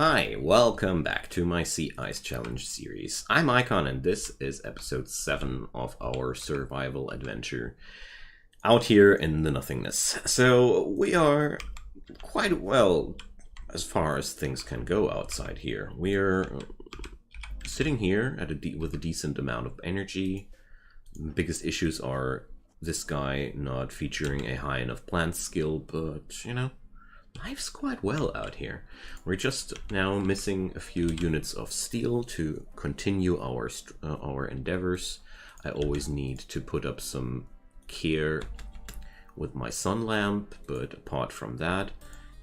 Hi, welcome back to my Sea Ice Challenge series. I'm Icon and this is episode 7 of our survival adventure out here in the nothingness. So we are quite well as far as things can go outside here. We're sitting here at with a decent amount of energy. The biggest issues are this guy not featuring a high enough plant skill, but you know, life's quite well out here. We're just now missing a few units of steel to continue our endeavors. I always need to put up some care with my sun lamp, but apart from that,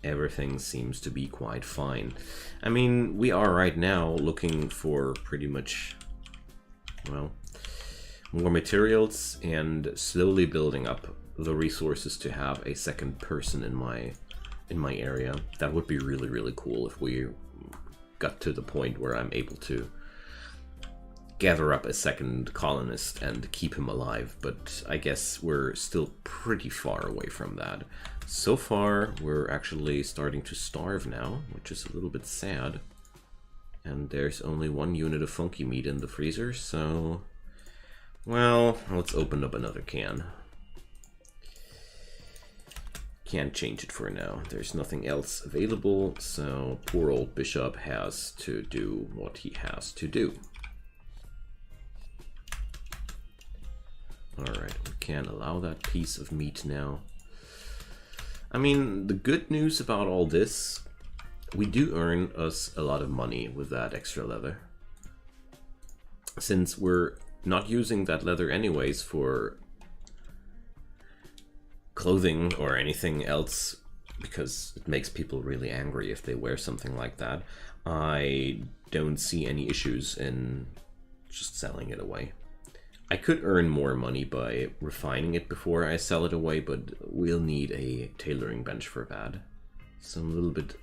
everything seems to be quite fine. I mean, we are right now looking for pretty much, well, more materials and slowly building up the resources to have a second person in my area. That would be really cool if we got to the point where I'm able to gather up a second colonist and keep him alive, but I guess we're still pretty far away from that. So far, we're actually starting to starve now, which is a little bit sad. And there's only one unit of funky meat in the freezer, so... well, let's open up another can. Can't change it for now. There's nothing else available, so poor old Bishop has to do what he has to do. Alright, we can allow that piece of meat now. I mean, the good news about all this, we do earn us a lot of money with that extra leather. Since we're not using that leather anyways for clothing or anything else, because it makes people really angry if they wear something like that, I don't see any issues in just selling it away. I could earn more money by refining it before I sell it away, but we'll need a tailoring bench for that. So I'm a little bit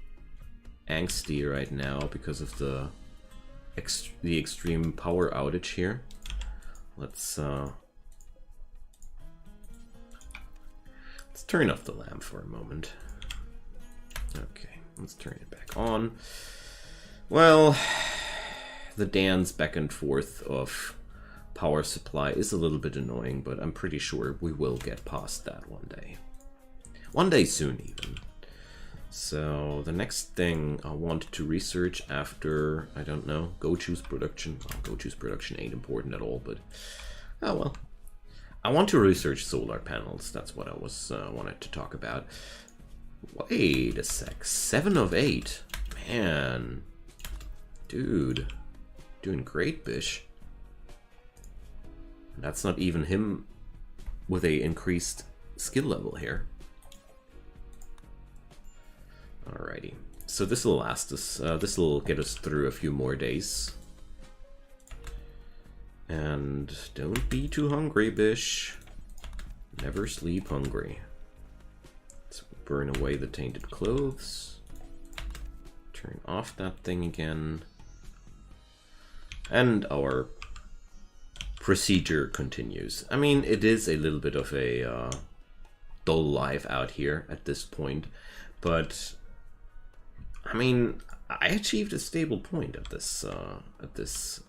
angsty right now because of the extreme power outage here. Let's turn off the lamp for a moment. Okay, let's turn it back on. Well, the dance back and forth of power supply is a little bit annoying, but I'm pretty sure we will get past that one day. One day soon, even. So, the next thing I want to research after, I don't know, Go Choose Production. Well, Go Choose Production ain't important at all, but oh well. I want to research solar panels. That's what I was wanted to talk about. Wait a sec. 7 of 8. Man. Dude. Doing great, Bish. That's not even him with a increased skill level here. Alrighty. So this will last us. This will get us through a few more days. And don't be too hungry, Bish. Never sleep hungry. Let's burn away the tainted clothes. Turn off that thing again. And our procedure continues. I mean, it is a little bit of a dull life out here at this point, but I mean, I achieved a stable point at this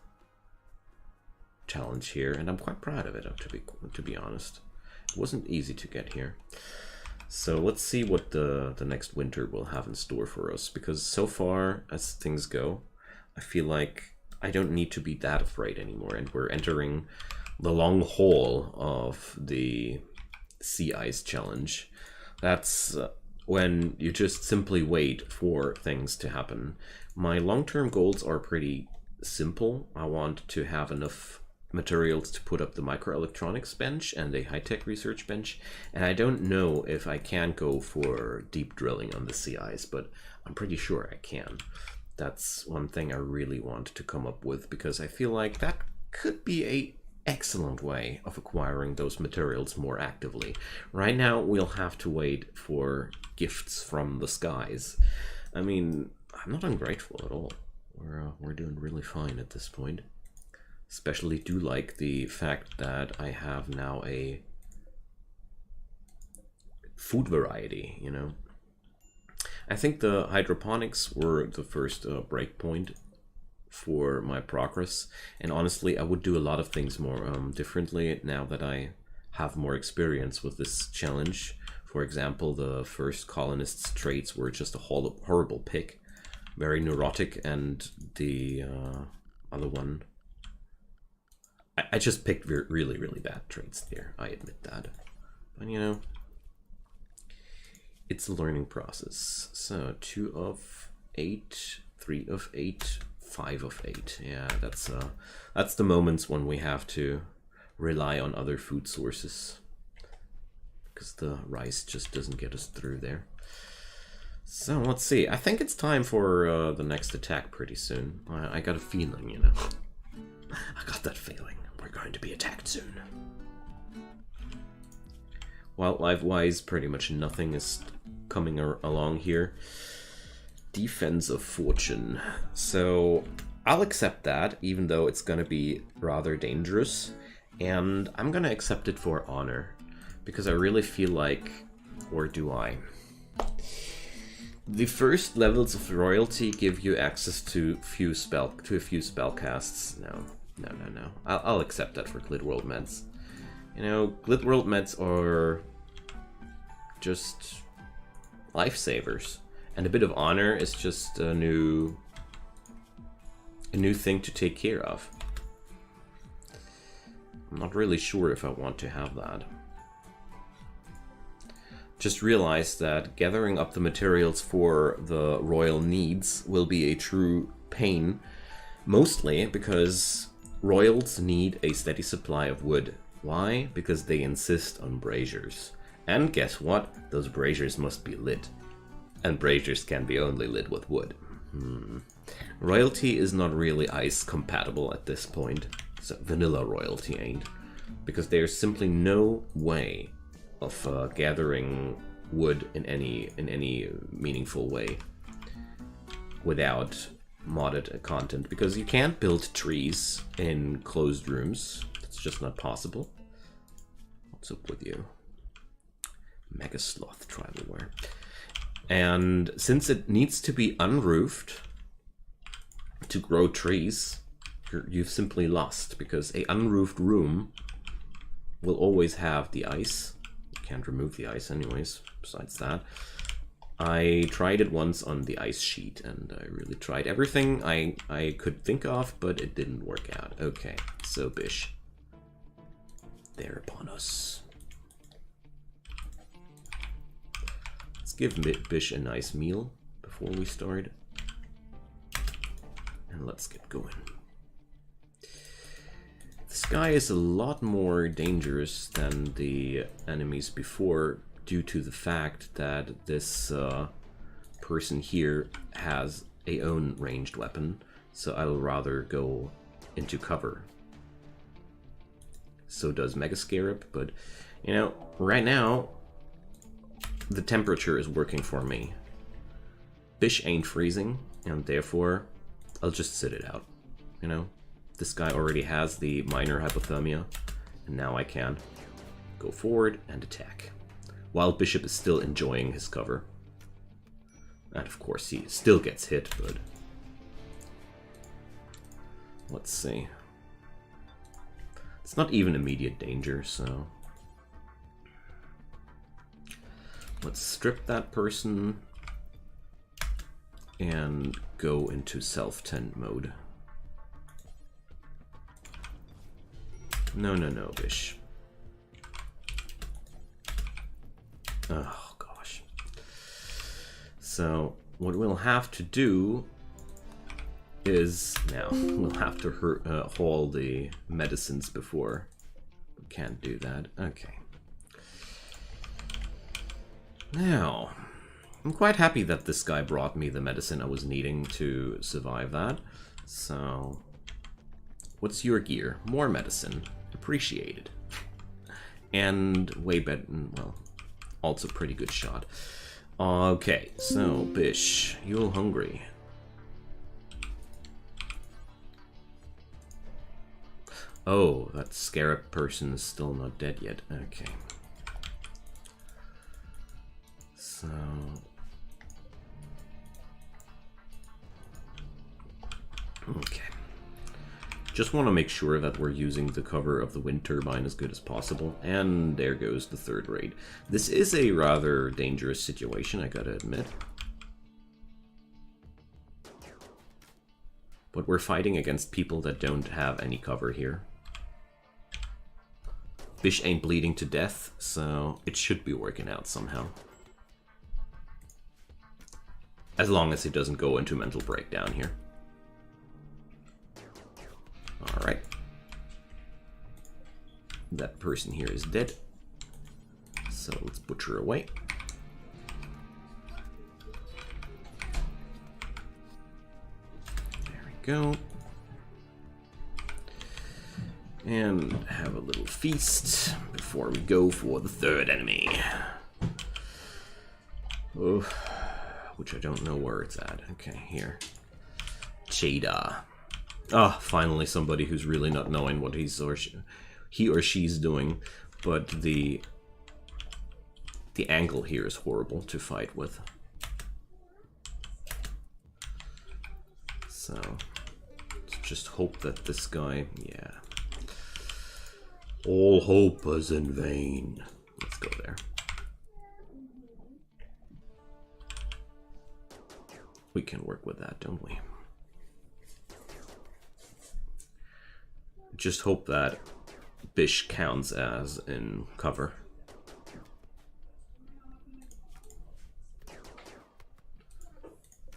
challenge here, and I'm quite proud of it, to be honest. It wasn't easy to get here. So let's see what the next winter will have in store for us, because so far as things go, I feel like I don't need to be that afraid anymore, and we're entering the long haul of the Sea Ice Challenge. That's when you just simply wait for things to happen. My long-term goals are pretty simple. I want to have enough materials to put up the microelectronics bench and a high-tech research bench, and I don't know if I can go for deep drilling on the sea ice, but I'm pretty sure I can. That's one thing I really want to come up with, because I feel like that could be a excellent way of acquiring those materials more actively. Right now we'll have to wait for gifts from the skies. I mean, I'm not ungrateful at all. We're doing really fine at this point. Especially do like the fact that I have now a food variety, you know. I think the hydroponics were the first breakpoint for my progress, and honestly I would do a lot of things more differently now that I have more experience with this challenge. For example, the first colonist's traits were just a horrible pick, very neurotic, and the other one, I just picked really bad traits there, I admit that. But you know, it's a learning process. So 2 of 8, 3 of 8, 5 of 8. Yeah, that's the moments when we have to rely on other food sources, because the rice just doesn't get us through there. So let's see. I think it's time for the next attack pretty soon. I got a feeling, you know. I got that feeling. We're going to be attacked soon. Wildlife-wise, pretty much nothing is coming along here. Defense of Fortune. So I'll accept that, even though it's going to be rather dangerous. And I'm going to accept it for honor, because I really feel like, or do I? The first levels of royalty give you access to a few spellcasts. No. I'll accept that for Glitworld meds. You know, Glitworld meds are just lifesavers, and a bit of honor is just a new thing to take care of. I'm not really sure if I want to have that. Just realize that gathering up the materials for the royal needs will be a true pain, mostly because royals need a steady supply of wood. Why? Because they insist on braziers. And guess what? Those braziers must be lit. And braziers can be only lit with wood. Royalty is not really ice compatible at this point. So vanilla royalty ain't. Because there's simply no way of gathering wood in any meaningful way without modded content, because you can't build trees in closed rooms. It's just not possible. What's up with you? Mega Sloth Tribalware. And since it needs to be unroofed to grow trees, you've simply lost, because a unroofed room will always have the ice. You can't remove the ice anyways, besides that. I tried it once on the ice sheet, and I really tried everything I could think of, but it didn't work out. Okay, so Bish. They're upon us. Let's give Bish a nice meal before we start. And let's get going. This guy is a lot more dangerous than the enemies before, due to the fact that this person here has a own ranged weapon, so I'll rather go into cover. So does Mega Scarab, but you know, right now the temperature is working for me. Bish ain't freezing, and therefore I'll just sit it out. You know, this guy already has the minor hypothermia, and now I can go forward and attack. While Bishop is still enjoying his cover. And of course he still gets hit, but let's see. It's not even immediate danger, so let's strip that person and go into self-tent mode. No, Bish. Oh gosh. So what we'll have to do is, now we'll have to haul the medicines before. We can't do that. Okay. Now, I'm quite happy that this guy brought me the medicine I was needing to survive that. So, what's your gear? More medicine. Appreciated. And way better, well, also pretty good shot. Okay, so Bish, you're hungry. Oh, that scarab person is still not dead yet. Okay. So Okay. Just want to make sure that we're using the cover of the wind turbine as good as possible. And there goes the third raid. This is a rather dangerous situation, I gotta admit. But we're fighting against people that don't have any cover here. Bish ain't bleeding to death, so it should be working out somehow. As long as it doesn't go into mental breakdown here. Alright. That person here is dead. So let's butcher away. There we go. And have a little feast before we go for the third enemy. Oh, which I don't know where it's at. Okay, here. Jada. Ah, finally somebody who's really not knowing what he or she's doing, but the angle here is horrible to fight with. So let's just hope that this guy, yeah. All hope is in vain. Let's go there. We can work with that, don't we? Just hope that Bish counts as in cover.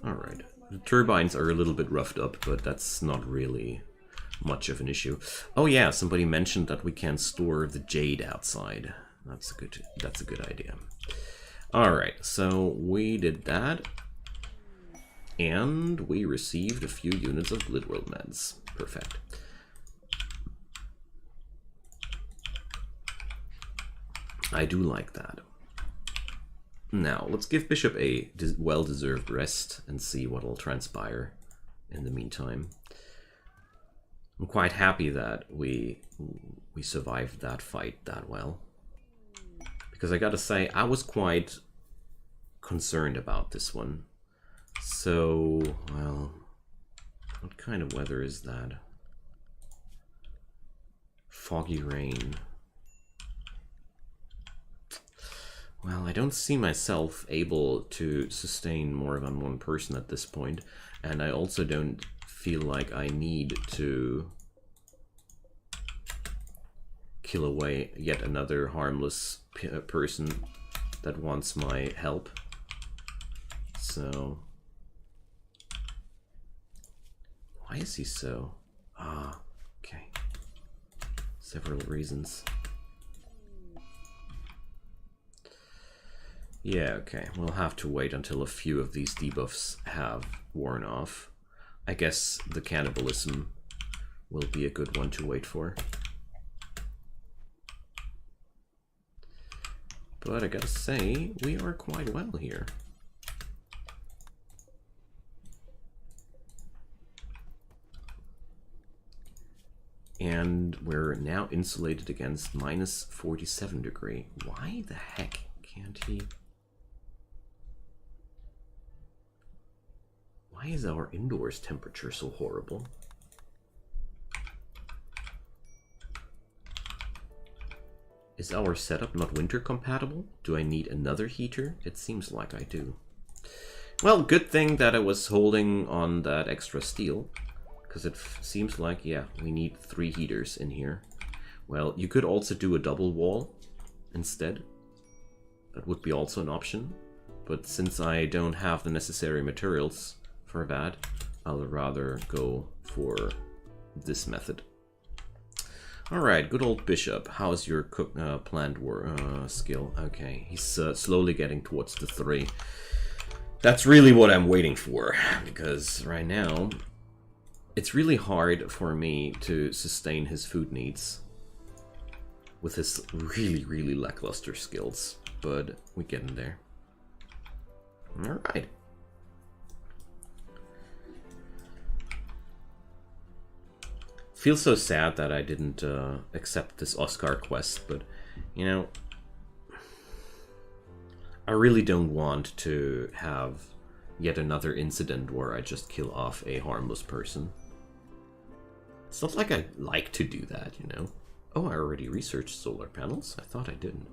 Alright. The turbines are a little bit roughed up, but that's not really much of an issue. Oh yeah, somebody mentioned that we can store the jade outside. That's a good idea. Alright, so we did that. And we received a few units of Glidworld meds. Perfect. I do like that. Now, let's give Bishop a well-deserved rest and see what will transpire in the meantime. I'm quite happy that we survived that fight that well. Because I gotta say, I was quite concerned about this one. So, well, what kind of weather is that? Foggy rain. Well, I don't see myself able to sustain more than one person at this point, and I also don't feel like I need to kill away yet another harmless person that wants my help. So, why is he so? Ah, okay. Several reasons. Yeah, okay. We'll have to wait until a few of these debuffs have worn off. I guess the cannibalism will be a good one to wait for. But I gotta say, we are quite well here. And we're now insulated against minus 47 degree. Why the heck can't he? Why is our indoors temperature so horrible? Is our setup not winter compatible? Do I need another heater? It seems like I do. Well, good thing that I was holding on that extra steel, because it seems like, yeah, we need 3 heaters in here. Well, you could also do a double wall instead. That would be also an option. But since I don't have the necessary materials for that, I'll rather go for this method. Alright, good old Bishop. How's your plant skill? Okay, he's slowly getting towards the 3. That's really what I'm waiting for, because right now it's really hard for me to sustain his food needs with his really lackluster skills, but we get in there. Alright. Feels so sad that I didn't accept this Oscar quest, but, you know, I really don't want to have yet another incident where I just kill off a harmless person. It's not like I like to do that, you know. Oh, I already researched solar panels? I thought I didn't.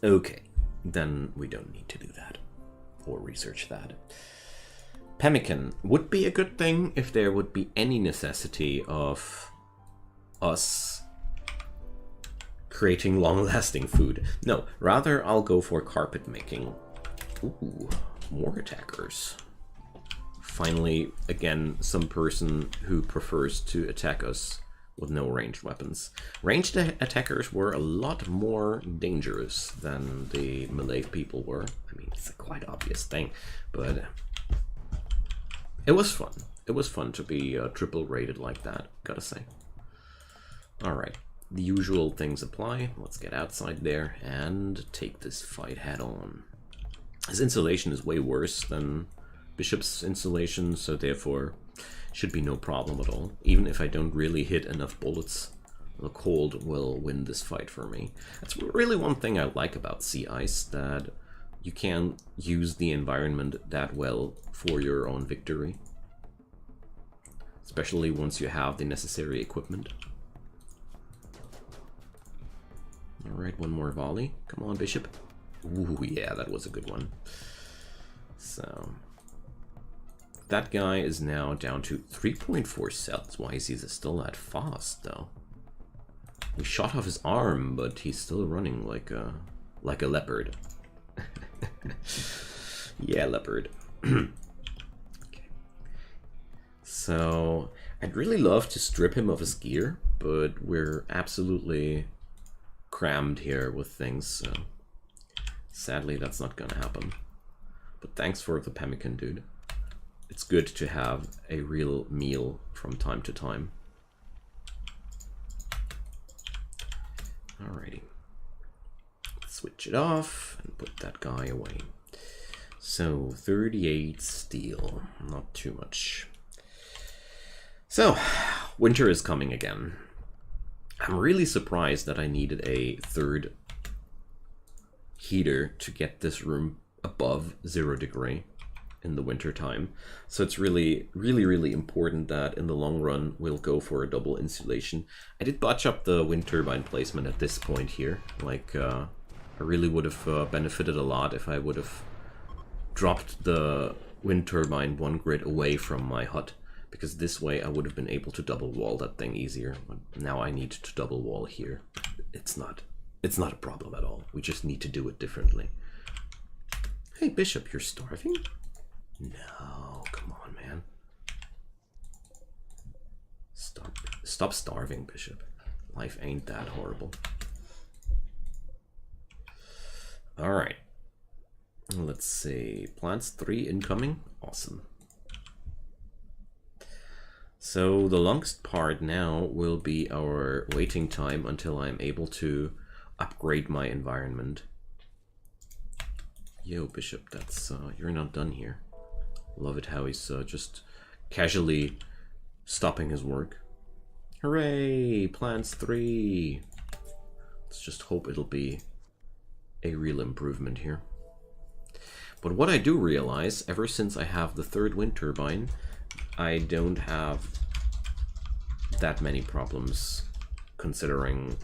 Okay, then we don't need to do that. Or research that. Pemmican would be a good thing if there would be any necessity of us creating long-lasting food. No, rather I'll go for carpet making. Ooh, more attackers. Finally, again, some person who prefers to attack us with no ranged weapons. Ranged attackers were a lot more dangerous than the melee people were. I mean, it's a quite obvious thing, but it was fun. It was fun to be triple rated like that, gotta say. Alright, the usual things apply. Let's get outside there and take this fight head on. His insulation is way worse than Bishop's insulation, so therefore should be no problem at all. Even if I don't really hit enough bullets, the cold will win this fight for me. That's really one thing I like about Sea Ice, that you can use the environment that well for your own victory. Especially once you have the necessary equipment. Alright, one more volley. Come on, Bishop. Ooh, yeah, that was a good one. So that guy is now down to 3.4 cells. Why is he still that fast, though? We shot off his arm, but he's still running like a leopard. Yeah, leopard. Okay. So I'd really love to strip him of his gear, but we're absolutely crammed here with things, so sadly that's not gonna happen. But thanks for the pemmican, dude. It's good to have a real meal from time to time. Alrighty. Switch it off and put that guy away. So 38 steel, not too much. So winter is coming again. I'm really surprised that I needed a third heater to get this room above 0 degree in the winter time. So it's really important that in the long run we'll go for a double insulation. I did botch up the wind turbine placement at this point here. Like I really would have benefited a lot if I would have dropped the wind turbine one grid away from my hut, because this way I would have been able to double wall that thing easier. But now I need to double wall here. It's not a problem at all. We just need to do it differently. Hey Bishop, you're starving? No, come on, man. Stop starving, Bishop. Life ain't that horrible. Alright. Let's see. Plants 3 incoming. Awesome. So the longest part now will be our waiting time until I'm able to upgrade my environment. Yo, Bishop, that's you're not done here. Love it how he's just casually stopping his work. Hooray! Plants 3! Let's just hope it'll be a real improvement here. But what I do realize, ever since I have the third wind turbine, I don't have that many problems considering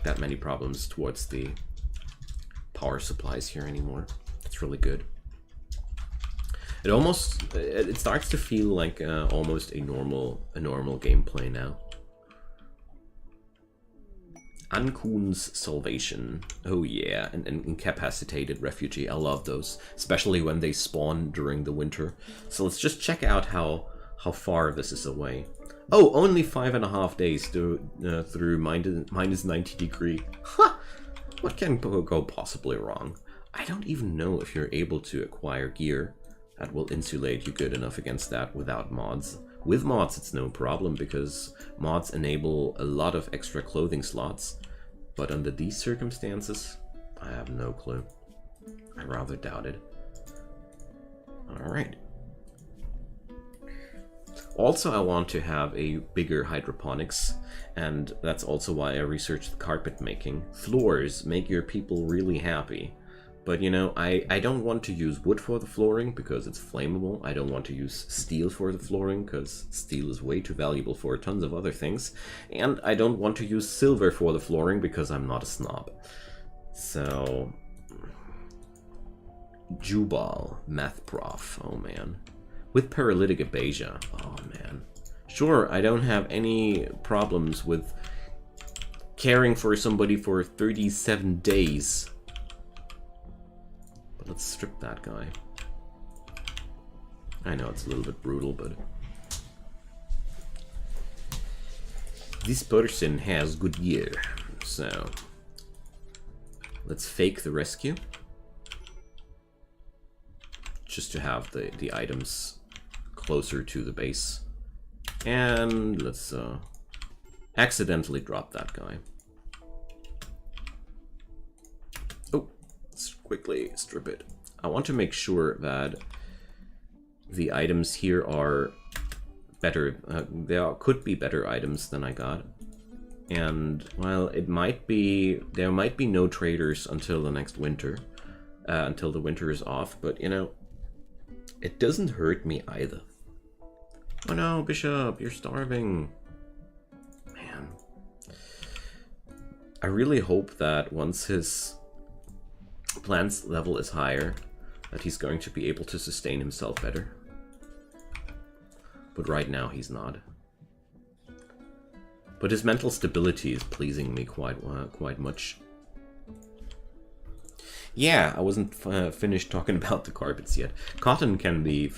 that many problems towards the power supplies here anymore. It's really good. It starts to feel like almost a normal gameplay now. Ankun's Salvation. Oh yeah, an incapacitated refugee. I love those, especially when they spawn during the winter. So let's just check out how far this is away. Oh, only 5.5 days through minus 90 degree. Huh! What can go possibly wrong? I don't even know if you're able to acquire gear that will insulate you good enough against that without mods. With mods it's no problem, because mods enable a lot of extra clothing slots, but under these circumstances, I have no clue. I rather doubt it. Alright. Also, I want to have a bigger hydroponics, and that's also why I researched carpet making. Floors make your people really happy. But, you know, I don't want to use wood for the flooring because it's flammable. I don't want to use steel for the flooring because steel is way too valuable for tons of other things. And I don't want to use silver for the flooring because I'm not a snob. So... Jubal, math prof, oh man. With paralytic abasia, oh man. Sure, I don't have any problems with caring for somebody for 37 days. But let's strip that guy. I know it's a little bit brutal, but... This person has good gear, so... Let's fake the rescue. Just to have the items closer to the base. And let's accidentally drop that guy. Oh, let's quickly strip it. I want to make sure that the items here are better. There could be better items than I got. And, well, there might be no traders until the next winter. Until the winter is off, but, you know, it doesn't hurt me either. Oh no, Bishop, you're starving. Man. I really hope that once his plants level is higher, that he's going to be able to sustain himself better. But right now he's not. But his mental stability is pleasing me quite much. Yeah, I wasn't finished talking about the carpets yet. Cotton can be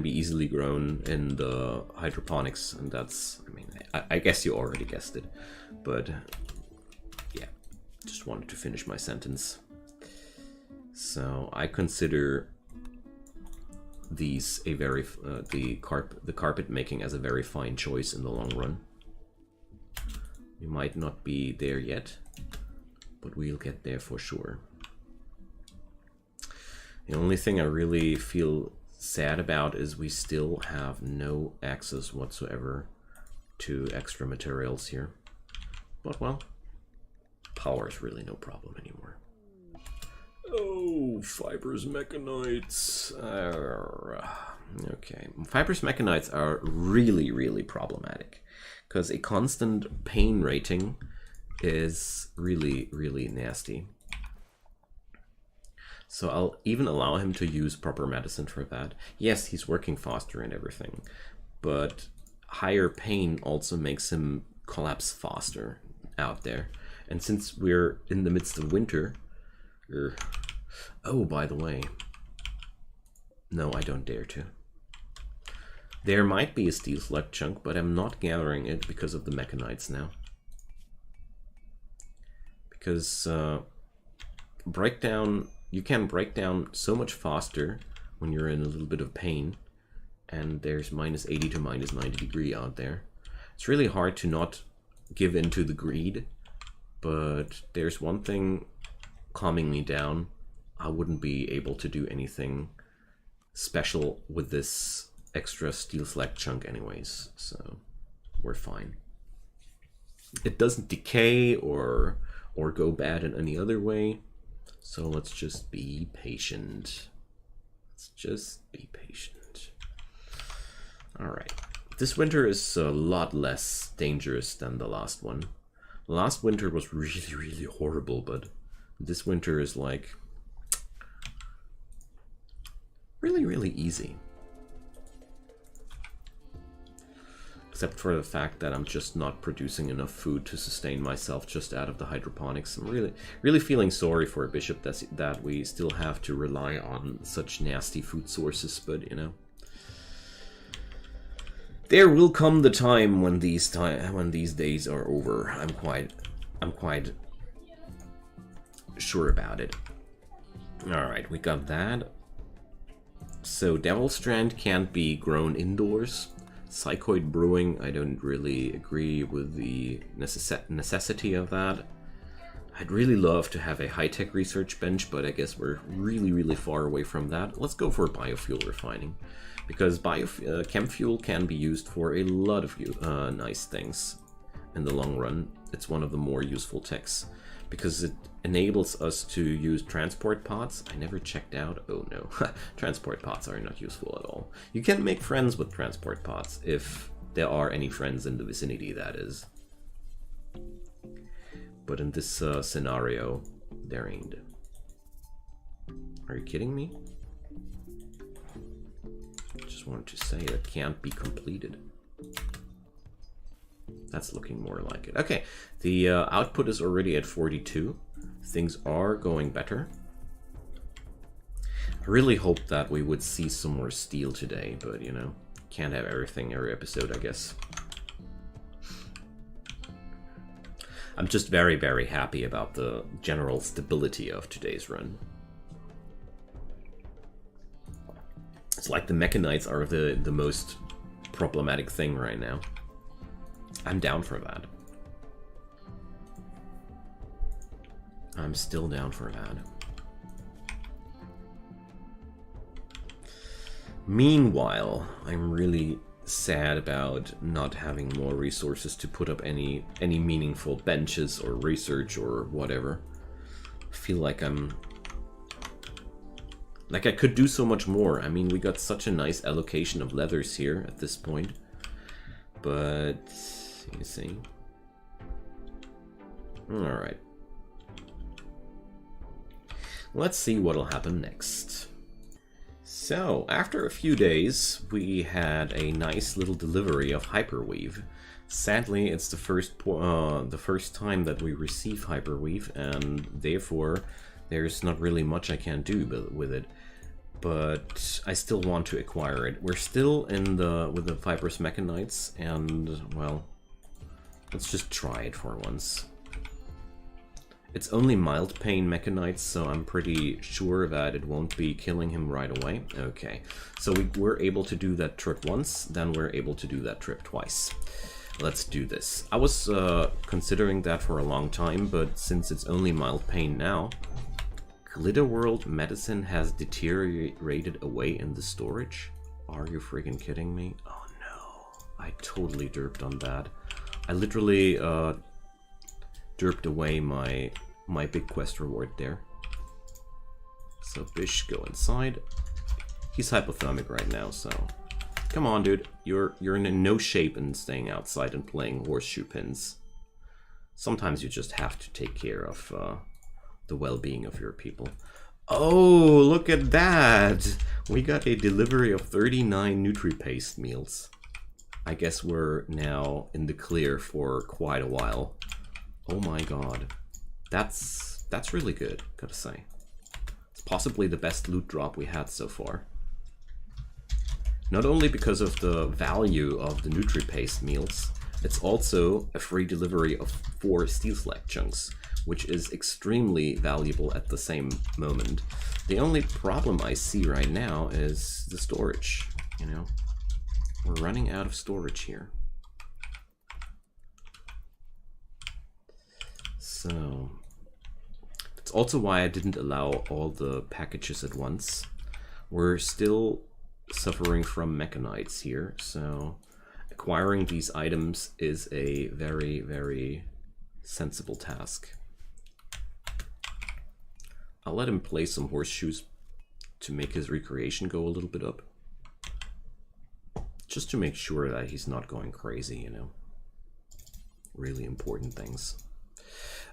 easily grown in the hydroponics, and that's, I mean, I guess you already guessed it, but yeah, just wanted to finish my sentence. So I consider these a very the carpet making as a very fine choice in the long run. We might not be there yet, but we'll get there for sure. The only thing I really feel sad about is we still have no access whatsoever to extra materials here. But, well, power is really no problem anymore. Oh, fibrous mechanites. Okay, fibrous mechanites are really, really problematic because a constant pain rating is really, really nasty. So I'll even allow him to use proper medicine for that. Yes, he's working faster and everything, but higher pain also makes him collapse faster out there. And since we're in the midst of winter... Oh, by the way. No, I don't dare to. There might be a steel slug chunk, but I'm not gathering it because of the mechanites now. Because breakdown... You can break down so much faster when you're in a little bit of pain, and there's minus 80 to minus 90 degree out there. It's really hard to not give in to the greed, but there's one thing calming me down. I wouldn't be able to do anything special with this extra steel slag chunk anyways, so we're fine. It doesn't decay or go bad in any other way. So let's just be patient. Let's just be patient. Alright. This winter is a lot less dangerous than the last one. Last winter was really, really horrible, but this winter is like really, really easy. Except for the fact that I'm just not producing enough food to sustain myself just out of the hydroponics. I'm really, really feeling sorry for a bishop that we still have to rely on such nasty food sources, but you know. There will come the time when these days are over. I'm quite sure about it. Alright, we got that. So Devil Strand can't be grown indoors. Psychoid brewing, I don't really agree with the necessity of that. I'd really love to have a high-tech research bench, but I guess we're really, really far away from that. Let's go for biofuel refining, because chem fuel can be used for a lot of nice things in the long run. It's one of the more useful techs. because it enables us to use transport pods. I never checked out. Oh no, transport pods are not useful at all. You can make friends with transport pods if there are any friends in the vicinity, that is. But in this scenario, there ain't. Are you kidding me? Just wanted to say that can't be completed. That's looking more like it. Okay, the output is already at 42. Things are going better. I really hoped that we would see some more steel today, but you know, can't have everything every episode, I guess. I'm just very, very happy about the general stability of today's run. It's like the Mechanites are the most problematic thing right now. I'm down for that. I'm still down for that. Meanwhile, I'm really sad about not having more resources to put up any meaningful benches or research or whatever. I feel like I could do so much more. I mean, we got such a nice allocation of leathers here at this point. But you see. Alright. Let's see what'll happen next. So, after a few days, we had a nice little delivery of hyperweave. Sadly, it's the first time that we receive hyperweave, and therefore there's not really much I can do with it. But I still want to acquire it. We're still with the fibrous mechanites, and well, let's just try it for once. It's only mild pain mechanites, so I'm pretty sure that it won't be killing him right away. Okay, so we're able to do that trip once, then we're able to do that trip twice. Let's do this. I was considering that for a long time, but since it's only mild pain now, Glitterworld medicine has deteriorated away in the storage? Are you freaking kidding me? Oh no, I totally derped on that. I literally derped away my big quest reward there. So Bish, go inside. He's hypothermic right now, so come on, dude. You're in no shape in staying outside and playing horseshoe pins. Sometimes you just have to take care of the well-being of your people. Oh, look at that! We got a delivery of 39 Nutri-Paste meals. I guess we're now in the clear for quite a while. Oh my god. That's really good, gotta say. It's possibly the best loot drop we had so far. Not only because of the value of the Nutri-Paste meals, it's also a free delivery of 4 steel slag chunks, which is extremely valuable at the same moment. The only problem I see right now is the storage, you know? We're running out of storage here. So, that's also why I didn't allow all the packages at once. We're still suffering from mechanites here, so acquiring these items is a very, very sensible task. I'll let him play some horseshoes to make his recreation go a little bit up. Just to make sure that he's not going crazy, you know. Really important things.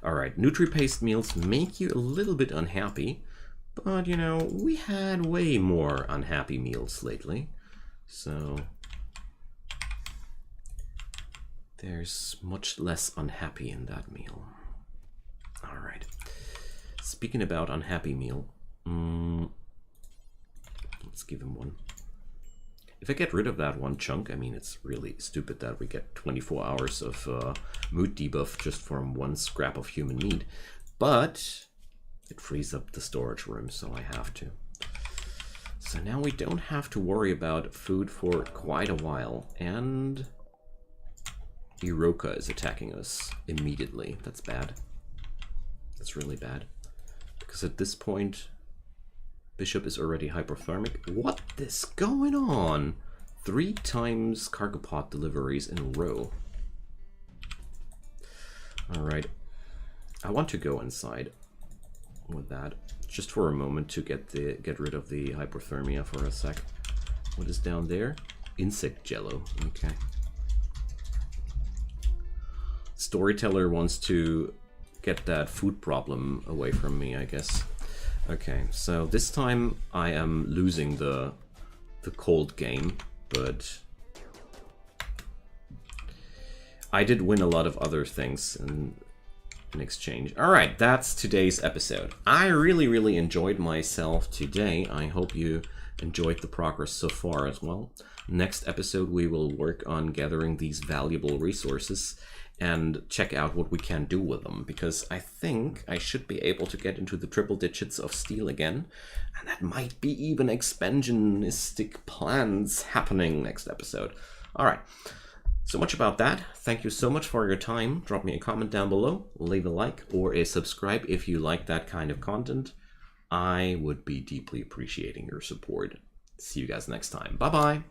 Alright, Nutri-Paste meals make you a little bit unhappy, but you know, we had way more unhappy meals lately, so there's much less unhappy in that meal. Alright. Speaking about unhappy meal, let's give him one. If I get rid of that one chunk, I mean, it's really stupid that we get 24 hours of mood debuff just from one scrap of human meat, but it frees up the storage room, so I have to. So now we don't have to worry about food for quite a while, and Iroka is attacking us immediately. That's bad. That's really bad. Because at this point, Bishop is already hypothermic. What is going on? 3 times cargo pod deliveries in a row. Alright. I want to go inside with that just for a moment to get rid of the hypothermia for a sec. What is down there? Insect jello. Okay. Storyteller wants to get that food problem away from me, I guess. Okay, so this time I am losing the cold game, but I did win a lot of other things in exchange. Alright, that's today's episode. I really enjoyed myself today. I hope you enjoyed the progress so far as well. Next episode we will work on gathering these valuable resources and check out what we can do with them, because I think I should be able to get into the triple digits of steel again, and that might be even expansionistic plans happening next episode. Alright, so much about that. Thank you so much for your time. Drop me a comment down below, leave a like or a subscribe if you like that kind of content. I would be deeply appreciating your support. See you guys next time. Bye-bye!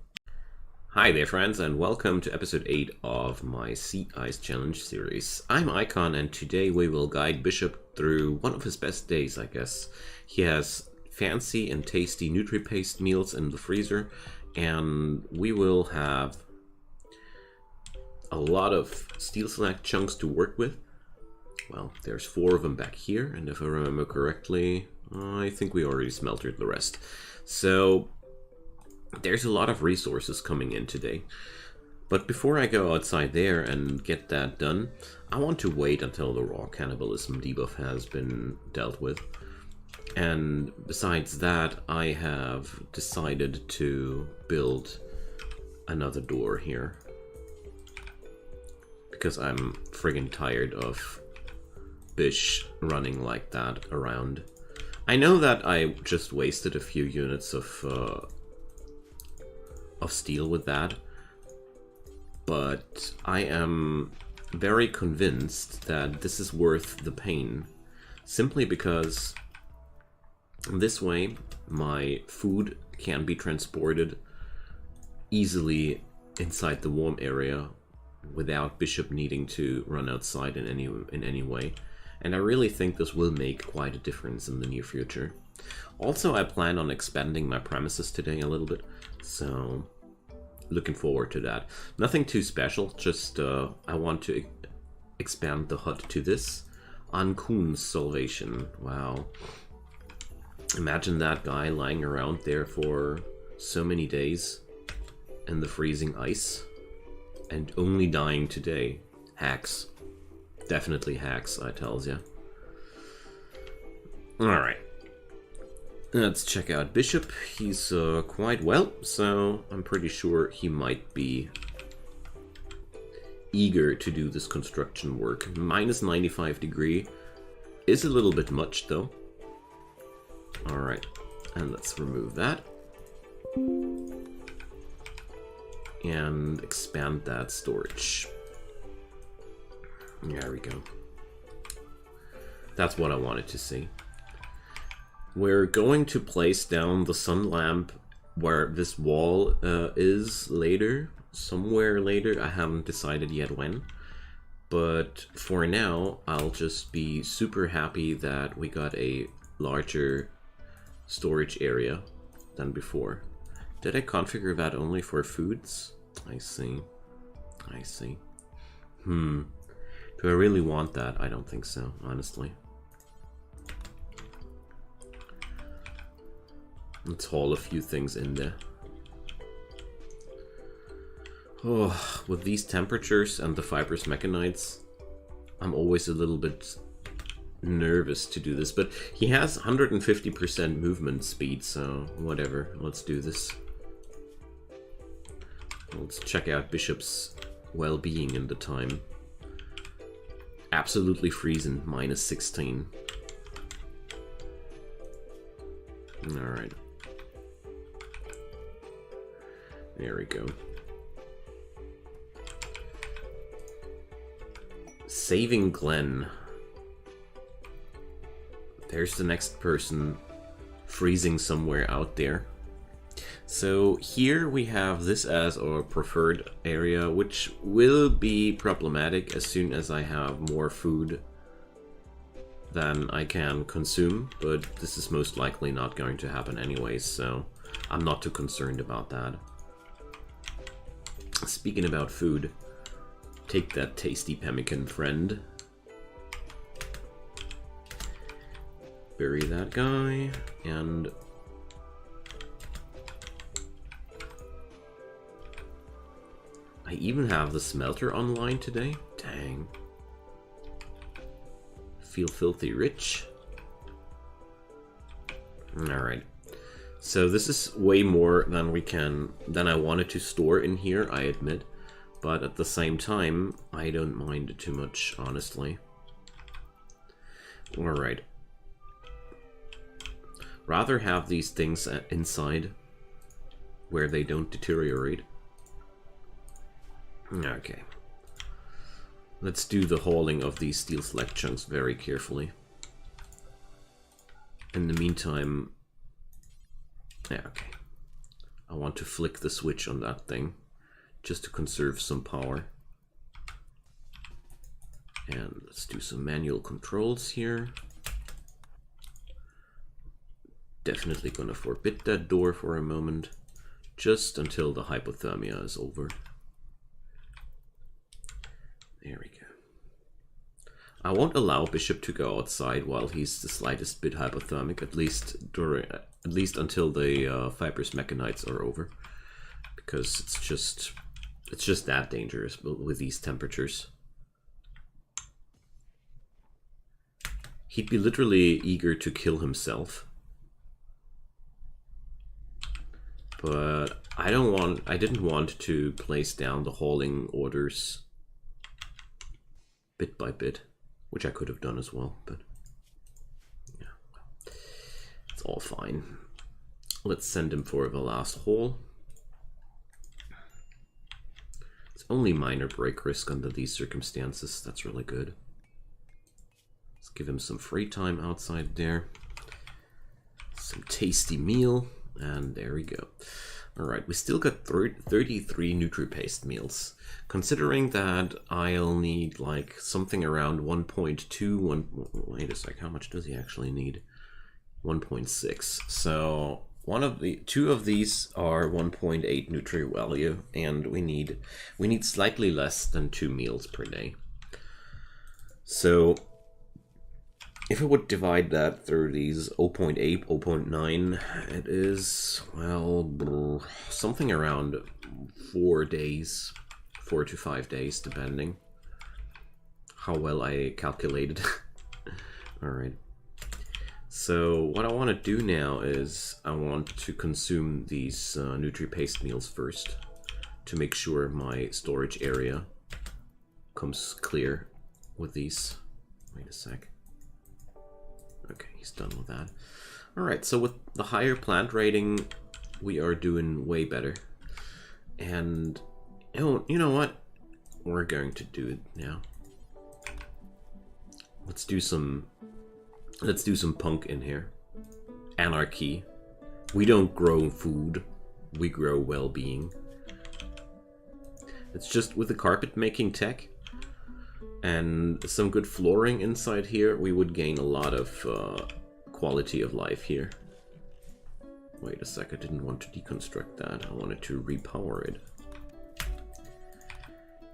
Hi there friends, and welcome to episode 8 of my Sea Ice Challenge series. I'm Icon, and today we will guide Bishop through one of his best days, I guess. He has fancy and tasty Nutri-Paste meals in the freezer, and we will have a lot of steel select chunks to work with. Well, there's 4 of them back here, and if I remember correctly, I think we already smelted the rest. So there's a lot of resources coming in today. But before I go outside there and get that done, I want to wait until the raw cannibalism debuff has been dealt with. And besides that, I have decided to build another door here, because I'm friggin' tired of Bish running like that around. I know that I just wasted a few units of steel with that, but I am very convinced that this is worth the pain, simply because this way my food can be transported easily inside the warm area without Bishop needing to run outside in any way, and I really think this will make quite a difference in the near future. Also, I plan on expanding my premises today a little bit, so looking forward to that. Nothing too special, just I want to expand the hut to this. Ankun's Salvation. Wow. Imagine that guy lying around there for so many days in the freezing ice and only dying today. Hacks. Definitely hacks, I tells ya. Alright. Let's check out Bishop. He's quite well, so I'm pretty sure he might be eager to do this construction work. Minus 95 degree is a little bit much though. Alright, and let's remove that. And expand that storage. There we go. That's what I wanted to see. We're going to place down the sun lamp where this wall is later. Somewhere later, I haven't decided yet when. But for now, I'll just be super happy that we got a larger storage area than before. Did I configure that only for foods? I see. I see. Do I really want that? I don't think so, honestly. Let's haul a few things in there. Oh, with these temperatures and the fibrous mechanites, I'm always a little bit nervous to do this, but he has 150% movement speed, so whatever, let's do this. Let's check out Bishop's well-being in the time. Absolutely freezing, minus 16. Alright. There we go. Saving Glenn. There's the next person freezing somewhere out there. So here we have this as our preferred area, which will be problematic as soon as I have more food than I can consume, but this is most likely not going to happen anyways, so I'm not too concerned about that. Speaking about food, take that tasty pemmican, friend. Bury that guy, and I even have the smelter online today. Dang. Feel filthy rich. Alright. So this is way more than I wanted to store in here, I admit. But at the same time, I don't mind it too much, honestly. Alright. Rather have these things inside where they don't deteriorate. Okay. Let's do the hauling of these steel slag chunks very carefully. In the meantime... Yeah, okay. I want to flick the switch on that thing, just to conserve some power. And let's do some manual controls here. Definitely gonna forbid that door for a moment, just until the hypothermia is over. There we go. I won't allow Bishop to go outside while he's the slightest bit hypothermic, at least until the fibrous mechanites are over, because it's just that dangerous with these temperatures. He'd be literally eager to kill himself, but I didn't want to place down the hauling orders bit by bit, which I could have done as well, but yeah, it's all fine. Let's send him for the last haul. It's only minor break risk under these circumstances. That's really good. Let's give him some free time outside there. Some tasty meal, and there we go. Alright, we still got 33 NutriPaste meals. Considering that I'll need like something around 1.2, wait a sec, how much does he actually need? 1.6. So two of these are 1.8 Nutri value, and we need slightly less than 2 meals per day. So if I would divide that through these 0.8, 0.9, it is, well, something around 4 days, 4 to 5 days, depending how well I calculated. Alright. So what I want to do now is I want to consume these NutriPaste meals first to make sure my storage area comes clear with these. Wait a sec. Okay, he's done with that. Alright, so with the higher plant rating, we are doing way better. And you know what? We're going to do it now. Let's do some punk in here. Anarchy. We don't grow food, we grow well-being. It's just with the carpet making tech and some good flooring inside here, we would gain a lot of quality of life here. Wait a sec, I didn't want to deconstruct that. I wanted to repower it.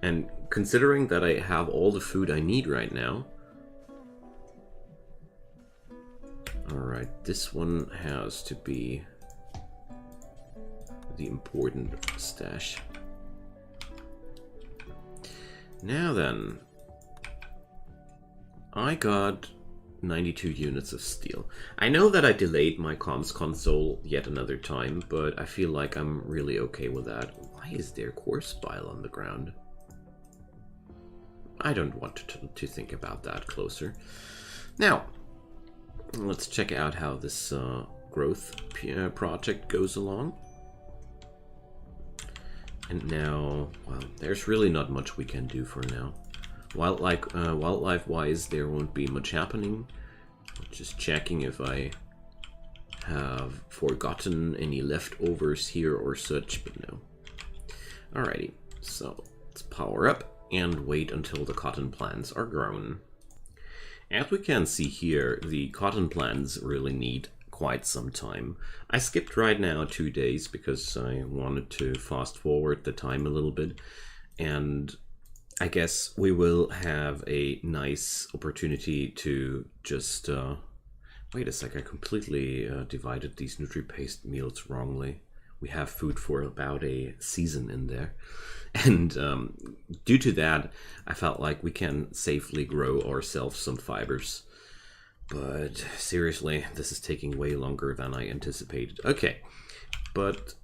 And considering that I have all the food I need right now... Alright, this one has to be the important stash. Now then, I got 92 units of steel. I know that I delayed my comms console yet another time, but I feel like I'm really okay with that. Why is there coarse bile on the ground? I don't want to think about that closer. Now, let's check out how this growth project goes along. And now, well, there's really not much we can do for now. Wildlife-wise, there won't be much happening. Just checking if I have forgotten any leftovers here or such, but no. Alrighty, so let's power up and wait until the cotton plants are grown. As we can see here, the cotton plants really need quite some time. I skipped right now 2 days because I wanted to fast forward the time a little bit, and I guess we will have a nice opportunity to just wait a sec, I completely divided these nutri-paste meals wrongly. We have food for about a season in there. And due to that, I felt like we can safely grow ourselves some fibers. But seriously, this is taking way longer than I anticipated. Okay, but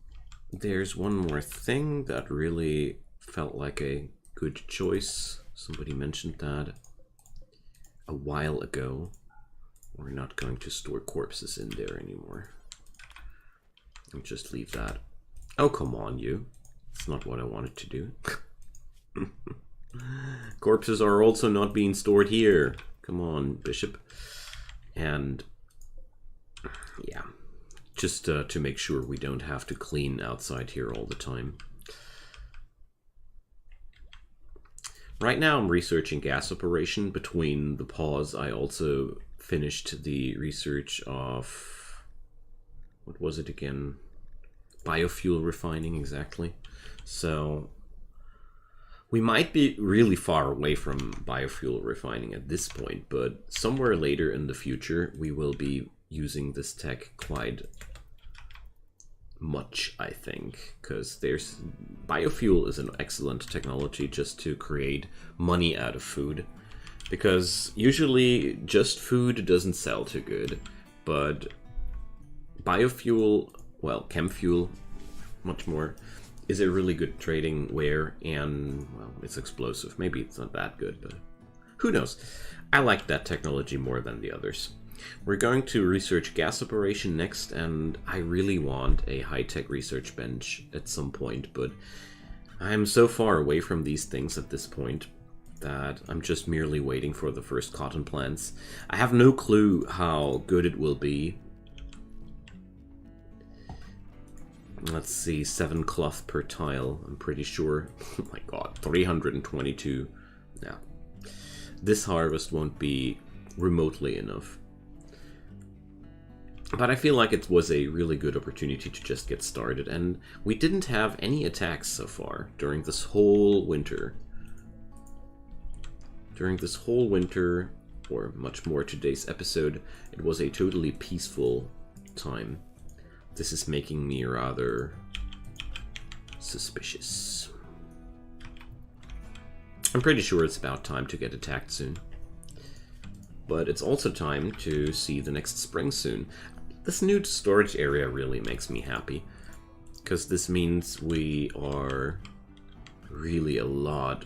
there's one more thing that really felt like a good choice. Somebody mentioned that a while ago. We're not going to store corpses in there anymore. I'll just leave that. Oh, come on, you. It's not what I wanted to do. Corpses are also not being stored here. Come on, Bishop. And yeah, just to make sure we don't have to clean outside here all the time. Right now I'm researching gas operation. Between the pause, I also finished the research of, what was it again? Biofuel refining, exactly. So we might be really far away from biofuel refining at this point, but somewhere later in the future we will be using this tech quite much, I think, because there's biofuel is an excellent technology just to create money out of food, because usually just food doesn't sell too good, but biofuel, well, chem fuel, much more, is a really good trading ware, and well, it's explosive. Maybe it's not that good, but who knows. I like that technology more than the others. We're going to research gas operation next, and I really want a high-tech research bench at some point, but I'm so far away from these things at this point that I'm just merely waiting for the first cotton plants. I have no clue how good it will be. Let's see, 7 cloth per tile, I'm pretty sure. Oh my god, 322. No. This harvest won't be remotely enough. But I feel like it was a really good opportunity to just get started, and we didn't have any attacks so far during this whole winter. During this whole winter, or much more today's episode, it was a totally peaceful time. This is making me rather suspicious. I'm pretty sure it's about time to get attacked soon. But it's also time to see the next spring soon. This new storage area really makes me happy, because this means we are really a lot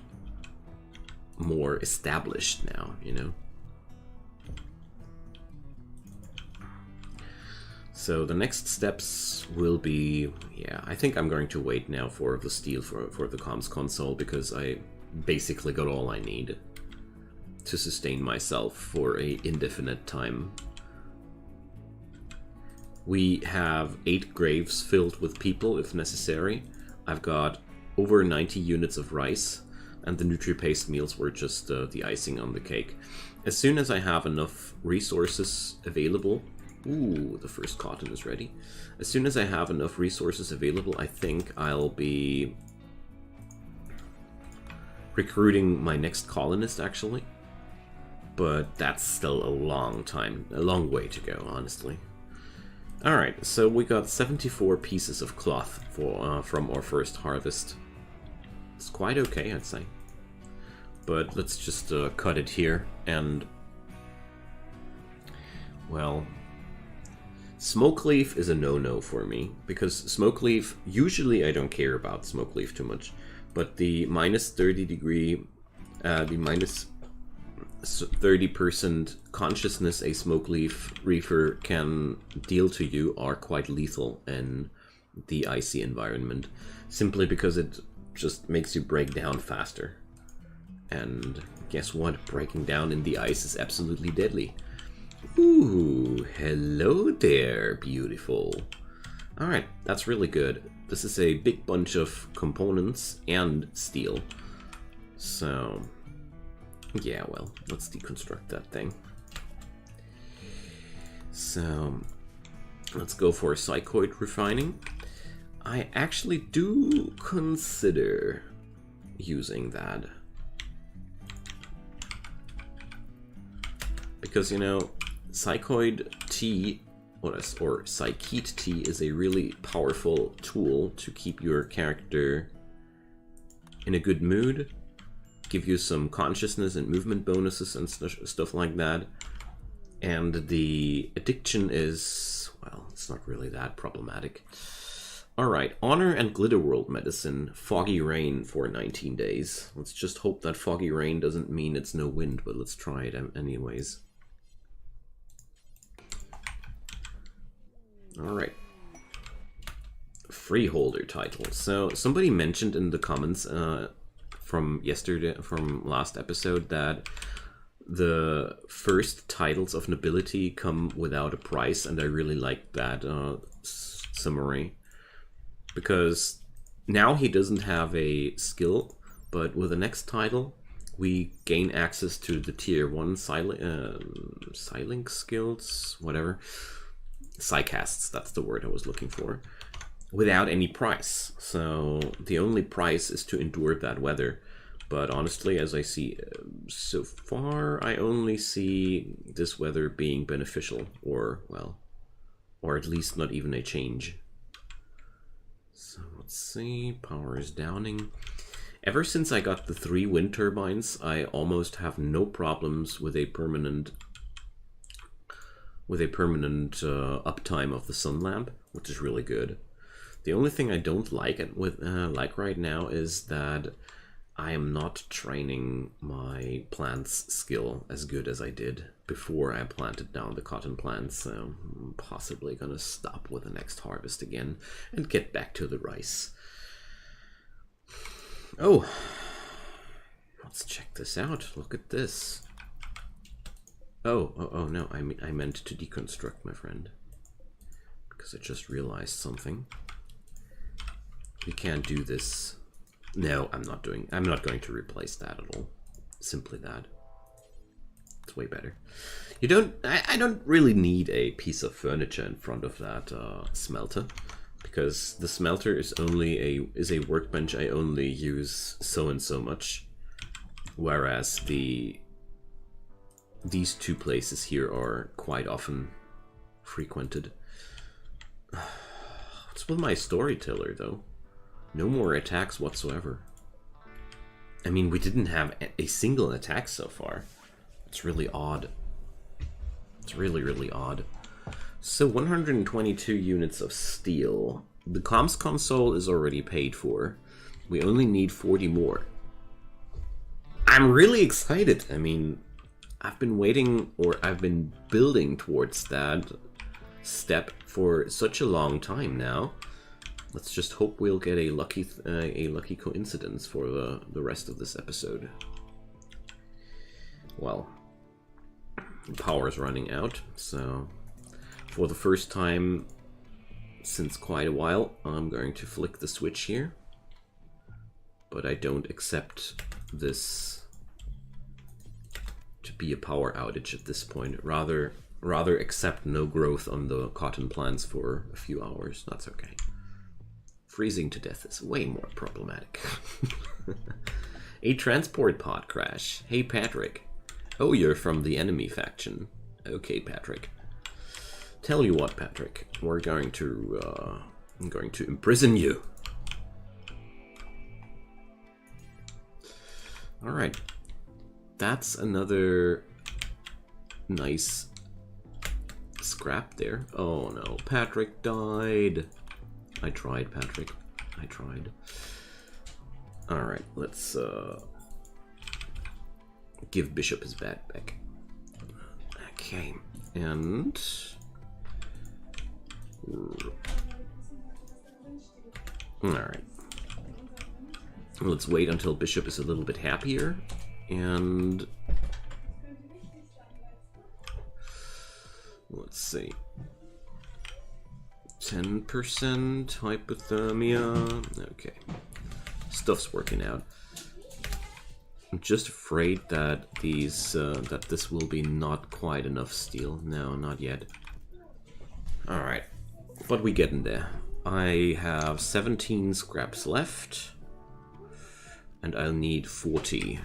more established now, you know? So the next steps will be, yeah, I think I'm going to wait now for the steel for the comms console, because I basically got all I need to sustain myself for a indefinite time. We have 8 graves filled with people if necessary. I've got over 90 units of rice, and the nutri-paste meals were just the icing on the cake. As soon as I have enough resources available, ooh, the first cotton is ready. As soon as I have enough resources available, I think I'll be recruiting my next colonist, actually. But that's still a long way to go, honestly. Alright, so we got 74 pieces of cloth from our first harvest. It's quite okay, I'd say. But let's just cut it here, and well, smoke leaf is a no-no for me, because smoke leaf, usually I don't care about smoke leaf too much, but the minus 30 degree, the minus 30% consciousness a smoke leaf reefer can deal to you are quite lethal in the icy environment, simply because it just makes you break down faster. And guess what? Breaking down in the ice is absolutely deadly. Ooh, hello there, beautiful. Alright, that's really good. This is a big bunch of components and steel. So Yeah, well, let's deconstruct that thing. So, let's go for psychoid refining. I actually do consider using that. Because, you know, psychoid tea, or psychete tea, is a really powerful tool to keep your character in a good mood, give you some consciousness and movement bonuses and stuff like that. And the addiction is, well, it's not really that problematic. Alright, Honor and Glitter World Medicine, Foggy Rain for 19 days. Let's just hope that Foggy Rain doesn't mean it's no wind, but let's try it anyways. Alright. Freeholder title. So, somebody mentioned in the comments from last episode, that the first titles of nobility come without a price, and I really liked that summary. Because now he doesn't have a skill, but with the next title, we gain access to the tier 1 Psylink skills, whatever. Psycasts, that's the word I was looking for. Without any price. So the only price is to endure bad weather. But honestly, as I see so far, I only see this weather being beneficial, or, well, or at least not even a change. So let's see, power is downing. Ever since I got the 3 wind turbines, I almost have no problems with a permanent uptime of the sun lamp, which is really good. The only thing I don't like like right now is that I am not training my plants skill as good as I did before I planted down the cotton plants, so I'm possibly gonna stop with the next harvest again and get back to the rice. Oh, let's check this out. Look at this. Oh no, I meant to deconstruct, my friend, because I just realized something. We can't do this. No, I'm not going to replace that at all. Simply that. It's way better. I don't really need a piece of furniture in front of that smelter, because the smelter is a workbench I only use so and so much, whereas these 2 places here are quite often frequented. What's with my storyteller though? No more attacks whatsoever. I mean, we didn't have a single attack so far. It's really odd. It's really, really odd. So 122 units of steel. The comms console is already paid for. We only need 40 more. I'm really excited. I mean, I've been waiting, or I've been building towards that step for such a long time now. Let's just hope we'll get a lucky coincidence for the rest of this episode. Well, power is running out, so for the first time since quite a while, I'm going to flick the switch here. But I don't accept this to be a power outage at this point. Rather accept no growth on the cotton plants for a few hours. That's okay. Freezing to death is way more problematic. A transport pod crash. Hey, Patrick. Oh, you're from the enemy faction. Okay, Patrick. Tell you what, Patrick. I'm going to imprison you. Alright. That's another nice scrap there. Oh no, Patrick died. I tried, Patrick. I tried. Alright, let's give Bishop his bat back. Okay, and alright. Let's wait until Bishop is a little bit happier, and let's see. 10% hypothermia. Okay. Stuff's working out. I'm just afraid that that this will be not quite enough steel. No, not yet. Alright, what we getting there? I have 17 scraps left, and I'll need 40.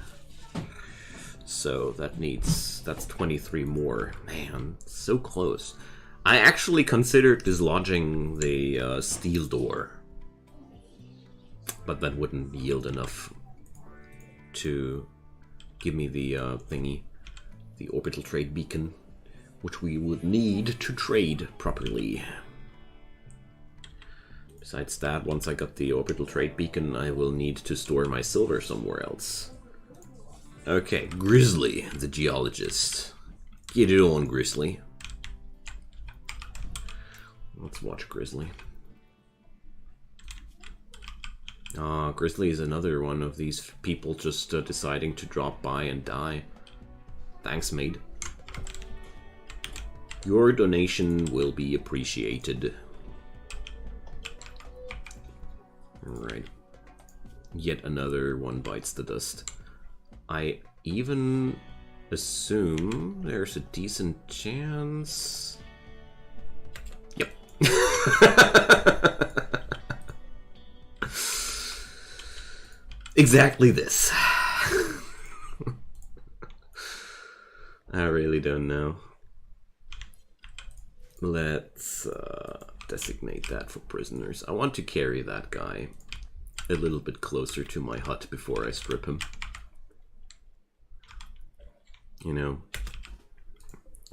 So that's 23 more. Man, so close. I actually considered dislodging the steel door, but that wouldn't yield enough to give me the thingy, the orbital trade beacon, which we would need to trade properly. Besides that, once I got the orbital trade beacon, I will need to store my silver somewhere else. Okay, Grizzly, the geologist. Get it on, Grizzly. Let's watch Grizzly. Grizzly is another one of these people just deciding to drop by and die. Thanks, mate. Your donation will be appreciated. Alright. Yet another one bites the dust. I even assume there's a decent chance... Yep. Exactly this. I really don't know. Let's designate that for prisoners. I want to carry that guy a little bit closer to my hut before I strip him. You know,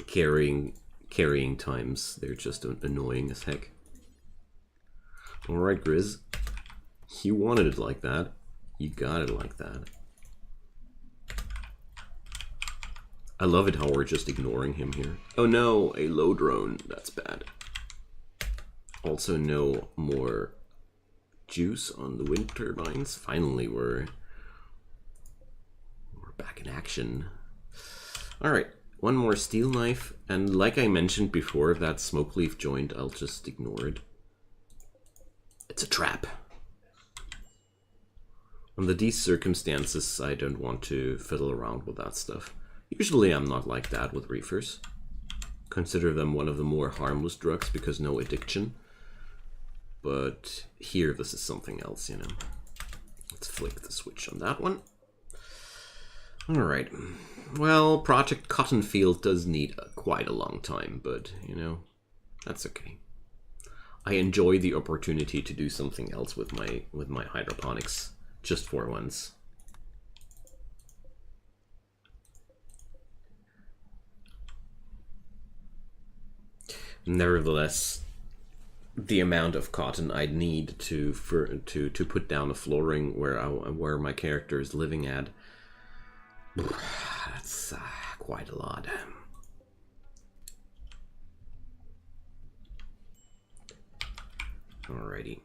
carrying times, they're just annoying as heck. Alright, Grizz. You wanted it like that. You got it like that. I love it how we're just ignoring him here. Oh no, a low drone. That's bad. Also no more juice on the wind turbines. Finally, we're back in action. Alright, one more steel knife. And like I mentioned before, that smoke leaf joint, I'll just ignore it. It's a trap. Under these circumstances, I don't want to fiddle around with that stuff. Usually I'm not like that with reefers. Consider them one of the more harmless drugs because no addiction. But here this is something else, you know. Let's flick the switch on that one. Alright. Well, Project Cottonfield does need quite a long time, but, you know, that's okay. I enjoy the opportunity to do something else with my hydroponics. Just for once. Nevertheless, the amount of cotton I'd need to put down a flooring where my character is living at, that's quite a lot. Alrighty.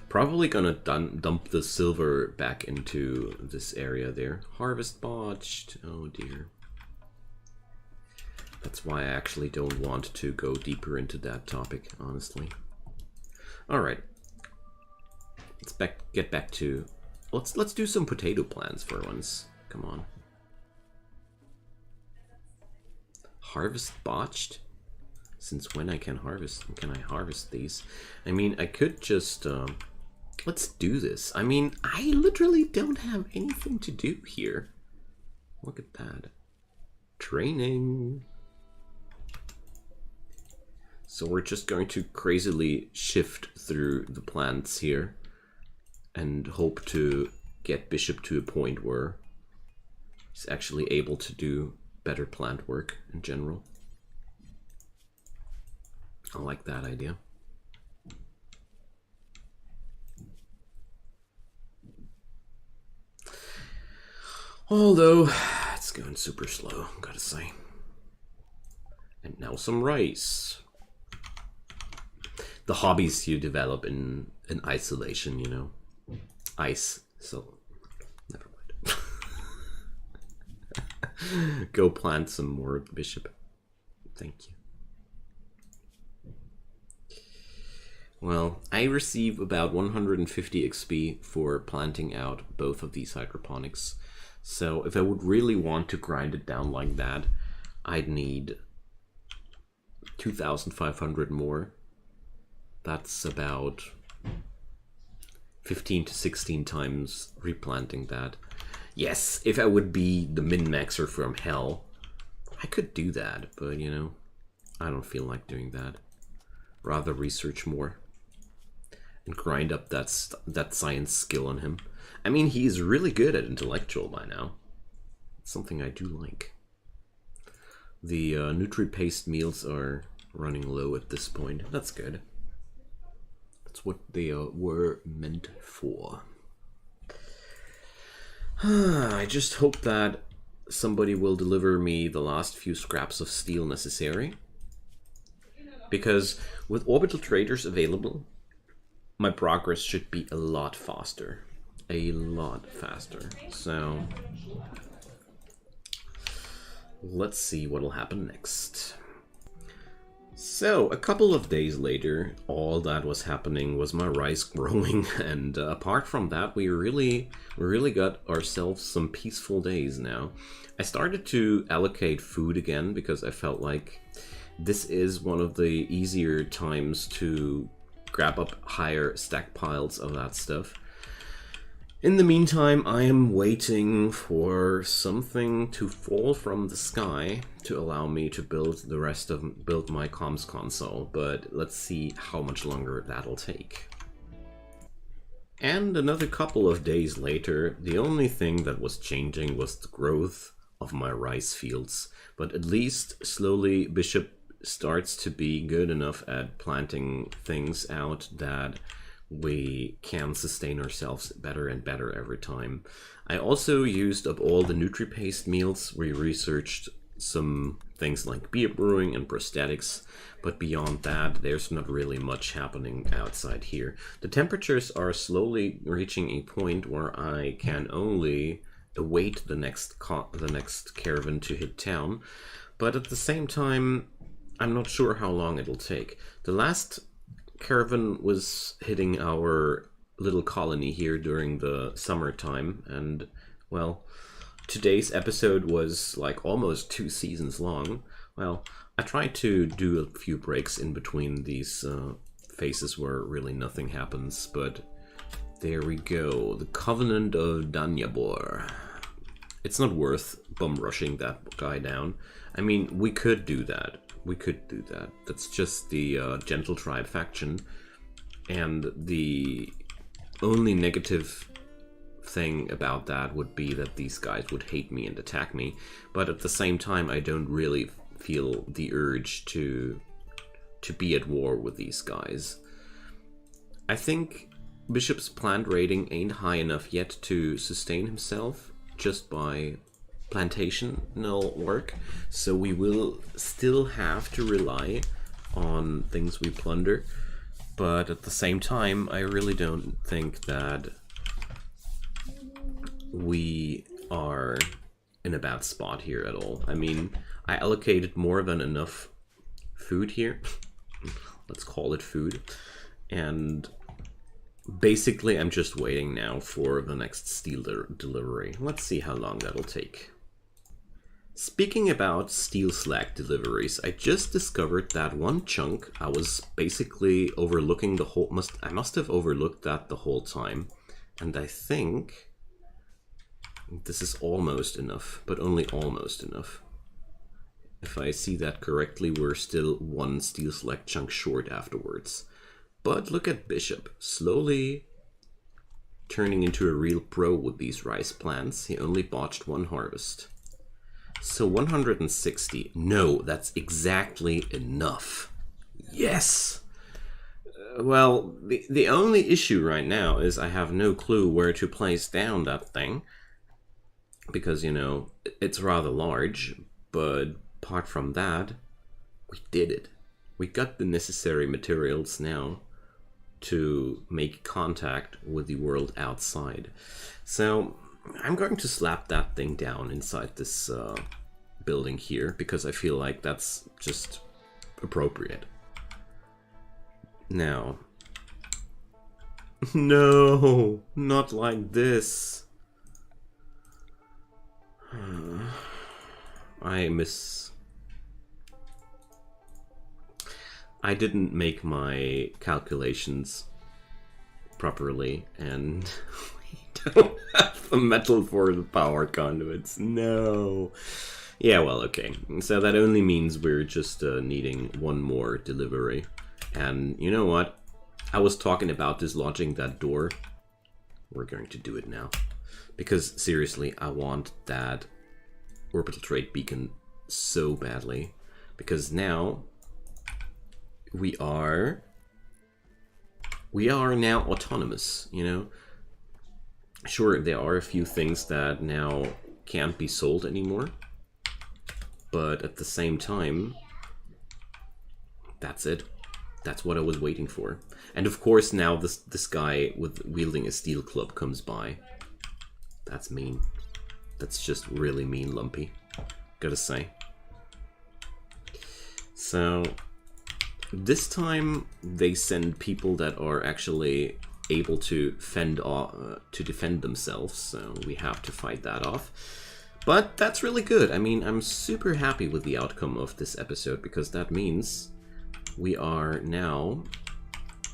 Probably gonna dump the silver back into this area there. Harvest botched. Oh dear. That's why I actually don't want to go deeper into that topic, honestly. Alright. Let's get back to... Let's do some potato plants for once. Come on. Harvest botched? Since when can I harvest these? I mean, I could just... Let's do this. I mean, I literally don't have anything to do here. Look at that. Training. So we're just going to crazily shift through the plants here and hope to get Bishop to a point where he's actually able to do better plant work in general. I like that idea. Although, it's going super slow, gotta say. And now some rice. The hobbies you develop in isolation, you know. Ice, so never mind. Go plant some more Bishop. Thank you. Well, I receive about 150 XP for planting out both of these hydroponics. So if I would really want to grind it down like that, I'd need 2,500 more. That's about 15 to 16 times replanting that. Yes, if I would be the min-maxer from hell, I could do that, but you know, I don't feel like doing that. Rather research more and grind up that science skill on him. I mean, he's really good at intellectual by now. It's something I do like. The nutri-paste meals are running low at this point. That's good. That's what they were meant for. I just hope that somebody will deliver me the last few scraps of steel necessary. Because with orbital traders available, my progress should be a lot faster. A lot faster. So let's see what'll happen next. So, a couple of days later, all that was happening was my rice growing, and apart from that, we really got ourselves some peaceful days now. I started to allocate food again because I felt like this is one of the easier times to grab up higher stack piles of that stuff. In the meantime, I am waiting for something to fall from the sky to allow me to build my comms console, but let's see how much longer that'll take. And another couple of days later, the only thing that was changing was the growth of my rice fields, but at least slowly Bishop starts to be good enough at planting things out that we can sustain ourselves better and better every time. I also used up all the nutri-paste meals. We researched some things like beer brewing and prosthetics, but beyond that, there's not really much happening outside here. The temperatures are slowly reaching a point where I can only await the next caravan to hit town, but at the same time, I'm not sure how long it'll take. The last caravan was hitting our little colony here during the summertime, and well, today's episode was like almost 2 seasons long. Well, I tried to do a few breaks in between these phases where really nothing happens, but there we go. The Covenant of Danyabor. It's not worth bum rushing that guy down. I mean, we could do that. That's just the Gentle Tribe faction, and the only negative thing about that would be that these guys would hate me and attack me, but at the same time I don't really feel the urge to be at war with these guys. I think Bishop's plant rating ain't high enough yet to sustain himself just by plantational work, so we will still have to rely on things we plunder, but at the same time I really don't think that we are in a bad spot here at all. I mean, I allocated more than enough food here, let's call it food, and basically I'm just waiting now for the next steel delivery. Let's see how long that'll take. Speaking about steel slag deliveries, I just discovered that one chunk I was basically overlooking the whole... I must have overlooked that the whole time. And I think this is almost enough, but only almost enough. If I see that correctly, we're still 1 steel slag chunk short afterwards. But look at Bishop, slowly turning into a real pro with these rice plants. He only botched 1 harvest. So 160. No, that's exactly enough. Yes! Well, the only issue right now is I have no clue where to place down that thing. Because, you know, it's rather large. But apart from that, we did it. We got the necessary materials now to make contact with the world outside. So I'm going to slap that thing down inside this building here, because I feel like that's just appropriate. Now, no, not like this. I didn't make my calculations properly, and we don't have the metal for the power conduits. No. Yeah, well, okay. So that only means we're just needing one more delivery. And you know what? I was talking about dislodging that door. We're going to do it now. Because, seriously, I want that orbital trade beacon so badly. Because now we are now autonomous, you know? Sure, there are a few things that now can't be sold anymore. But at the same time, that's it. That's what I was waiting for. And of course now this guy with wielding a steel club comes by. That's mean. That's just really mean, Lumpy. Gotta say. So this time they send people that are actually able to defend themselves, so we have to fight that off. But that's really good. I mean, I'm super happy with the outcome of this episode, because that means we are now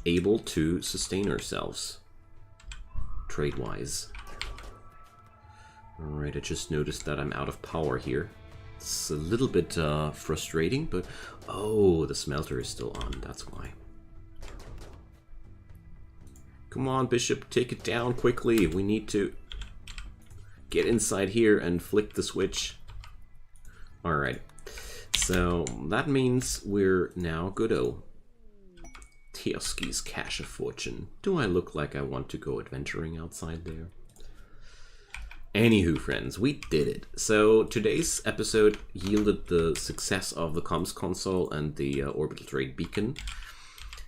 able to sustain ourselves trade-wise. Alright, I just noticed that I'm out of power here. It's a little bit frustrating, but oh, the smelter is still on, that's why. Come on, Bishop, take it down quickly. We need to get inside here and flick the switch. Alright, so that means we're now good-o. Tioski's Cache of Fortune. Do I look like I want to go adventuring outside there? Anywho, friends, we did it. So today's episode yielded the success of the comms console and the orbital trade beacon.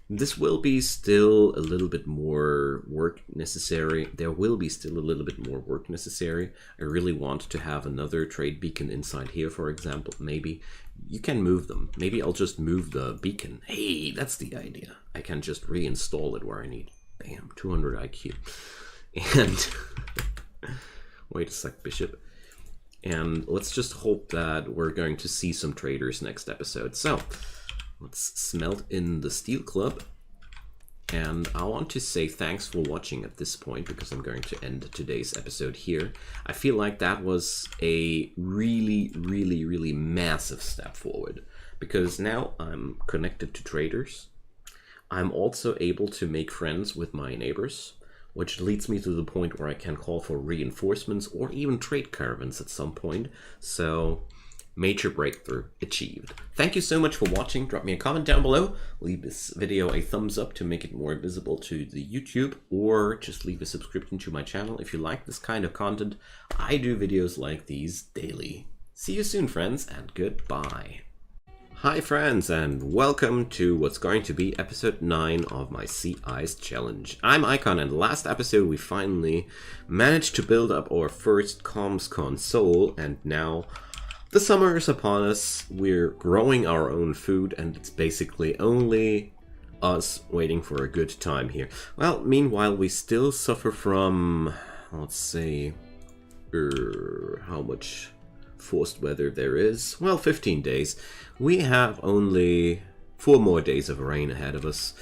This will be still a little bit more work necessary. There will be still a little bit more work necessary. I really want to have another trade beacon inside here, for example. Maybe you can move them. Maybe I'll just move the beacon. Hey, that's the idea. I can just reinstall it where I need. Bam, 200 IQ. And wait a sec, Bishop. And let's just hope that we're going to see some traders next episode. So let's smelt in the steel club. And I want to say thanks for watching at this point, because I'm going to end today's episode here. I feel like that was a really, really, really massive step forward, because now I'm connected to traders. I'm also able to make friends with my neighbors, which leads me to the point where I can call for reinforcements or even trade caravans at some point. So major breakthrough achieved. Thank you so much for watching. Drop me a comment down below. Leave this video a thumbs up to make it more visible to the YouTube, or just leave a subscription to my channel if you like this kind of content. I do videos like these daily. See you soon, friends, and goodbye. Hi friends, and welcome to what's going to be episode 9 of my Sea Ice Challenge. I'm Icon, and last episode we finally managed to build up our first comms console, and now the summer is upon us. We're growing our own food, and it's basically only us waiting for a good time here. Well, meanwhile, we still suffer from, let's say, how much forced weather there is. Well, 15 days. We have only 4 more days of rain ahead of us,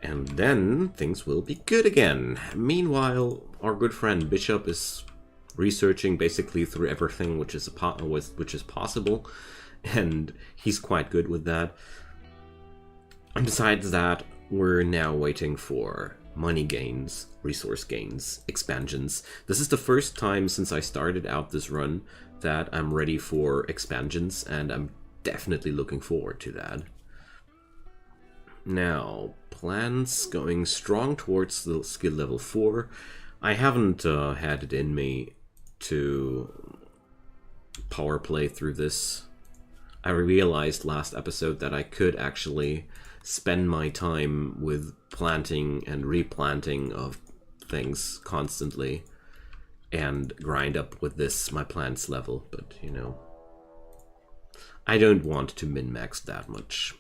and then things will be good again. Meanwhile, our good friend Bishop is researching basically through everything which is possible, and he's quite good with that. And besides that, we're now waiting for money gains, resource gains, expansions. This is the first time since I started out this run that I'm ready for expansions, and I'm definitely looking forward to that. Now, plans going strong towards the skill level 4. I haven't had it in me to power play through this. I realized last episode that I could actually spend my time with planting and replanting of things constantly and grind up with this my plants level, but you know, I don't want to min-max that much.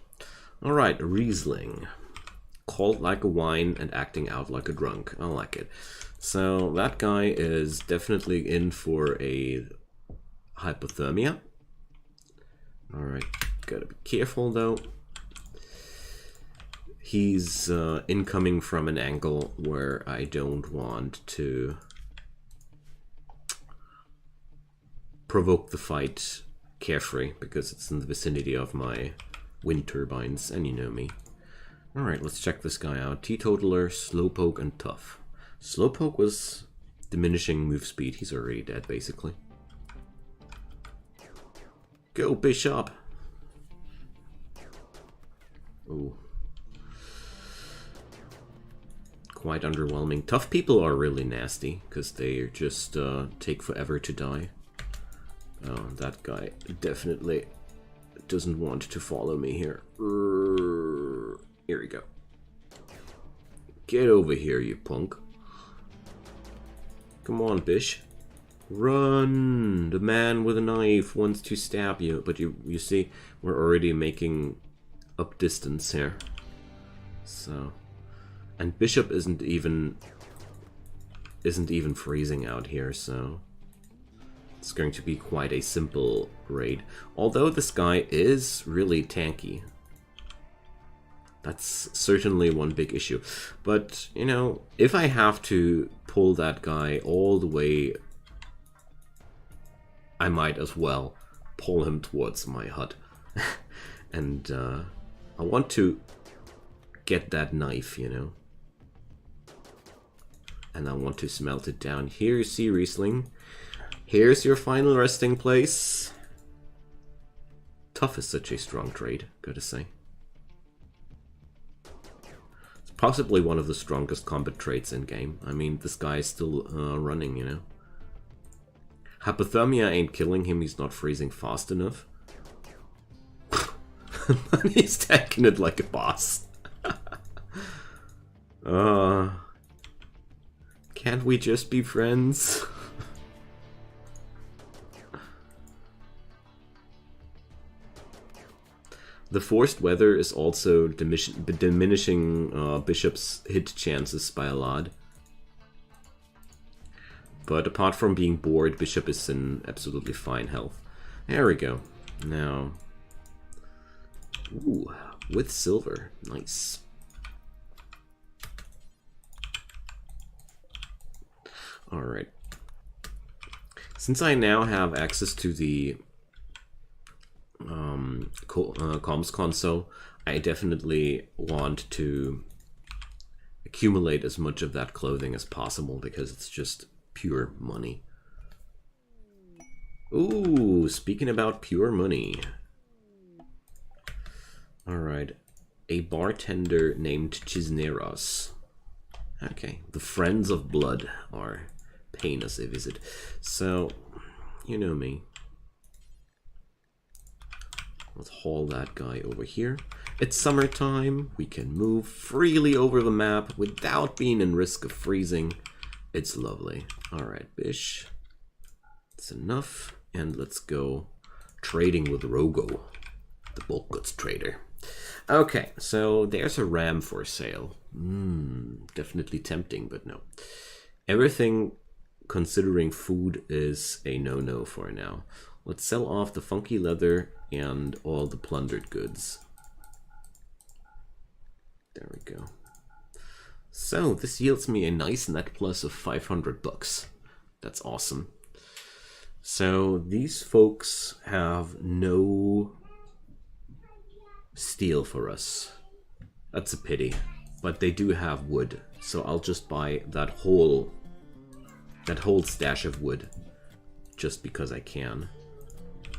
Alright, Riesling. Called like a wine and acting out like a drunk. I like it. So that guy is definitely in for a hypothermia. Alright, gotta be careful though. He's incoming from an angle where I don't want to provoke the fight carefree, because it's in the vicinity of my wind turbines, and you know me. Alright, let's check this guy out. Teetotaler, Slowpoke, and Tough. Slowpoke was diminishing move speed. He's already dead, basically. Go, Bishop! Ooh. Quite underwhelming. Tough people are really nasty, because they just take forever to die. Oh, that guy definitely doesn't want to follow me here. Here we go. Get over here, you punk. Come on, Bish. Run! The man with a knife wants to stab you. But you see, we're already making up distance here. So... And Bishop isn't even freezing out here, so... It's going to be quite a simple raid. Although this guy is really tanky. That's certainly one big issue. But, you know, if I have to pull that guy all the way, I might as well pull him towards my hut. And I want to get that knife, you know. And I want to smelt it down. Here you see Riesling. Here's your final resting place. Tough is such a strong trade, gotta say. It's possibly one of the strongest combat traits in game. I mean, this guy is still running, you know. Hypothermia ain't killing him, he's not freezing fast enough. And he's taking it like a boss. Can't we just be friends? The forced weather is also diminishing Bishop's hit chances by a lot. But apart from being bored, Bishop is in absolutely fine health. There we go. Now... Ooh, with silver. Nice. Alright. Since I now have access to the comms console, I definitely want to accumulate as much of that clothing as possible, because it's just pure money. Ooh, speaking about pure money. Alright. A bartender named Chisneros. Okay, the Friends of Blood are paying us a visit. So, you know me. Let's haul that guy over here. It's summertime. We can move freely over the map without being in risk of freezing. It's lovely. Alright, Bish. That's enough. And let's go trading with Rogo, the bulk goods trader. Okay, so there's a ram for sale. Definitely tempting, but no. Everything considering food is a no-no for now. Let's sell off the funky leather and all the plundered goods. There we go. So this yields me a nice net plus of 500 bucks. That's awesome. So these folks have no steel for us. That's a pity. But they do have wood, so I'll just buy that whole stash of wood just because I can.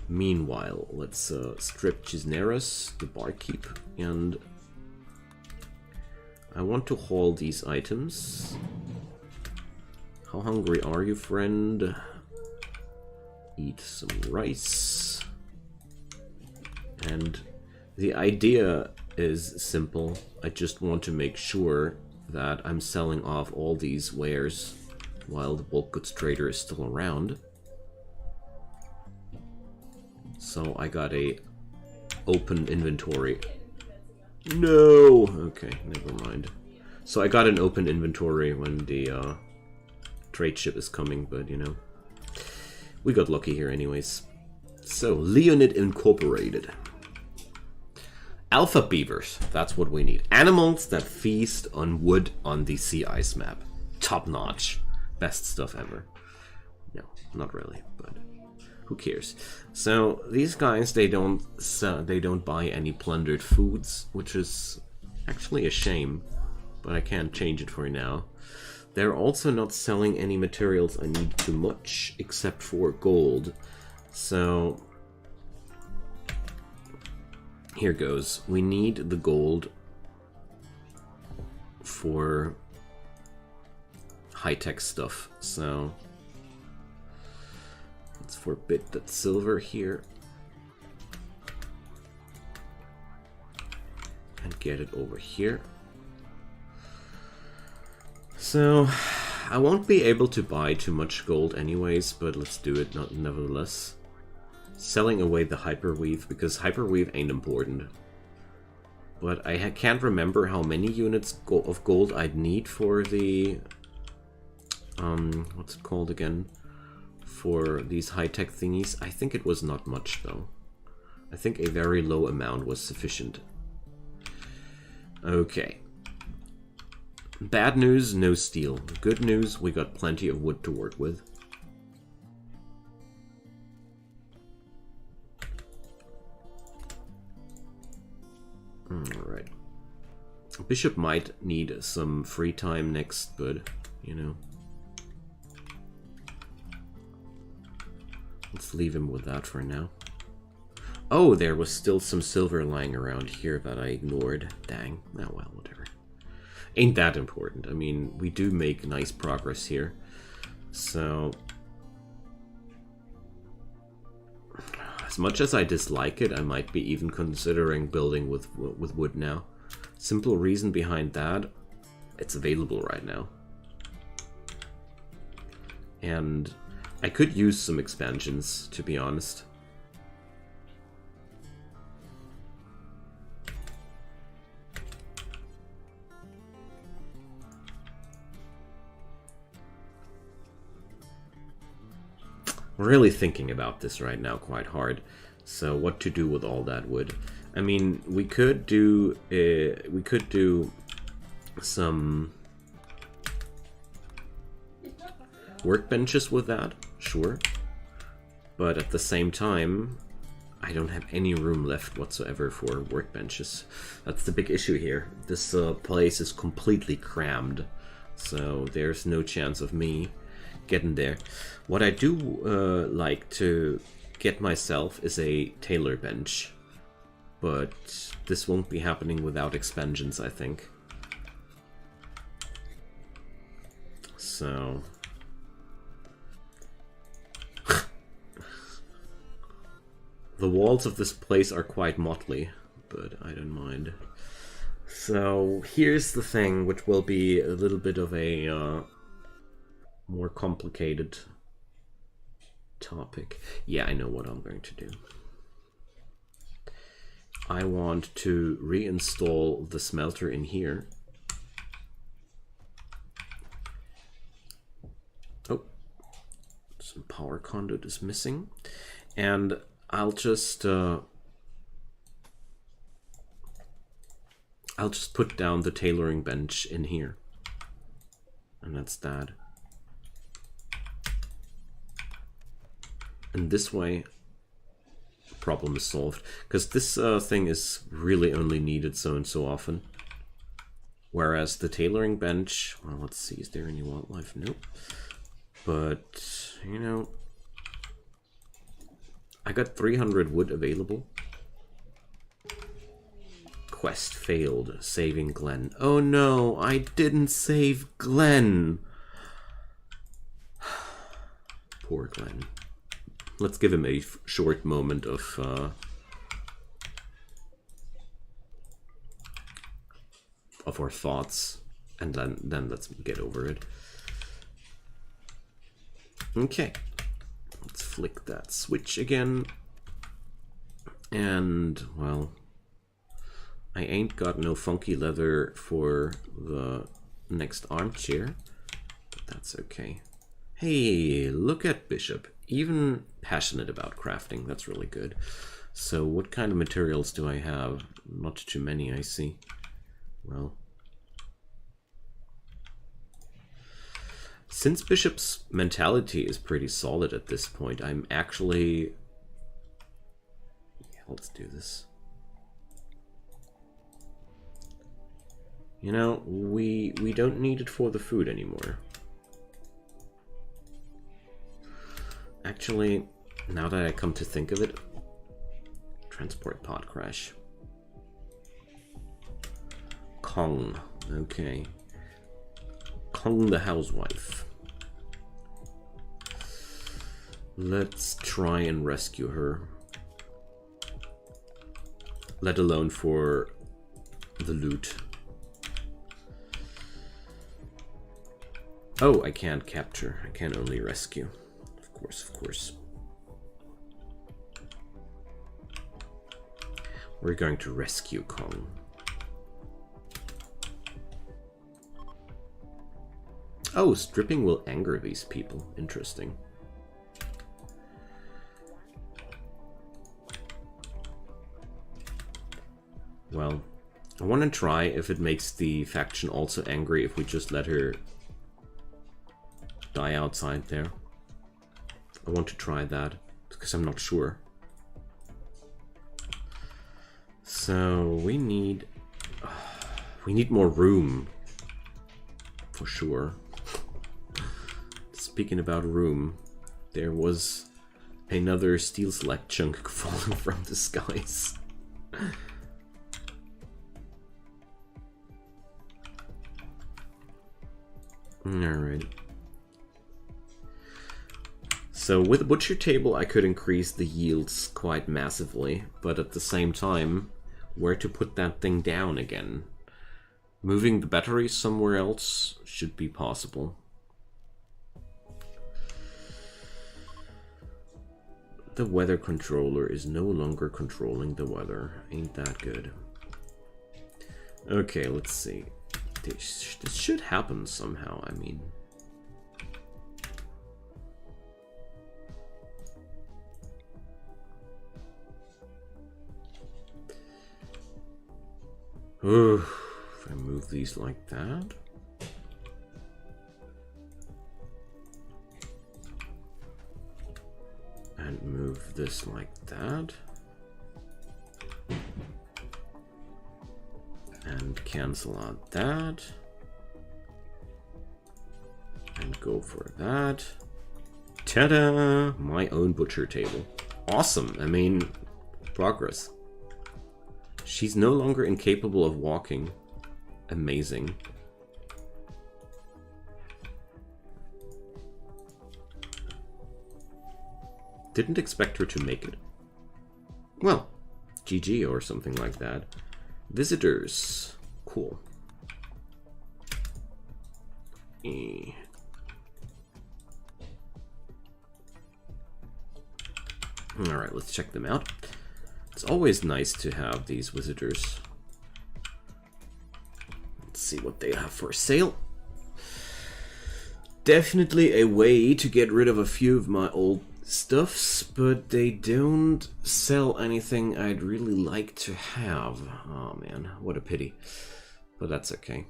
Meanwhile, let's strip Chisneros, the barkeep, and I want to haul these items. How hungry are you, friend? Eat some rice. And the idea is simple. I just want to make sure that I'm selling off all these wares while the bulk goods trader is still around. So I got a open inventory. No! Okay, never mind. So I got an open inventory when the trade ship is coming, but you know, we got lucky here anyways. So, Leonid Incorporated. Alpha beavers, that's what we need. Animals that feast on wood on the sea ice map. Top notch. Best stuff ever. No, not really, but who cares? So these guys, they don't buy any plundered foods, which is actually a shame, but I can't change it for now. They're also not selling any materials I need too much, except for gold. So here goes. We need the gold for high-tech stuff, so let's forbid that silver here and get it over here. So I won't be able to buy too much gold anyways, but let's do it nevertheless. Selling away the hyperweave, because hyperweave ain't important. But I can't remember how many units of gold I'd need for the what's it called again? For these high-tech thingies. I think it was not much though. I think a very low amount was sufficient. Okay. Bad news, no steel. Good news, we got plenty of wood to work with. Alright. Bishop might need some free time next, but, you know. Let's leave him with that for now. Oh, there was still some silver lying around here that I ignored. Dang. Oh well, whatever. Ain't that important. I mean, we do make nice progress here. So as much as I dislike it, I might be even considering building with wood now. Simple reason behind that, it's available right now. And I could use some expansions, to be honest. I'm really thinking about this right now quite hard. So what to do with all that wood? I mean, we could do some workbenches with that, sure. But at the same time, I don't have any room left whatsoever for workbenches. That's the big issue here. This place is completely crammed, so there's no chance of me getting there. What I do like to get myself is a tailor bench, but this won't be happening without expansions, I think. So the walls of this place are quite motley, but I don't mind. So here's the thing, which will be a little bit of a more complicated topic. Yeah, I know what I'm going to do. I want to reinstall the smelter in here. Oh, some power conduit is missing. And I'll just put down the tailoring bench in here. And that's that. And this way, problem is solved. Because this thing is really only needed so and so often. Whereas the tailoring bench, well, let's see, is there any wildlife? Nope. But, you know, I got 300 wood available. Quest failed, saving Glenn. Oh no, I didn't save Glenn. Poor Glenn. Let's give him a short moment of our thoughts, and then let's get over it. Okay, let's flick that switch again, and well, I ain't got no funky leather for the next armchair, but that's okay. Hey, look at Bishop. even passionate about crafting. That's really good. So what kind of materials do I have? Not too many, I see. Well, since Bishop's mentality is pretty solid at this point, I'm actually... Yeah, let's do this. You know, we don't need it for the food anymore. Actually, now that I come to think of it, transport pod crash. Kong, okay. Kong the housewife. Let's try and rescue her. Let alone for the loot. Oh, I can't capture. I can only rescue. Of course, of course. We're going to rescue Kong. Oh, stripping will anger these people. Interesting. Well, I want to try if it makes the faction also angry if we just let her die outside there. I want to try that because I'm not sure. So we need more room for sure. Speaking about room, there was another steel select chunk falling from the skies. Alright. So with the butcher table I could increase the yields quite massively, but at the same time, where to put that thing down again? Moving the batteries somewhere else should be possible. The weather controller is no longer controlling the weather. Ain't that good. Okay, let's see. This should happen somehow, I mean. If I move these like that. And move this like that. And cancel out that. And go for that. Ta-da! My own butcher table. Awesome. I mean, progress. She's no longer incapable of walking. Amazing. Didn't expect her to make it. Well, GG or something like that. Visitors. Cool. Alright, let's check them out. It's always nice to have these visitors. Let's see what they have for sale. Definitely a way to get rid of a few of my old stuffs, but they don't sell anything I'd really like to have. Oh man, what a pity. But that's okay.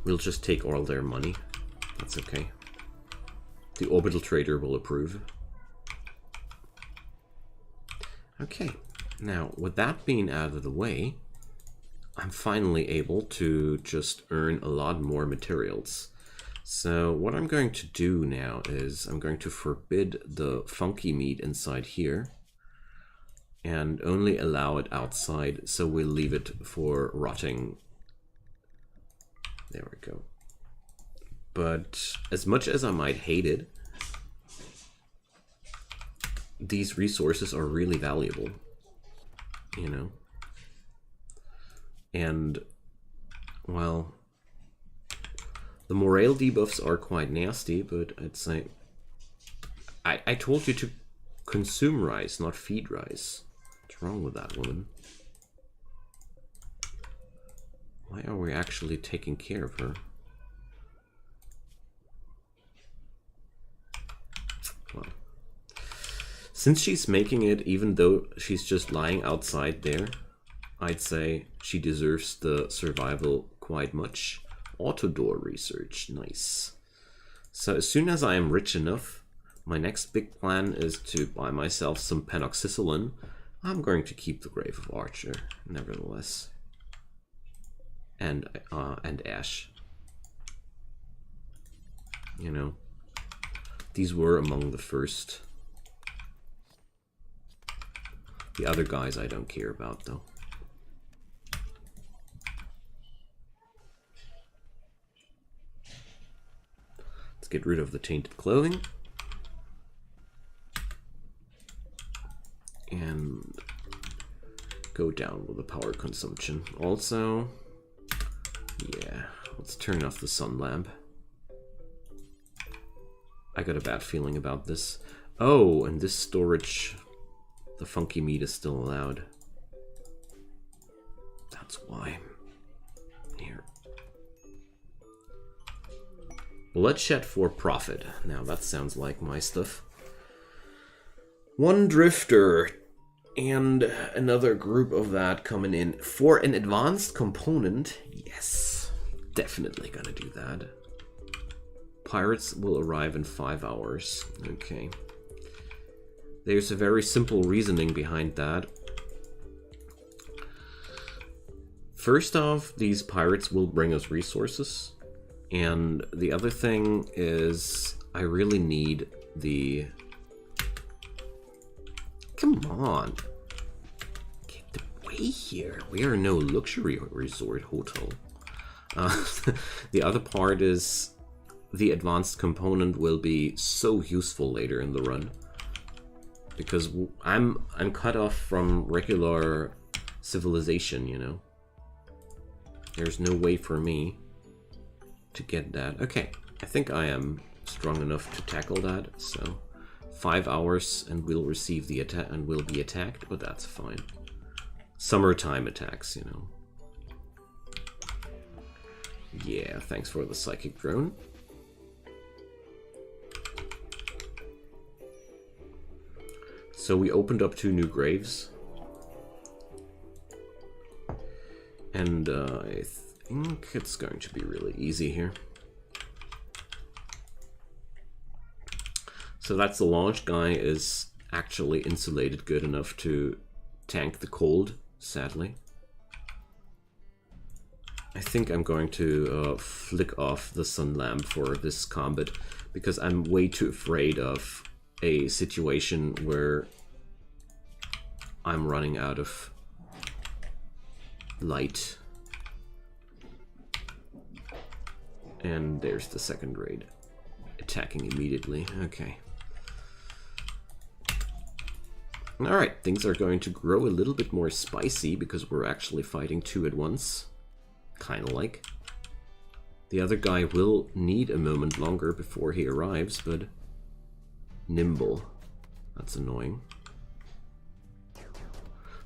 We'll just take all their money. That's okay. The orbital trader will approve. Okay, now with that being out of the way, I'm finally able to just earn a lot more materials. So what I'm going to do now is I'm going to forbid the funky meat inside here and only allow it outside, so we'll leave it for rotting. There we go. But as much as I might hate it, these resources are really valuable, you know? And, well, the morale debuffs are quite nasty, but it's like, I told you to consume rice, not feed rice. What's wrong with that woman? Why are we actually taking care of her? Since she's making it, even though she's just lying outside there, I'd say she deserves the survival quite much. Auto door research, nice. So as soon as I am rich enough, my next big plan is to buy myself some penoxycyline. I'm going to keep the Grave of Archer, nevertheless. And ash. You know, these were among the first. The other guys I don't care about, though. Let's get rid of the tainted clothing. And go down with the power consumption. Also, yeah, let's turn off the sun lamp. I got a bad feeling about this. Oh, and this storage, the funky meat is still allowed. That's why. Here. Bloodshed for profit. Now that sounds like my stuff. One drifter and another group of that coming in for an advanced component. Yes, definitely gonna do that. Pirates will arrive in 5 hours. Okay. There's a very simple reasoning behind that. First off, these pirates will bring us resources. And the other thing is, I really need the... Come on. Get away here. We are no luxury resort hotel. The other part is the advanced component will be so useful later in the run. Because I'm cut off from regular civilization, you know. There's no way for me to get that. Okay, I think I am strong enough to tackle that, so 5 hours and we'll receive the attack and we'll be attacked, but that's fine. Summertime attacks, you know. Yeah, thanks for the psychic drone. So we opened up 2 new graves. And I think it's going to be really easy here. So that's the launch guy is actually insulated good enough to tank the cold, sadly. I think I'm going to flick off the sun lamp for this combat because I'm way too afraid of a situation where I'm running out of light. And there's the second raid. Attacking immediately. Okay. Alright, things are going to grow a little bit more spicy because we're actually fighting 2 at once. Kinda like. The other guy will need a moment longer before he arrives, but... Nimble. That's annoying.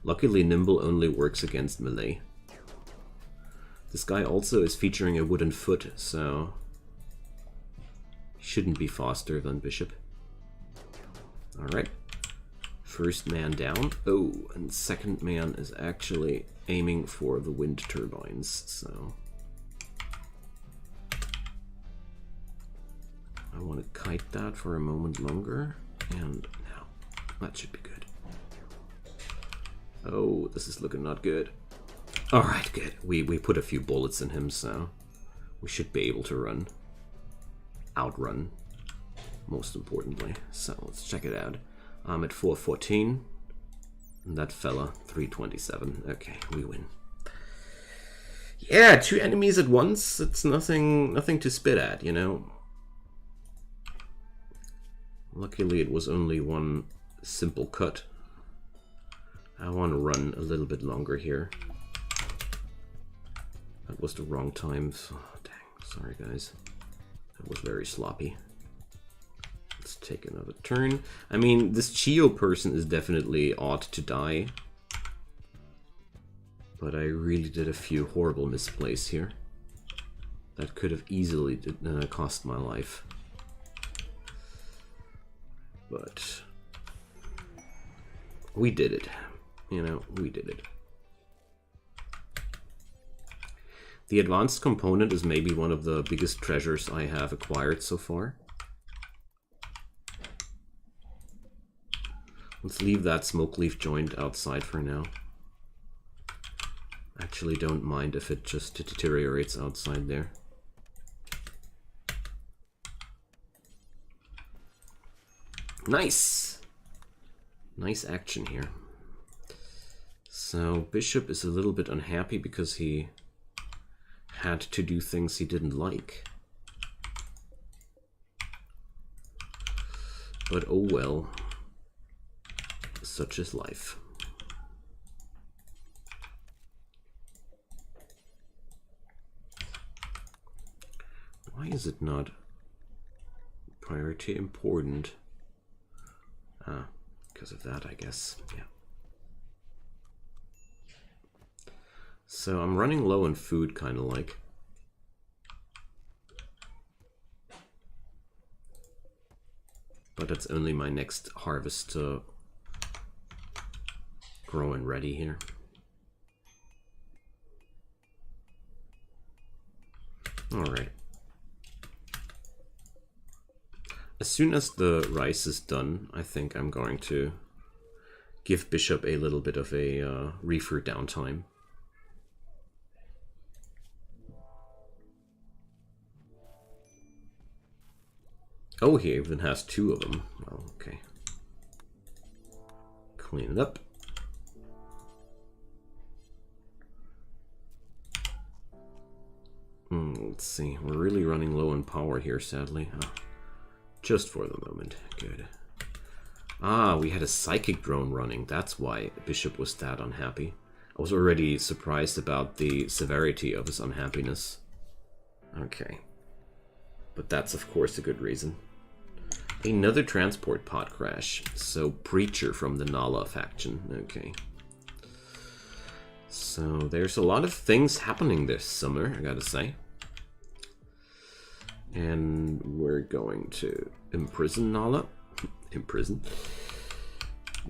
Luckily, Nimble only works against melee. This guy also is featuring a wooden foot, so... he shouldn't be faster than Bishop. Alright. First man down. Oh, and second man is actually aiming for the wind turbines, so... I want to kite that for a moment longer, and now that should be good. Oh, this is looking not good. Alright, good. We put a few bullets in him, so we should be able to outrun, most importantly. So let's check it out. I'm at 414, and that fella 327. Okay, we win. Yeah, 2 enemies at once. It's nothing to spit at, you know. Luckily, it was only one simple cut. I want to run a little bit longer here. That was the wrong time. Oh, dang, sorry guys. That was very sloppy. Let's take another turn. I mean, this Chio person is definitely ought to die. But I really did a few horrible misplays here. That could have easily cost my life. But we did it. You know, we did it. The advanced component is maybe one of the biggest treasures I have acquired so far. Let's leave that smoke leaf joint outside for now. Actually don't mind if it just deteriorates outside there. Nice! Nice action here. So Bishop is a little bit unhappy because he had to do things he didn't like. But oh well. Such is life. Why is it not priority important? Ah, because of that, I guess. Yeah. So I'm running low on food, kind of like. But that's only my next harvest growing ready here. All right. As soon as the rice is done, I think I'm going to give Bishop a little bit of a reefer downtime. Oh, he even has two of them. Oh, okay. Clean it up. Let's see. We're really running low on power here, sadly. Oh, just for the moment. Good. Ah, we had a psychic drone running. That's why Bishop was that unhappy. I was already surprised about the severity of his unhappiness. Okay. But that's, of course, a good reason. Another transport pod crash. So, Preacher from the Nala faction. Okay. So, there's a lot of things happening this summer, I gotta say. And we're going to imprison Nala. Imprison?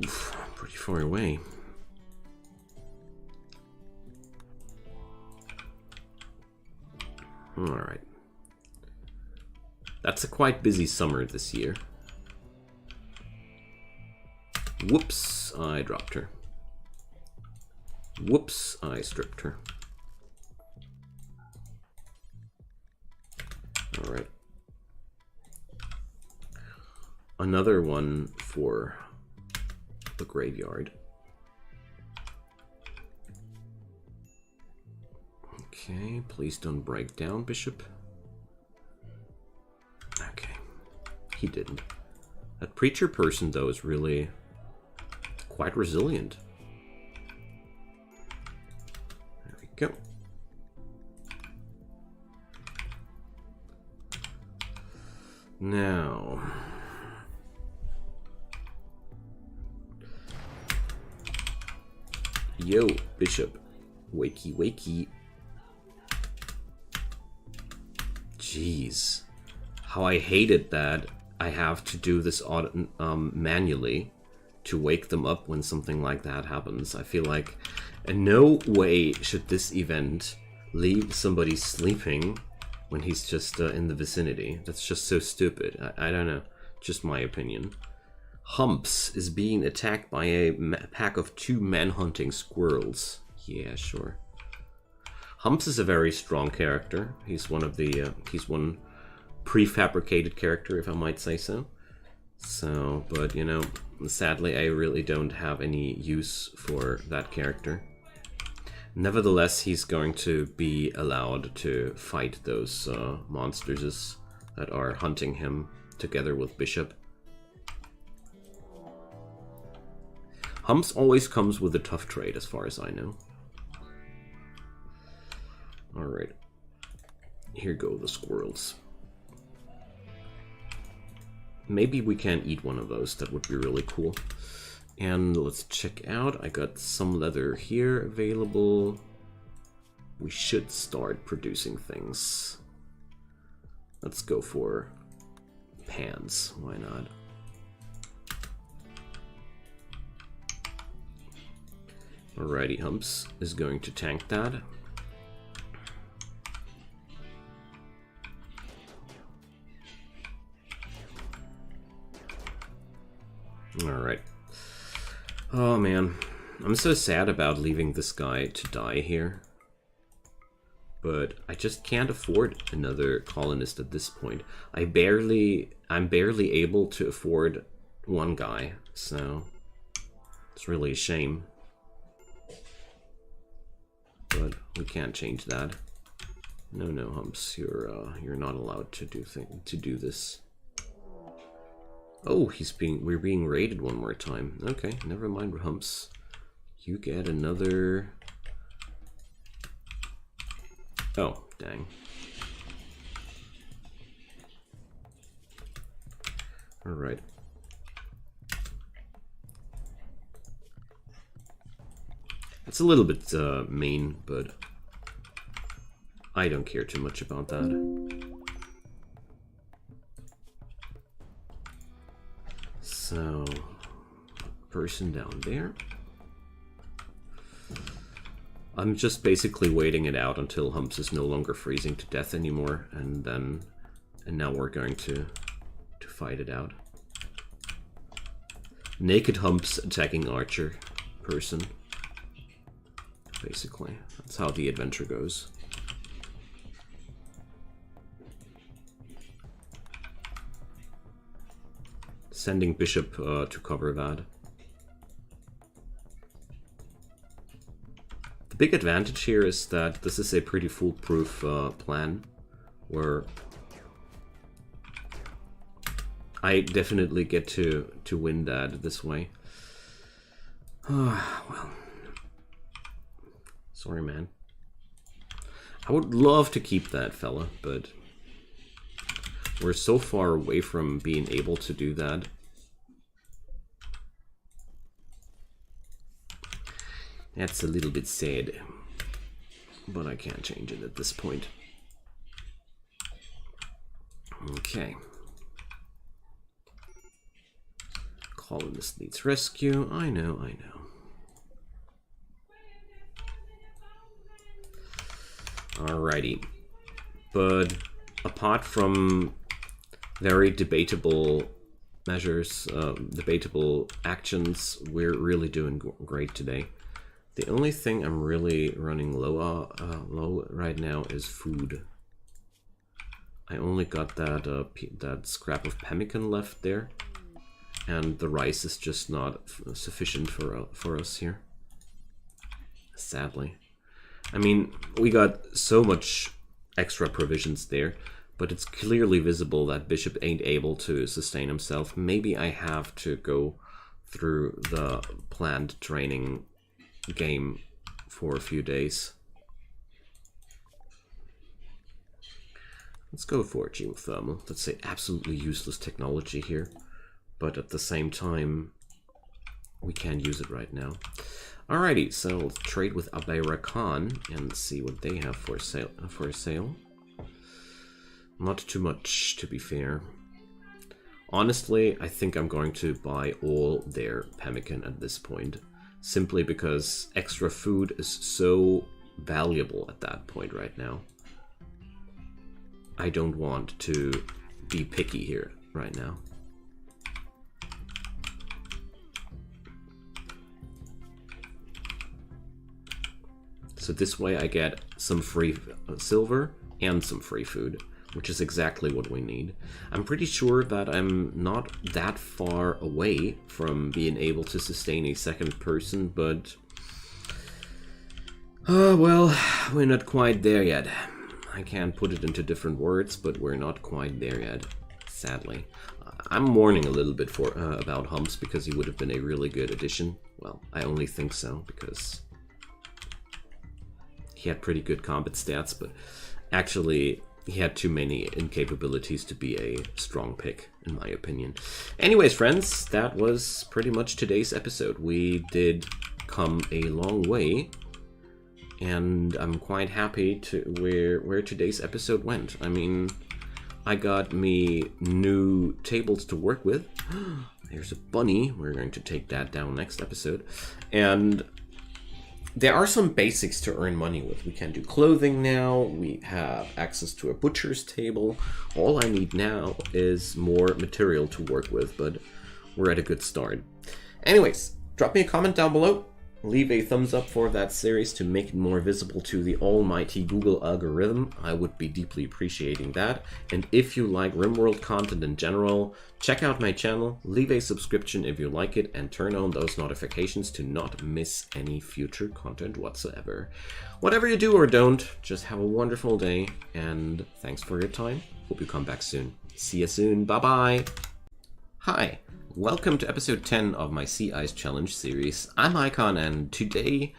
Oof, pretty far away. Alright. That's a quite busy summer this year. Whoops, I dropped her. Whoops, I stripped her. Alright. Another one for the graveyard. Okay, please don't break down, Bishop. Okay, he didn't. That Preacher person, though, is really quite resilient. There we go. Now, yo, Bishop, wakey, wakey. Jeez, how I hated that I have to do this manually to wake them up when something like that happens. I feel like in no way should this event leave somebody sleeping when he's just in the vicinity. That's just so stupid. I don't know, just my opinion. Humps is being attacked by a pack of 2 manhunting squirrels. Yeah, sure. Humps is a very strong character. He's one of the, he's one prefabricated character, if I might say so. So, but you know, sadly I really don't have any use for that character. Nevertheless, he's going to be allowed to fight those monsters that are hunting him together with Bishop. Humps always comes with a tough trade, as far as I know. Alright. Here go the squirrels. Maybe we can eat one of those. That would be really cool. And let's check out. I got some leather here available. We should start producing things. Let's go for pans. Why not? Alrighty, Humps is going to tank that. Alright. Oh man, I'm so sad about leaving this guy to die here. But I just can't afford another colonist at this point. I'm barely able to afford one guy, so it's really a shame. But we can't change that. No, Humps, you're not allowed to do this. Oh, we're being raided one more time. Okay, never mind, Humps. You get another. Oh, dang. All right. It's a little bit mean, but I don't care too much about that. So, person down there. I'm just basically waiting it out until Humps is no longer freezing to death anymore, and now we're going to fight it out. Naked Humps attacking Archer person. Basically, that's how the adventure goes. Sending Bishop to cover that. The big advantage here is that this is a pretty foolproof plan, where I definitely get to win that this way. Well, sorry, man. I would love to keep that fella, but we're so far away from being able to do that. That's a little bit sad, but I can't change it at this point. Okay. Colonist needs rescue. I know. Alrighty. But apart from very debatable measures, debatable actions, we're really doing great today. The only thing I'm really running low right now is food. I only got that scrap of pemmican left there, and the rice is just not sufficient for us here. Sadly, I mean, we got so much extra provisions there, but it's clearly visible that Bishop ain't able to sustain himself. Maybe I have to go through the planned training game for a few days. Let's go for geothermal. That's an absolutely useless technology here, but at the same time we can use it right now. Alrighty, so let's trade with Abeira Khan and see what they have for sale. Not too much, to be fair. Honestly, I think I'm going to buy all their pemmican at this point, simply because extra food is so valuable at that point right now. I don't want to be picky here right now. So this way I get some free silver and some free food, which is exactly what we need. I'm pretty sure that I'm not that far away from being able to sustain a second person, but well, we're not quite there yet. I can't put it into different words, but we're not quite there yet, sadly. I'm mourning a little bit about Humps, because he would have been a really good addition. Well, I only think so, because he had pretty good combat stats, but actually he had too many incapabilities to be a strong pick, in my opinion. Anyways, friends, that was pretty much today's episode. We did come a long way, and I'm quite happy to where today's episode went. I mean, I got me new tables to work with. There's a bunny. We're going to take that down next episode. And there are some basics to earn money with. We can do clothing now. We have access to a butcher's table. All I need now is more material to work with, but we're at a good start. Anyways, drop me a comment down below. Leave a thumbs up for that series to make it more visible to the almighty Google algorithm. I would be deeply appreciating that. And if you like Rimworld content in general, check out my channel, leave a subscription if you like it, and turn on those notifications to not miss any future content whatsoever. Whatever you do or don't, just have a wonderful day, and thanks for your time. Hope you come back soon. See you soon. Bye-bye. Hi. Welcome to episode 10 of my Sea Ice Challenge series. I'm Icon, and today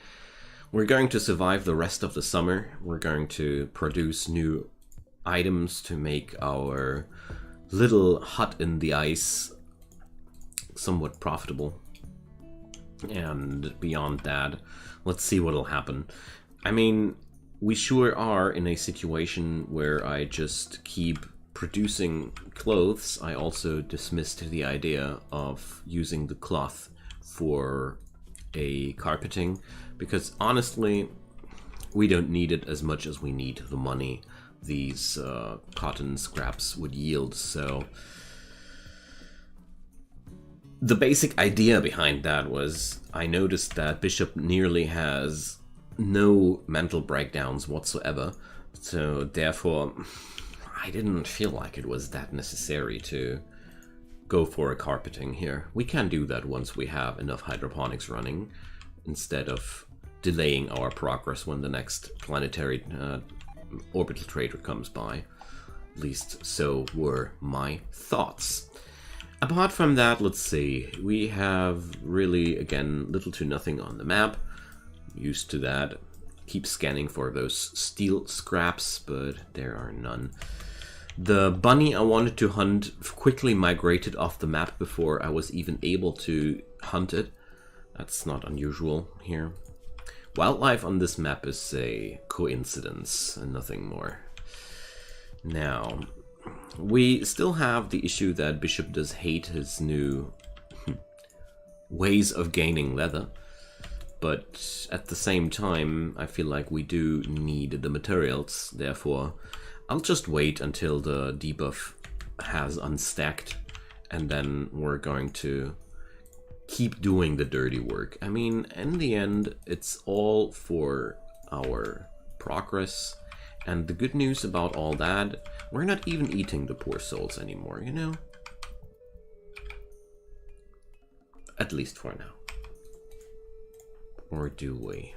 we're going to survive the rest of the summer. We're going to produce new items to make our little hut in the ice somewhat profitable. And beyond that, let's see what'll happen. I mean, we sure are in a situation where I just keep producing clothes. I also dismissed the idea of using the cloth for a carpeting because honestly we don't need it as much as we need the money these cotton scraps would yield. So the basic idea behind that was I noticed that Bishop nearly has no mental breakdowns whatsoever, so therefore I didn't feel like it was that necessary to go for a carpeting here. We can do that once we have enough hydroponics running, instead of delaying our progress when the next planetary orbital trader comes by. At least so were my thoughts. Apart from that, let's see. We have really, again, little to nothing on the map. Used to that. Keep scanning for those steel scraps, but there are none. The bunny I wanted to hunt quickly migrated off the map before I was even able to hunt it. That's not unusual here. Wildlife on this map is a coincidence and nothing more. Now, we still have the issue that Bishop does hate his new ways of gaining leather. But at the same time, I feel like we do need the materials, therefore I'll just wait until the debuff has unstacked, and then we're going to keep doing the dirty work. I mean, in the end, it's all for our progress, and the good news about all that, we're not even eating the poor souls anymore, you know? At least for now. Or do we?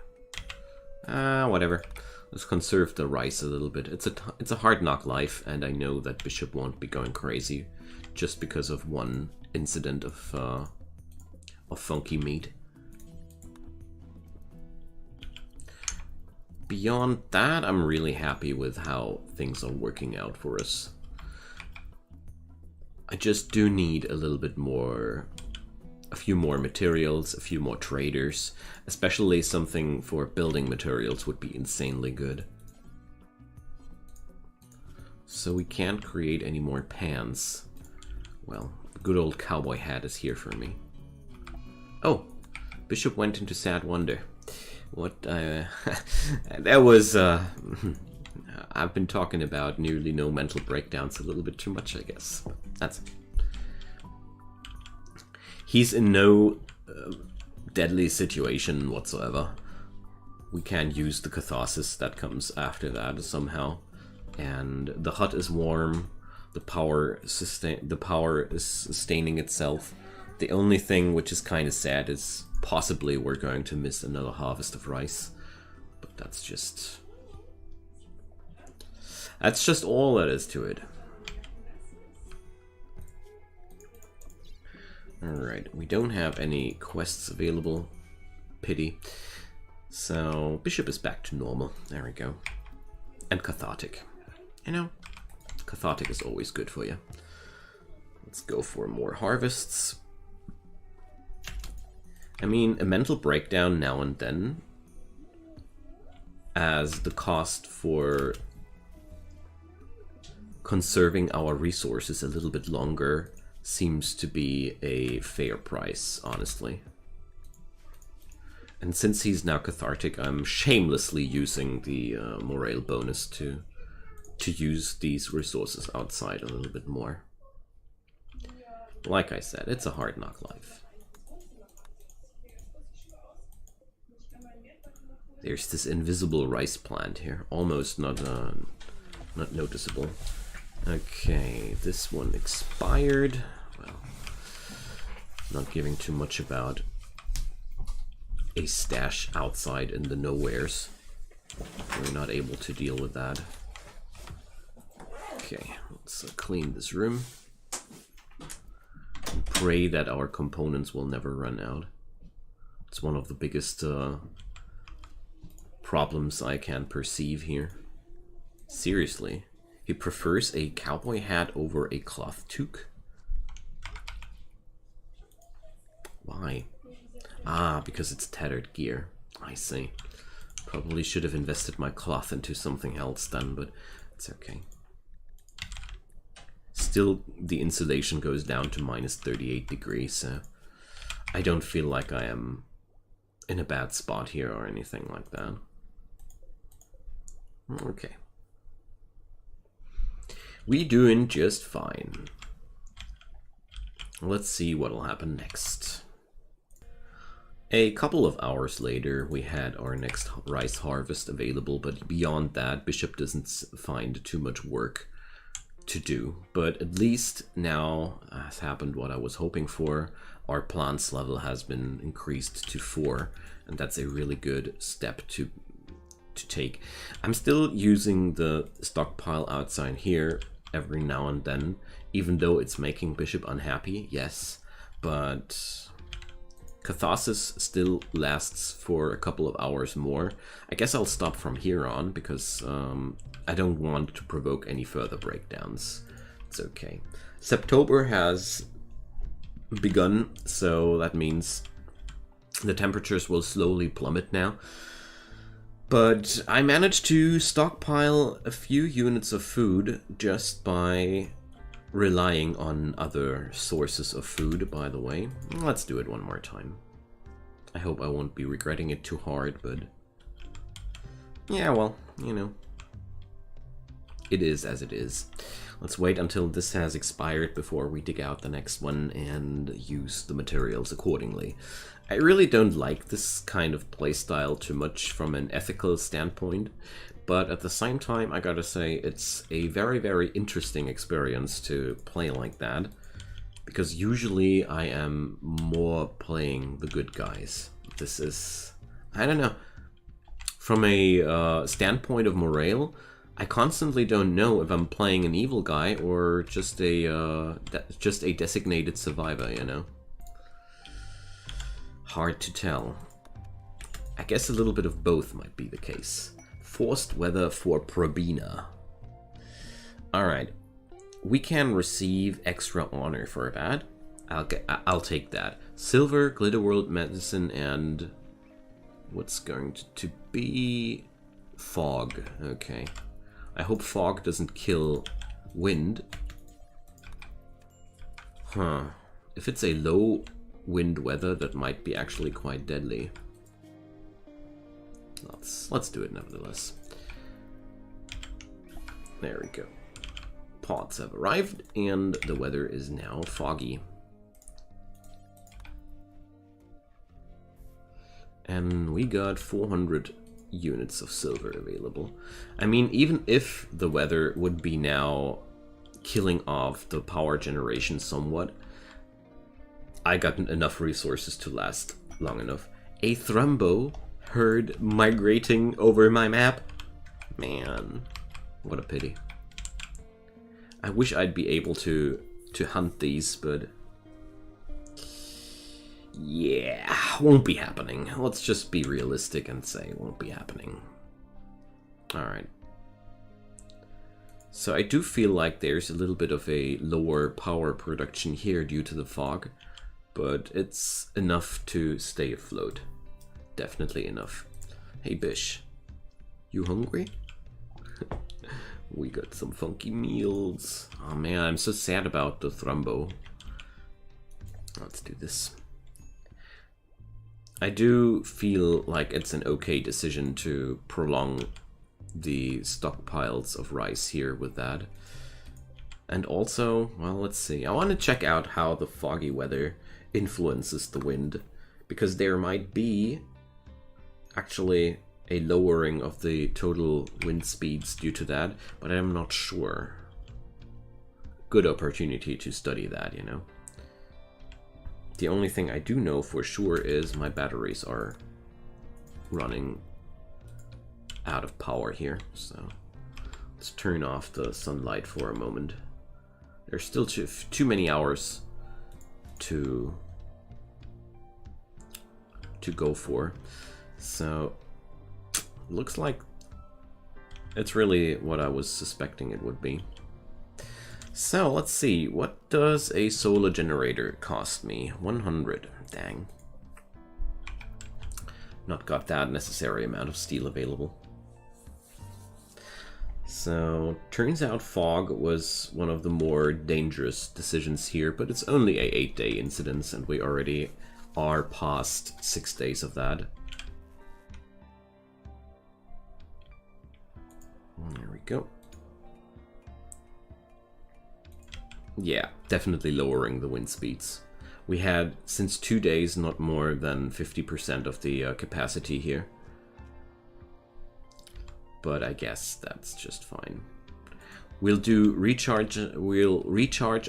Whatever. Let's conserve the rice a little bit. It's a hard knock life, and I know that Bishop won't be going crazy just because of one incident of funky meat. Beyond that, I'm really happy with how things are working out for us. I just do need a little bit more, a few more materials, a few more traders, especially something for building materials would be insanely good. So we can't create any more pans. Well, the good old cowboy hat is here for me. Oh, Bishop went into sad wonder. What, that was, I've been talking about nearly no mental breakdowns a little bit too much, I guess. That's it. He's in no deadly situation whatsoever. We can use the catharsis that comes after that somehow. And the hut is warm. The power is sustaining itself. The only thing which is kind of sad is possibly we're going to miss another harvest of rice. But that's just all that is to it. Alright, we don't have any quests available. Pity. So, Bishop is back to normal. There we go. And cathartic. You know, cathartic is always good for you. Let's go for more harvests. I mean, a mental breakdown now and then, as the cost for conserving our resources a little bit longer, seems to be a fair price, honestly. And since he's now cathartic, I'm shamelessly using the morale bonus to use these resources outside a little bit more. Like I said, it's a hard knock life. There's this invisible rice plant here, almost not noticeable. Okay, this one expired. Well, not giving too much about a stash outside in the nowheres. We're not able to deal with that. Okay, let's clean this room. And pray that our components will never run out. It's one of the biggest problems I can perceive here. Seriously, he prefers a cowboy hat over a cloth toque? Why? Ah, because it's tethered gear. I see. Probably should have invested my cloth into something else then, but it's okay. Still, the insulation goes down to minus 38 degrees, so I don't feel like I am in a bad spot here or anything like that. Okay. We doing just fine. Let's see what'll happen next. A couple of hours later, we had our next rice harvest available, but beyond that, Bishop doesn't find too much work to do. But at least now has happened what I was hoping for. Our plants level has been increased to 4, and that's a really good step to take. I'm still using the stockpile outside here every now and then, even though it's making Bishop unhappy, yes, but catharsis still lasts for a couple of hours more. I guess I'll stop from here on because I don't want to provoke any further breakdowns. It's okay. September has begun, so that means the temperatures will slowly plummet now. But I managed to stockpile a few units of food just by relying on other sources of food, by the way. Let's do it one more time. I hope I won't be regretting it too hard, but yeah, well, you know, it is as it is. Let's wait until this has expired before we dig out the next one and use the materials accordingly. I really don't like this kind of playstyle too much from an ethical standpoint, but at the same time, I gotta say, it's a very, very interesting experience to play like that, because usually I am more playing the good guys. This is, I don't know, from a standpoint of morale, I constantly don't know if I'm playing an evil guy or just a designated survivor, you know? Hard to tell. I guess a little bit of both might be the case. Forced weather for Probina. Alright. We can receive extra honor for that. I'll take that. Silver, Glitter World Medicine, and what's going to be fog. Okay. I hope fog doesn't kill wind. Huh. If it's a low wind weather, that might be actually quite deadly. Let's do it nevertheless. There we go. Pods have arrived and the weather is now foggy. And we got 400 units of silver available. I mean, even if the weather would be now killing off the power generation somewhat, I got enough resources to last long enough. A Thrumbo herd migrating over my map? Man, what a pity. I wish I'd be able to hunt these, but yeah, won't be happening. Let's just be realistic and say it won't be happening. Alright. So I do feel like there's a little bit of a lower power production here due to the fog, but it's enough to stay afloat. Definitely enough. Hey Bish, you hungry? We got some funky meals. Oh man, I'm so sad about the Thrumbo. Let's do this. I do feel like it's an okay decision to prolong the stockpiles of rice here with that. And also, well, let's see. I want to check out how the foggy weather influences the wind, because there might be actually a lowering of the total wind speeds due to that, but I'm not sure. Good opportunity to study that, you know. The only thing I do know for sure is my batteries are running out of power here, so let's turn off the sunlight for a moment. There's still too many hours to go for, so looks like it's really what I was suspecting it would be. So let's see, what does a solar generator cost me? 100, dang. Not got that necessary amount of steel available. So, turns out fog was one of the more dangerous decisions here, but it's only a 8-day incident and we already are past 6 days of that. There we go. Yeah, definitely lowering the wind speeds. We had, since 2 days, not more than 50% of the capacity here. But I guess that's just fine. We'll recharge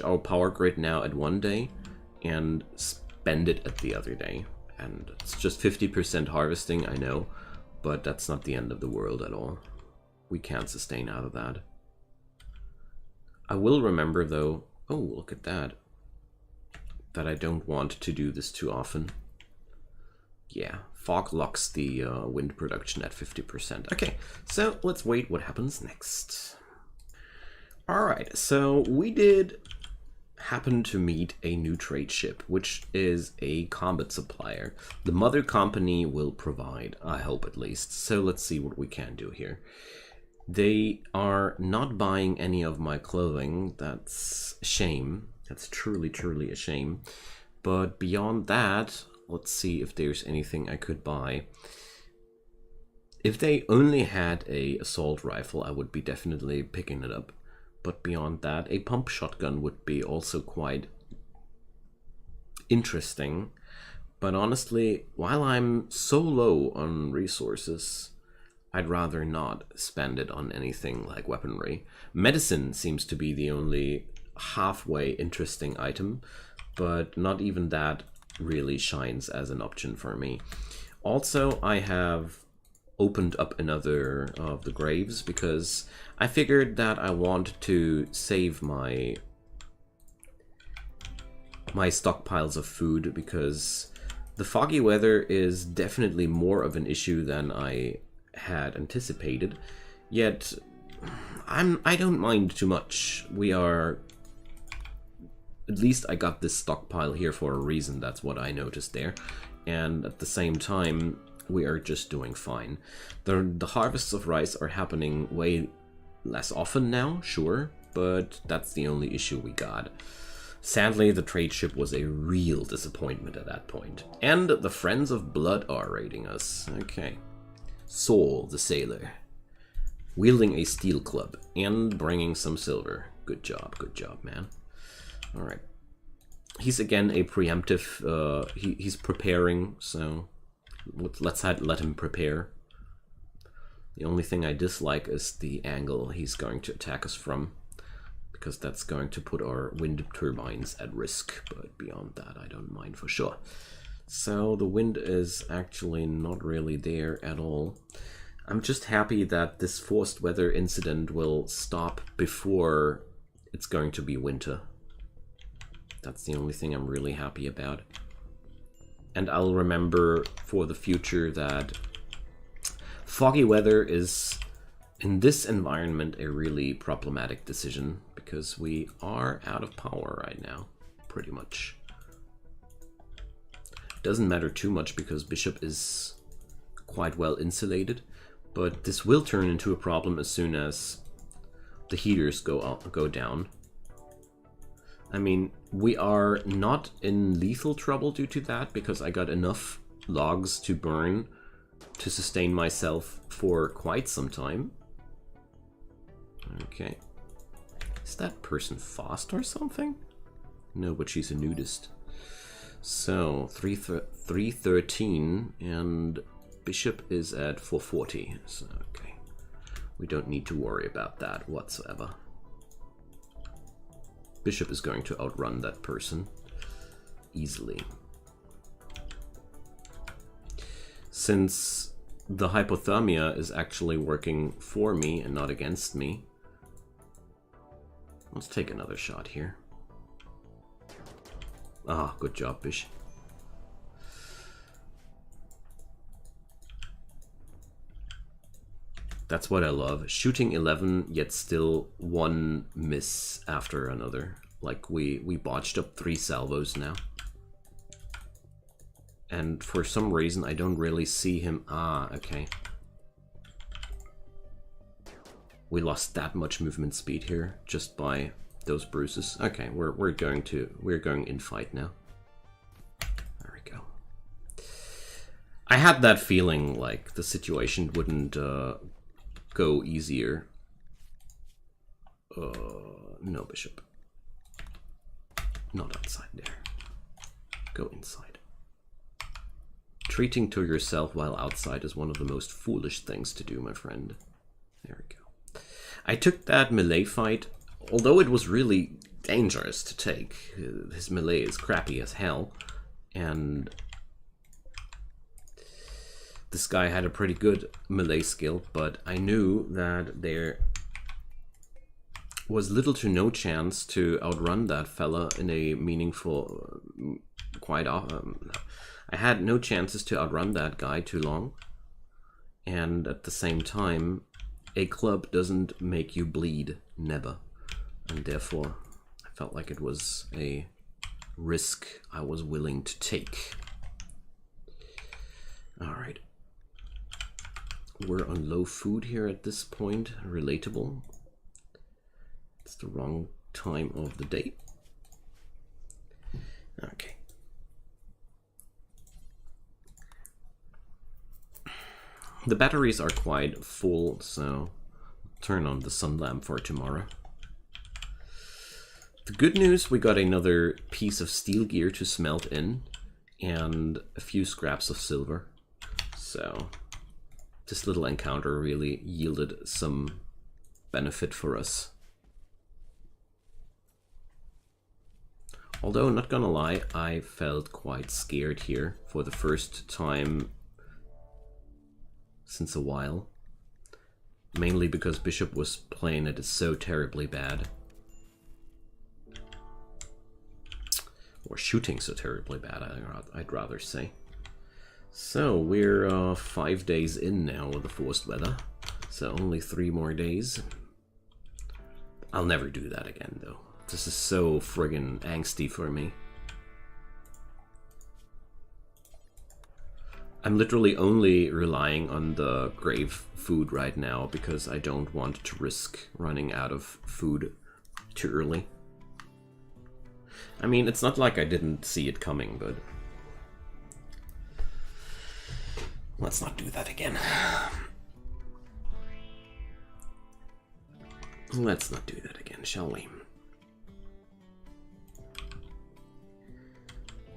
our power grid now at 1 day and spend it at the other day. And it's just 50% harvesting, I know, but that's not the end of the world at all. We can't sustain out of that. I will remember though, oh, look at that I don't want to do this too often. Yeah, fog locks the wind production at 50%. Okay, so let's wait what happens next. Alright, so we did happen to meet a new trade ship, which is a combat supplier. The mother company will provide, I hope at least. So let's see what we can do here. They are not buying any of my clothing. That's a shame. That's truly, truly a shame. But beyond that, let's see if there's anything I could buy. If they only had a assault rifle, I would be definitely picking it up. But beyond that, a pump shotgun would be also quite interesting. But honestly, while I'm so low on resources, I'd rather not spend it on anything like weaponry. Medicine seems to be the only halfway interesting item, but not even that really shines as an option for me. Also, I have opened up another of the graves because I figured that I want to save my stockpiles of food, because the foggy weather is definitely more of an issue than I had anticipated. Yet I don't mind too much. We are, at least I got this stockpile here for a reason. That's what I noticed there. And at the same time, we are just doing fine. The harvests of rice are happening way less often now, sure, but that's the only issue we got. Sadly, the trade ship was a real disappointment at that point. And the Friends of Blood are raiding us. Okay. Saul the Sailor, wielding a steel club and bringing some silver. Good job, man. Alright. He's again a preemptive, he's preparing, so let's let him prepare. The only thing I dislike is the angle he's going to attack us from, because that's going to put our wind turbines at risk, but beyond that I don't mind for sure. So the wind is actually not really there at all. I'm just happy that this forced weather incident will stop before it's going to be winter. That's the only thing I'm really happy about. And I'll remember for the future that foggy weather is, in this environment, a really problematic decision, because we are out of power right now, pretty much. Doesn't matter too much because Bishop is quite well insulated, but this will turn into a problem as soon as the heaters go down. I mean, we are not in lethal trouble due to that, because I got enough logs to burn to sustain myself for quite some time. Okay. Is that person fast or something? No, but she's a nudist. So, 313 and bishop is at 440. So, okay. We don't need to worry about that whatsoever. Bishop is going to outrun that person easily. Since the hypothermia is actually working for me and not against me, let's take another shot here. Ah, good job, Bish. That's what I love. Shooting 11, yet still one miss after another. Like, we botched up 3 salvos now. And for some reason, I don't really see him. Ah, okay. We lost that much movement speed here just by those bruises. Okay, we're going in fight now. There we go. I had that feeling like the situation wouldn't go easier. No, bishop. Not outside there. Go inside. Treating to yourself while outside is one of the most foolish things to do, my friend. There we go. I took that melee fight, although it was really dangerous to take. His melee is crappy as hell, and this guy had a pretty good melee skill, but I knew that there was little to no chance to outrun that fella in a meaningful, quite often. I had no chances to outrun that guy too long, and at the same time, a club doesn't make you bleed, never, and therefore I felt like it was a risk I was willing to take. Alright. We're on low food here at this point, relatable. It's the wrong time of the day. Okay. The batteries are quite full, so turn on the sun lamp for tomorrow. The good news, we got another piece of steel gear to smelt in and a few scraps of silver. So this little encounter really yielded some benefit for us. Although, not gonna lie, I felt quite scared here for the first time since a while. Mainly because Bishop was playing it so terribly bad. Or shooting so terribly bad, I'd rather say. So, we're 5 days in now with the forced weather. So, only 3 more days. I'll never do that again, though. This is so friggin' angsty for me. I'm literally only relying on the grave food right now because I don't want to risk running out of food too early. I mean, it's not like I didn't see it coming, but let's not do that again. Let's not do that again, shall we?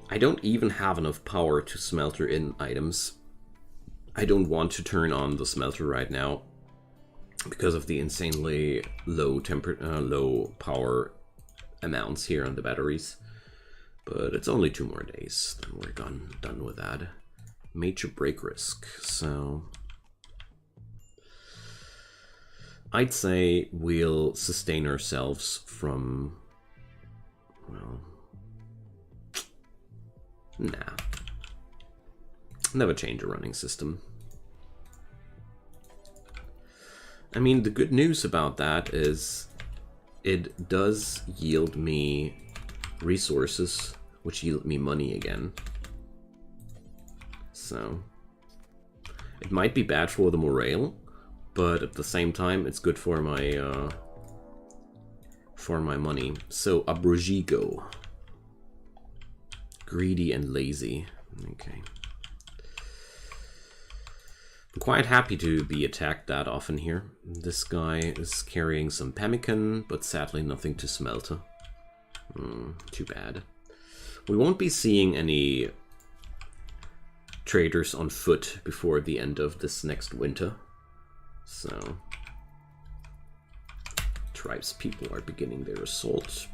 I don't even have enough power to smelter in items. I don't want to turn on the smelter right now because of the insanely low low power amounts here on the batteries. But it's only 2 more days, then we're done with that. Major break risk, so I'd say we'll sustain ourselves from, well, nah. Never change a running system. I mean, the good news about that is it does yield me resources, which yield me money again. So it might be bad for the morale, but at the same time, it's good for my money. So abrogigo. Greedy and lazy. Okay. I'm quite happy to be attacked that often here. This guy is carrying some pemmican, but sadly nothing to smelter. Too bad. We won't be seeing any traders on foot before the end of this next winter. So, tribes people are beginning their assault.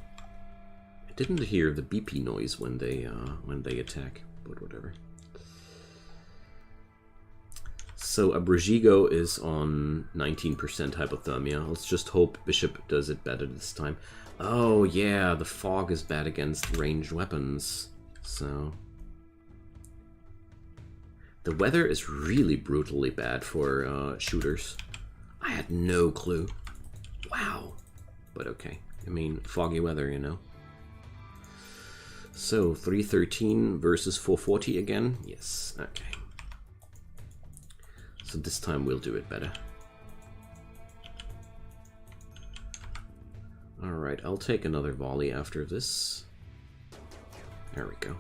I didn't hear the BP noise when they attack, but whatever. So Abrajigo is on 19% hypothermia. Let's just hope Bishop does it better this time. Oh yeah, the fog is bad against ranged weapons. So the weather is really brutally bad for shooters. I had no clue. Wow. But okay. I mean, foggy weather, you know. So 313 versus 440 again. Yes. Okay. So this time we'll do it better. Alright, I'll take another volley after this. There we go.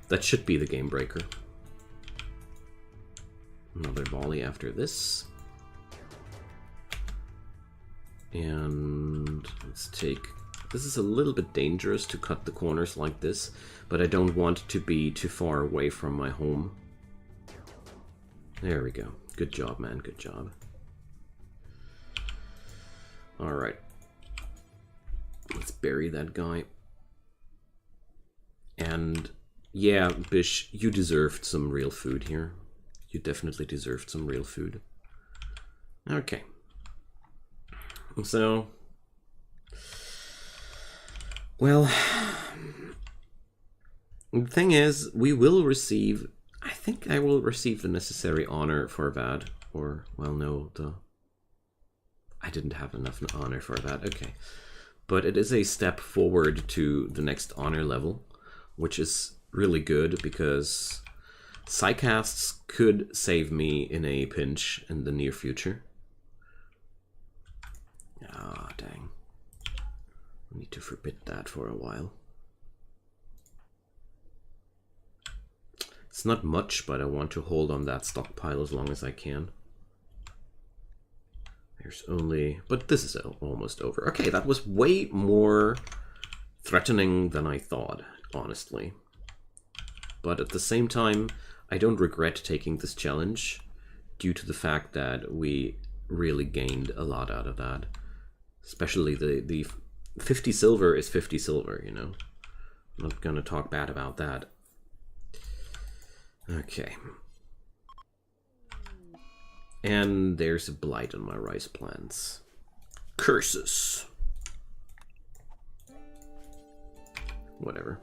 That should be the game breaker. Another volley after this. And let's take... This is a little bit dangerous to cut the corners like this, but I don't want to be too far away from my home. There we go. Good job, man. Good job. Alright. Let's bury that guy. And yeah, Bish, you deserved some real food here. You definitely deserved some real food. Okay. So... Well... The thing is, we will receive... I think I will receive the necessary honor for that. Or, well, no, I didn't have enough honor for that. Okay. But it is a step forward to the next honor level, which is really good because Psycasts could save me in a pinch in the near future. Ah, dang. I need to forbid that for a while. It's not much, but I want to hold on that stockpile as long as I can. There's only... But this is almost over. Okay, that was way more threatening than I thought, honestly. But at the same time, I don't regret taking this challenge due to the fact that we really gained a lot out of that. Especially the 50 silver is 50 silver, you know. I'm not gonna talk bad about that. Okay. And there's a blight on my rice plants. Curses. Whatever.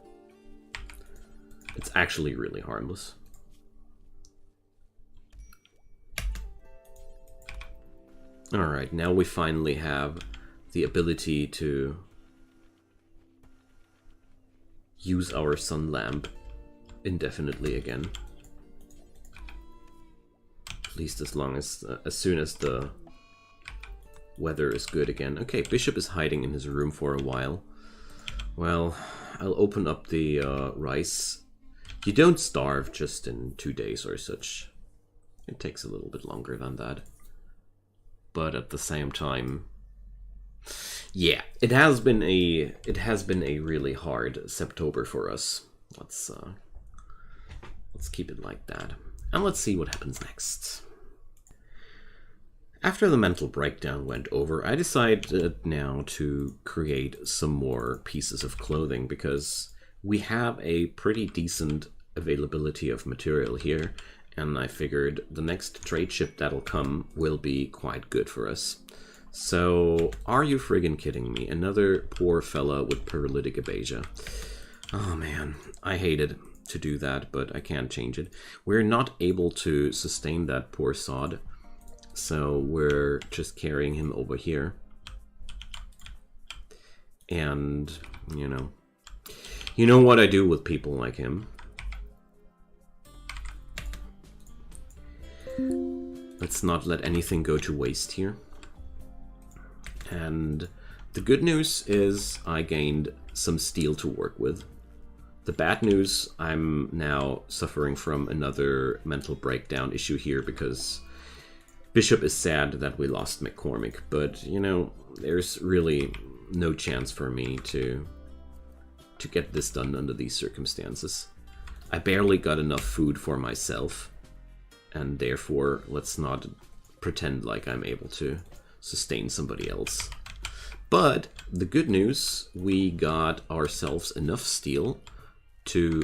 It's actually really harmless. Alright, now we finally have the ability to use our sun lamp indefinitely again. At least as soon as the weather is good again. Okay, Bishop is hiding in his room for a while. Well, I'll open up the rice. You don't starve just in 2 days or such. It takes a little bit longer than that. But at the same time, yeah, it has been a really hard September for us. Let's keep it like that. And let's see what happens next. After the mental breakdown went over, I decided now to create some more pieces of clothing because we have a pretty decent availability of material here, and I figured the next trade ship that'll come will be quite good for us. So, are you friggin' kidding me? Another poor fella with paralytic abasia. Oh man, I hated to do that, but I can't change it. We're not able to sustain that poor sod, so we're just carrying him over here. And, you know what I do with people like him. Let's not let anything go to waste here. And the good news is I gained some steel to work with. The bad news, I'm now suffering from another mental breakdown issue here because Bishop is sad that we lost McCormick, but, you know, there's really no chance for me to get this done under these circumstances. I barely got enough food for myself, and therefore let's not pretend like I'm able to sustain somebody else. But the good news, we got ourselves enough steel to,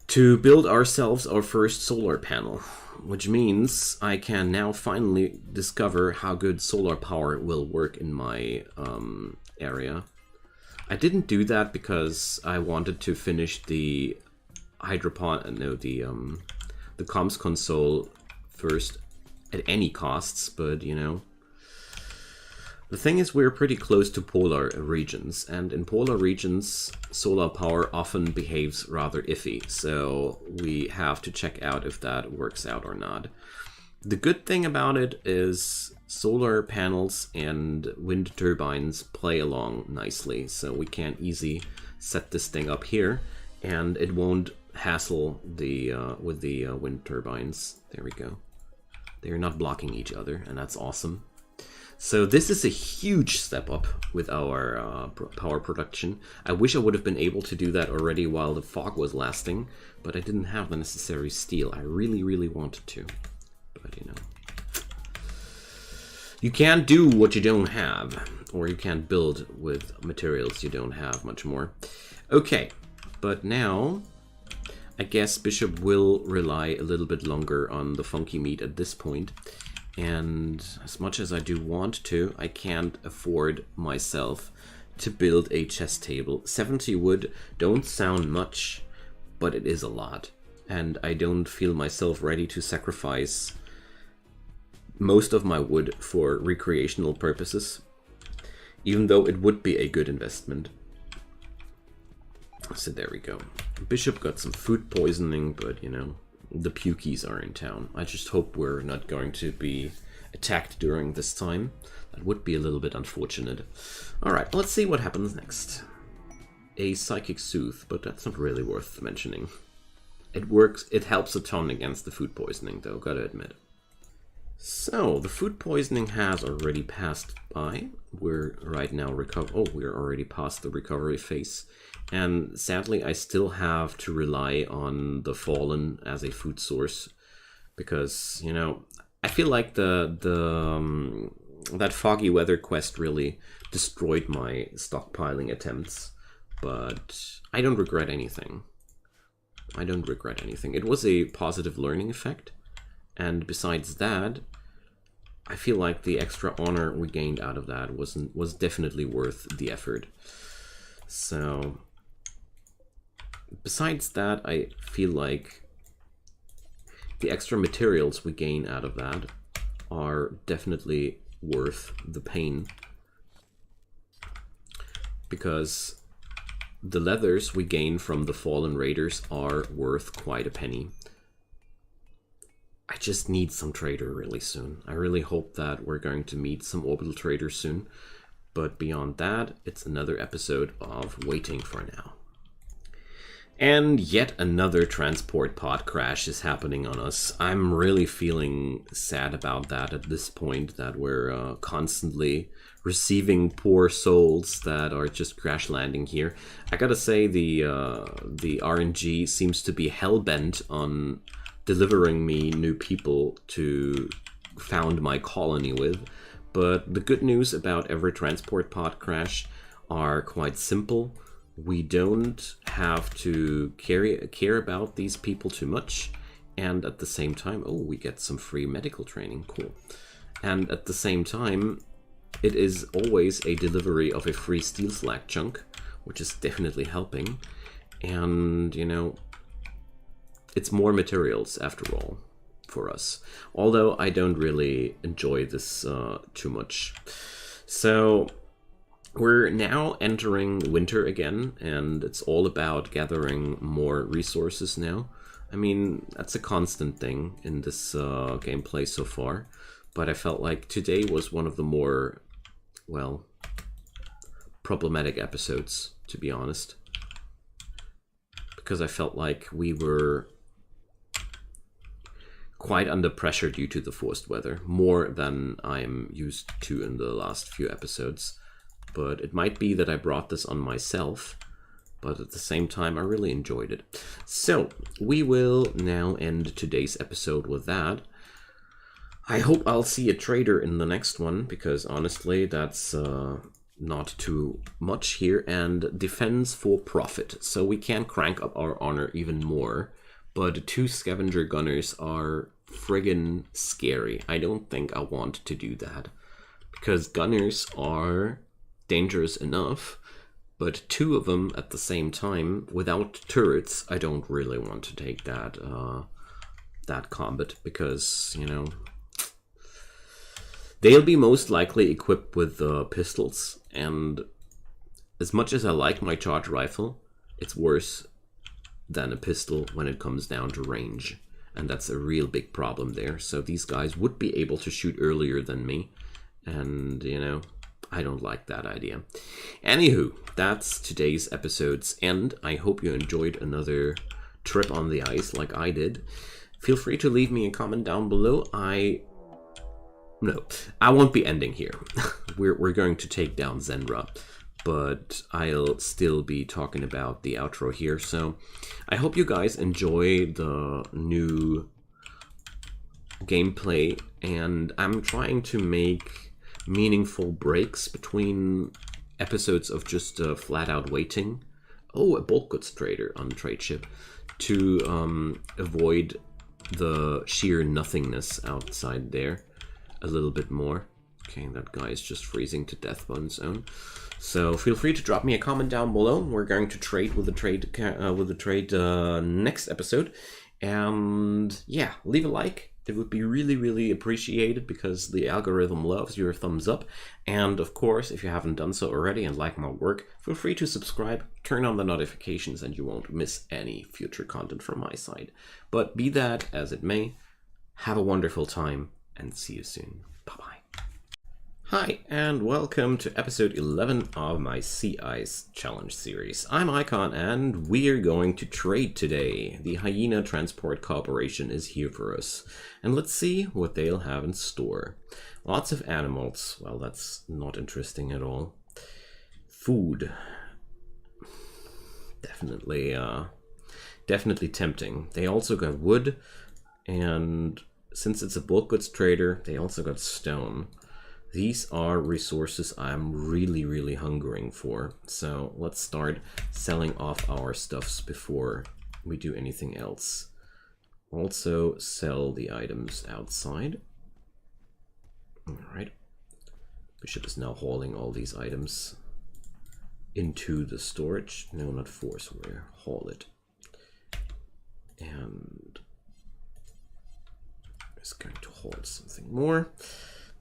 to build ourselves our first solar panel, which means I can now finally discover how good solar power will work in my area. I didn't do that because I wanted to finish the the comms console first at any costs, but you know. The thing is, we're pretty close to polar regions, and in polar regions, solar power often behaves rather iffy, so we have to check out if that works out or not. The good thing about it is solar panels and wind turbines play along nicely, so we can easily set this thing up here, and it won't hassle with the wind turbines. There we go. They're not blocking each other, and that's awesome. So this is a huge step up with our power production. I wish I would have been able to do that already while the fog was lasting, but I didn't have the necessary steel. I really, really wanted to, but you know. You can't do what you don't have, or you can't build with materials you don't have much more. Okay, but now I guess Bishop will rely a little bit longer on the funky meat at this point. And as much as I do want to, I can't afford myself to build a chest table. 70 wood don't sound much, but it is a lot. And I don't feel myself ready to sacrifice most of my wood for recreational purposes, even though it would be a good investment. So there we go. Bishop got some food poisoning, but you know, the pukies are in town. I just hope we're not going to be attacked during this time. That would be a little bit unfortunate. Alright, let's see what happens next. A psychic soothe, but that's not really worth mentioning. It works, it helps a ton against the food poisoning though, gotta admit. So, the food poisoning has already passed by. We're right now we're already past the recovery phase. And sadly, I still have to rely on the Fallen as a food source because, you know, I feel like that foggy weather quest really destroyed my stockpiling attempts, but I don't regret anything. I don't regret anything. It was a positive learning effect, and besides that, I feel like the extra honor we gained out of that was definitely worth the effort. So besides that, I feel like the extra materials we gain out of that are definitely worth the pain, because the leathers we gain from the Fallen Raiders are worth quite a penny. I just need some trader really soon. I really hope that we're going to meet some orbital traders soon, but beyond that, it's another episode of waiting for now. And yet another transport pod crash is happening on us. I'm really feeling sad about that at this point, that we're constantly receiving poor souls that are just crash landing here. I gotta say, the RNG seems to be hell-bent on delivering me new people to found my colony with. But the good news about every transport pod crash are quite simple. We don't have to care about these people too much, and at the same time, oh, we get some free medical training, cool. And at the same time, it is always a delivery of a free steel slag chunk, which is definitely helping. And, you know, it's more materials after all for us. Although I don't really enjoy this too much. So we're now entering winter again, and it's all about gathering more resources now. I mean, that's a constant thing in this gameplay so far. but I felt like today was one of the more, well, problematic episodes, to be honest. Because I felt like we were quite under pressure due to the forced weather, more than I'm used to in the last few episodes. But it might be that I brought this on myself, but at the same time I really enjoyed it. So we will now end today's episode with that. I hope I'll see a trader in the next one, because honestly that's not too much here. And defense for profit, so we can crank up our honor even more. But 2 scavenger gunners are friggin' scary. I don't think I want to do that, because gunners are dangerous enough, but 2 of them at the same time without turrets, I don't really want to take that that combat, because, you know, they'll be most likely equipped with pistols, and as much as I like my charge rifle, it's worse than a pistol when it comes down to range, and that's a real big problem there. So these guys would be able to shoot earlier than me, and, you know, I don't like that idea. Anywho, that's today's episode's end. I hope you enjoyed another trip on the ice like I did. Feel free to leave me a comment down below. No, I won't be ending here. We're going to take down Zenra, but I'll still be talking about the outro here. So I hope you guys enjoy the new gameplay, and I'm trying to make meaningful breaks between episodes of just flat out waiting. Oh, a bulk goods trader on trade ship, to avoid the sheer nothingness outside there a little bit more. Okay, that guy is just freezing to death on his own. So feel free to drop me a comment down below. We're going to trade with the trade next episode, and yeah, leave a like. It would be really, really appreciated, because the algorithm loves your thumbs up. And of course, if you haven't done so already and like my work, feel free to subscribe, turn on the notifications, and you won't miss any future content from my side. But be that as it may, have a wonderful time, and see you soon. Bye-bye. Hi, and welcome to episode 11 of my Sea Ice Challenge series. I'm Icon, and we're going to trade today. The Hyena Transport Corporation is here for us, and let's see what they'll have in store. Lots of animals. Well, that's not interesting at all. Food. Definitely tempting. They also got wood, and since it's a bulk goods trader, they also got stone. These are resources I'm really, really hungering for. So let's start selling off our stuffs before we do anything else. Also sell the items outside. All right. Bishop is now hauling all these items into the storage. No, not force, we'll haul it. And just going to haul something more.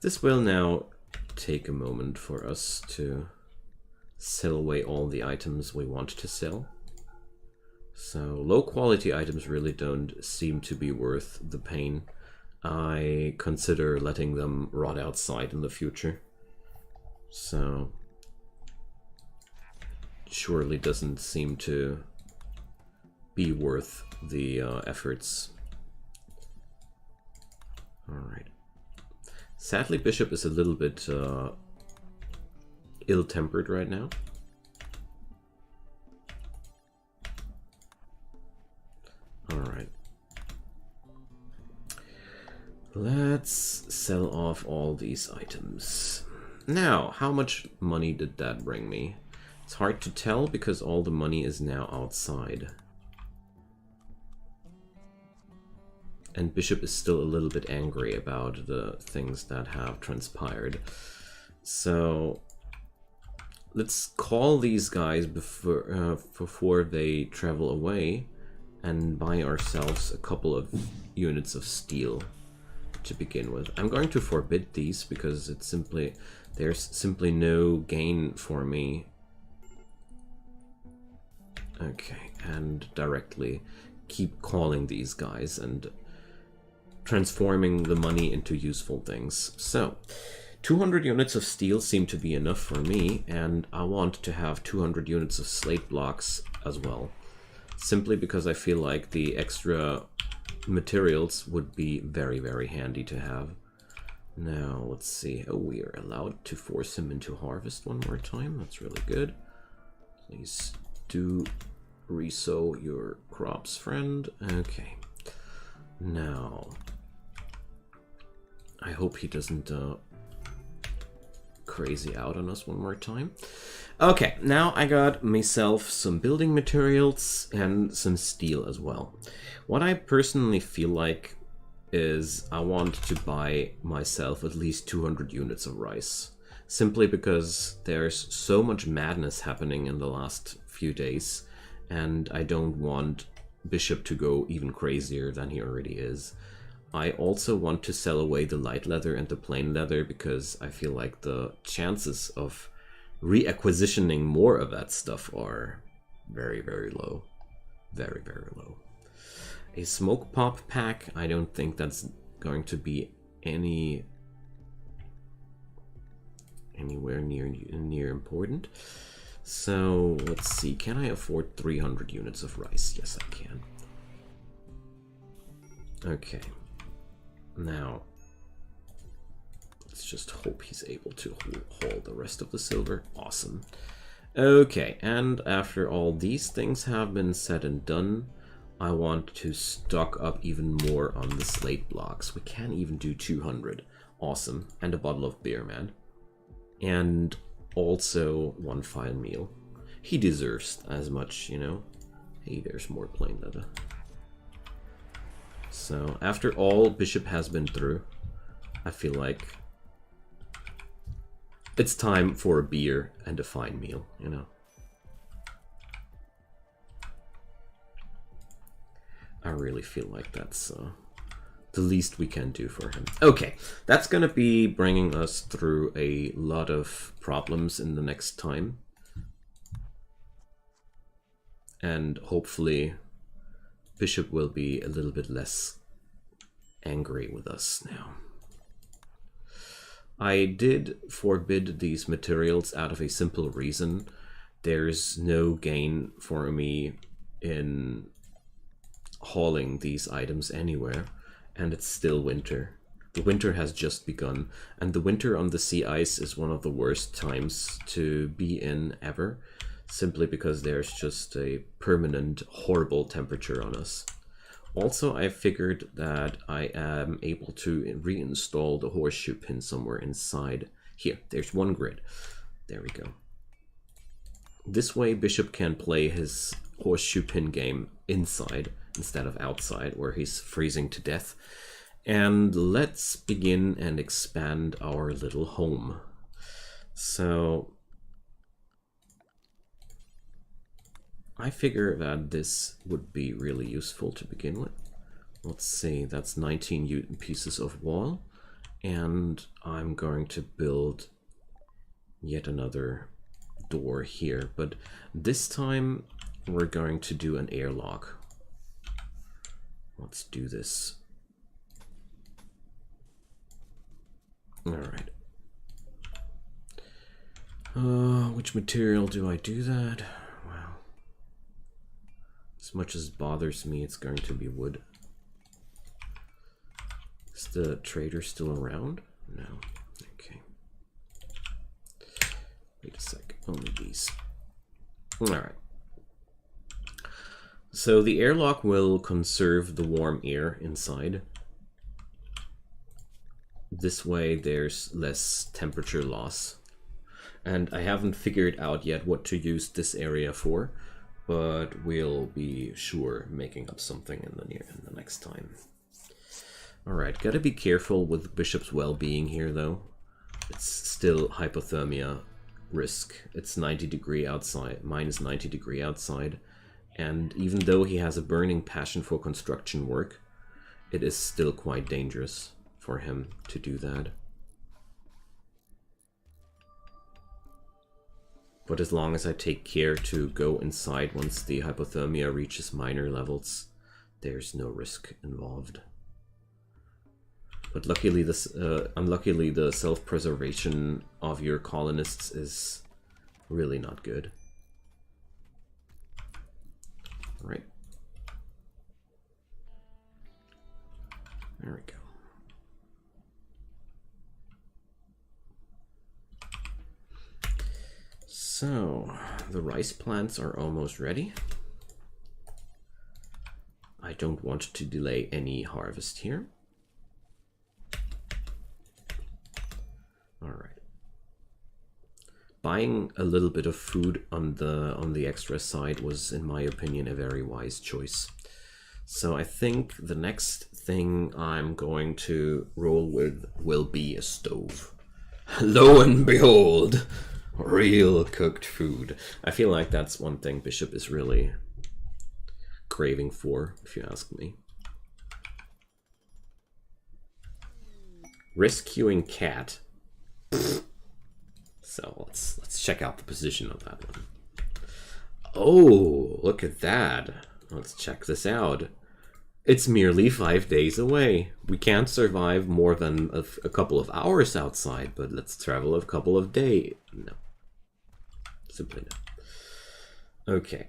This will now take a moment for us to sell away all the items we want to sell. So low quality items really don't seem to be worth the pain. I consider letting them rot outside in the future. So surely doesn't seem to be worth the efforts. All right. Sadly, Bishop is a little bit ill-tempered right now. Alright. Let's sell off all these items. Now, how much money did that bring me? It's hard to tell because all the money is now outside. And Bishop is still a little bit angry about the things that have transpired. So let's call these guys before they travel away and buy ourselves a couple of units of steel to begin with. I'm going to forbid these because it's there's simply no gain for me. Okay, and directly keep calling these guys and transforming the money into useful things. So 200 units of steel seem to be enough for me, and I want to have 200 units of slate blocks as well, simply because I feel like the extra materials would be very, very handy to have. Now, let's see. Oh, we are allowed to force him into harvest one more time. That's really good. Please do resow your crops, friend. Okay. Now, I hope he doesn't crazy out on us one more time. Okay, now I got myself some building materials and some steel as well. What I personally feel like is I want to buy myself at least 200 units of rice, simply because there's so much madness happening in the last few days, and I don't want Bishop to go even crazier than he already is. I also want to sell away the light leather and the plain leather because I feel like the chances of reacquisitioning more of that stuff are very, very low. Very, very low. A smoke pop pack, I don't think that's going to be anywhere near important. So let's see, can I afford 300 units of rice? Yes, I can. Okay. Now, let's just hope he's able to haul the rest of the silver. Awesome. Okay, and after all these things have been said and done, I want to stock up even more on the slate blocks. We can even do 200. Awesome. And a bottle of beer, man. And also one fine meal. He deserves as much, you know. Hey, there's more plain leather. So, after all Bishop has been through, I feel like it's time for a beer and a fine meal, you know. I really feel like that's the least we can do for him. Okay, that's gonna be bringing us through a lot of problems in the next time. And hopefully Bishop will be a little bit less angry with us now. I did forbid these materials out of a simple reason. There's no gain for me in hauling these items anywhere, and it's still winter. The winter has just begun, and the winter on the sea ice is one of the worst times to be in ever, simply because there's just a permanent horrible temperature on us. Also, I figured that I am able to reinstall the horseshoe pin somewhere inside. Here, there's one grid. There we go. This way Bishop can play his horseshoe pin game inside instead of outside, where he's freezing to death. And let's begin and expand our little home. So I figure that this would be really useful to begin with. Let's see, that's 19 pieces of wall, and I'm going to build yet another door here, but this time we're going to do an airlock. Let's do this. Alright. Which material do I do that? Well, as much as it bothers me, it's going to be wood. Is the trader still around? No. Okay. Wait a sec. Only these. Alright. So the airlock will conserve the warm air inside. This way there's less temperature loss. And I haven't figured out yet what to use this area for, but we'll be sure making up something in the next time. Alright, gotta be careful with Bishop's well-being here though. It's still hypothermia risk. It's 90 degree outside, minus 90 degree outside. And even though he has a burning passion for construction work, it is still quite dangerous for him to do that. But as long as I take care to go inside once the hypothermia reaches minor levels, there's no risk involved. But luckily, unluckily, the self-preservation of your colonists is really not good. Right. There we go. So, the rice plants are almost ready. I don't want to delay any harvest here. All right. Buying a little bit of food on the extra side was, in my opinion, a very wise choice. So I think the next thing I'm going to roll with will be a stove. Lo and behold, real cooked food. I feel like that's one thing Bishop is really craving for, if you ask me. Rescuing cat. So let's check out the position of that one. Oh, look at that. Let's check this out. It's merely 5 days away. We can't survive more than a couple of hours outside, but let's travel a couple of days. No. Simply no. Okay.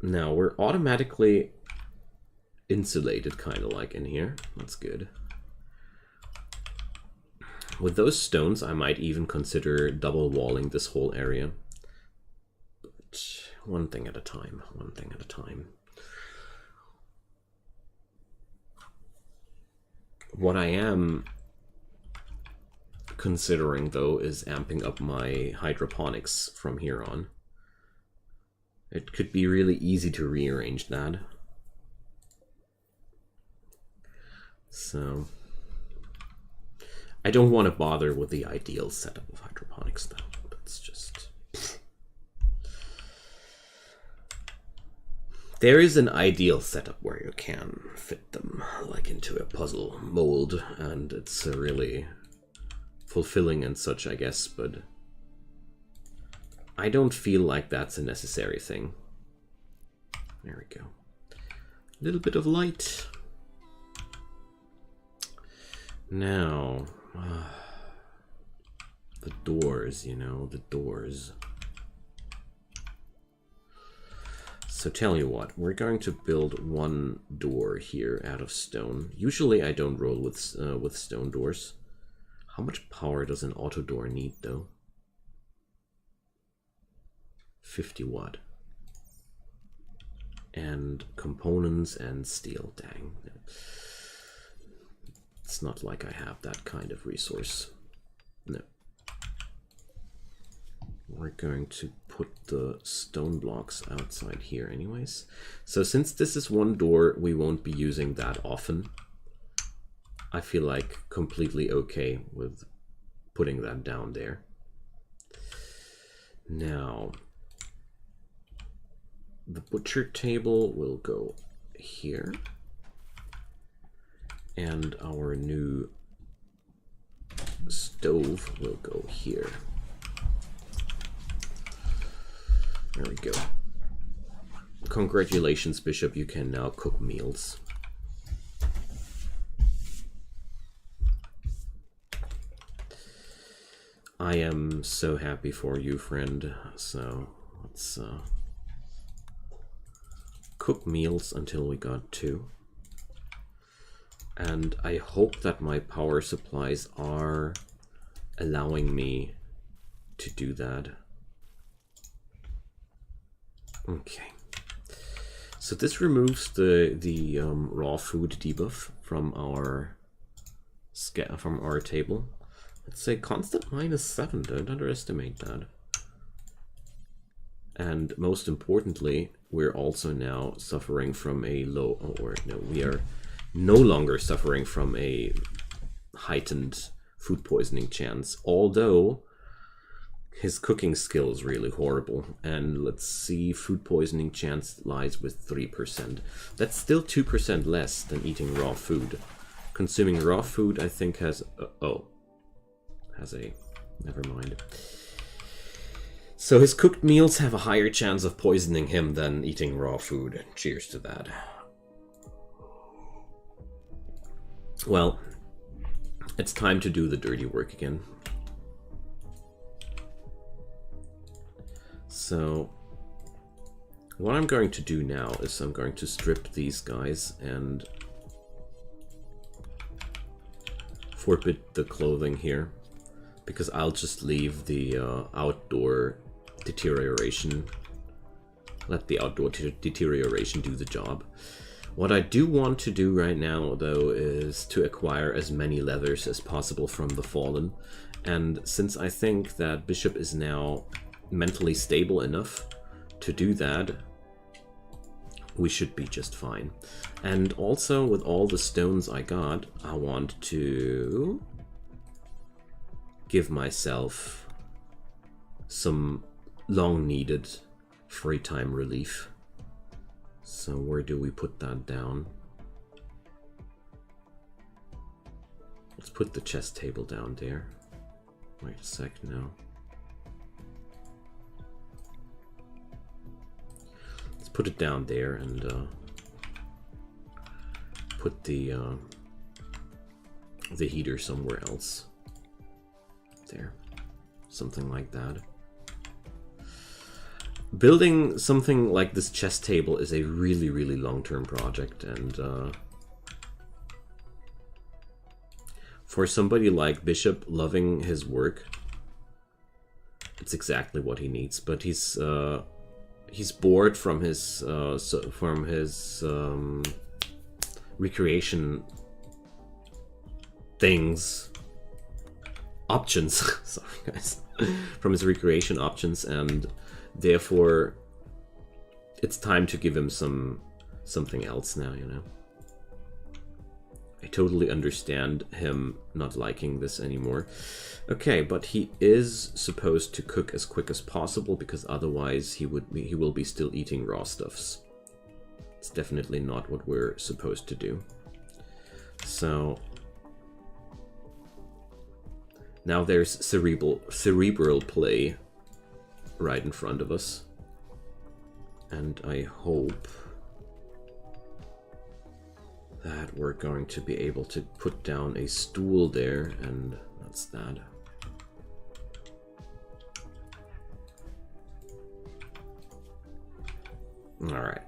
Now we're automatically insulated, kind of like in here. That's good. With those stones, I might even consider double walling this whole area. But one thing at a time, one thing at a time. What I am considering, though, is amping up my hydroponics from here on. It could be really easy to rearrange that. So I don't want to bother with the ideal setup of hydroponics, though. That's just... There is an ideal setup where you can fit them like into a puzzle mold, and it's really fulfilling and such, I guess, but I don't feel like that's a necessary thing. There we go. A little bit of light. Now, the doors, you know, the doors. So tell you what, we're going to build one door here out of stone. Usually I don't roll with stone doors. How much power does an auto door need, though? 50 watt. And components and steel, dang. It's not like I have that kind of resource. No. We're going to put the stone blocks outside here anyways. So since this is one door, we won't be using that often. I feel like completely okay with putting that down there. Now, the butcher table will go here. And our new stove will go here. There we go. Congratulations, Bishop, you can now cook meals. I am so happy for you, friend. So let's cook meals until we got 2. And I hope that my power supplies are allowing me to do that. Okay. So this removes the raw food debuff from our table. Let's say constant -7. Don't underestimate that. And most importantly, we're also now suffering from a we are no longer suffering from a heightened food poisoning chance, although his cooking skill is really horrible. And let's see, food poisoning chance lies with 3%. That's still 2% less than eating raw food. Consuming raw food, I think, has never mind. So his cooked meals have a higher chance of poisoning him than eating raw food. Cheers to that. Well, it's time to do the dirty work again. So what I'm going to do now is I'm going to strip these guys and forbid the clothing here, because I'll just leave the outdoor deterioration, let the outdoor deterioration do the job. What I do want to do right now, though, is to acquire as many leathers as possible from the Fallen. And since I think that Bishop is now mentally stable enough to do that, we should be just fine. And also, with all the stones I got, I want to give myself some long-needed free time relief. So where do we put that down? Let's put the chess table down there. Wait a sec now. Let's put it down there and put the heater somewhere else. There. Something like that. Building something like this chess table is a really, really long-term project, and for somebody like Bishop loving his work, it's exactly what he needs. But he's bored from his recreation things, options. Sorry, guys, from his recreation options, and therefore, it's time to give him something else now, you know. I totally understand him not liking this anymore. Okay, but he is supposed to cook as quick as possible, because otherwise he will be still eating raw stuffs. It's definitely not what we're supposed to do. So now there's cerebral play right in front of us, and I hope that we're going to be able to put down a stool there, and that's that. Alright,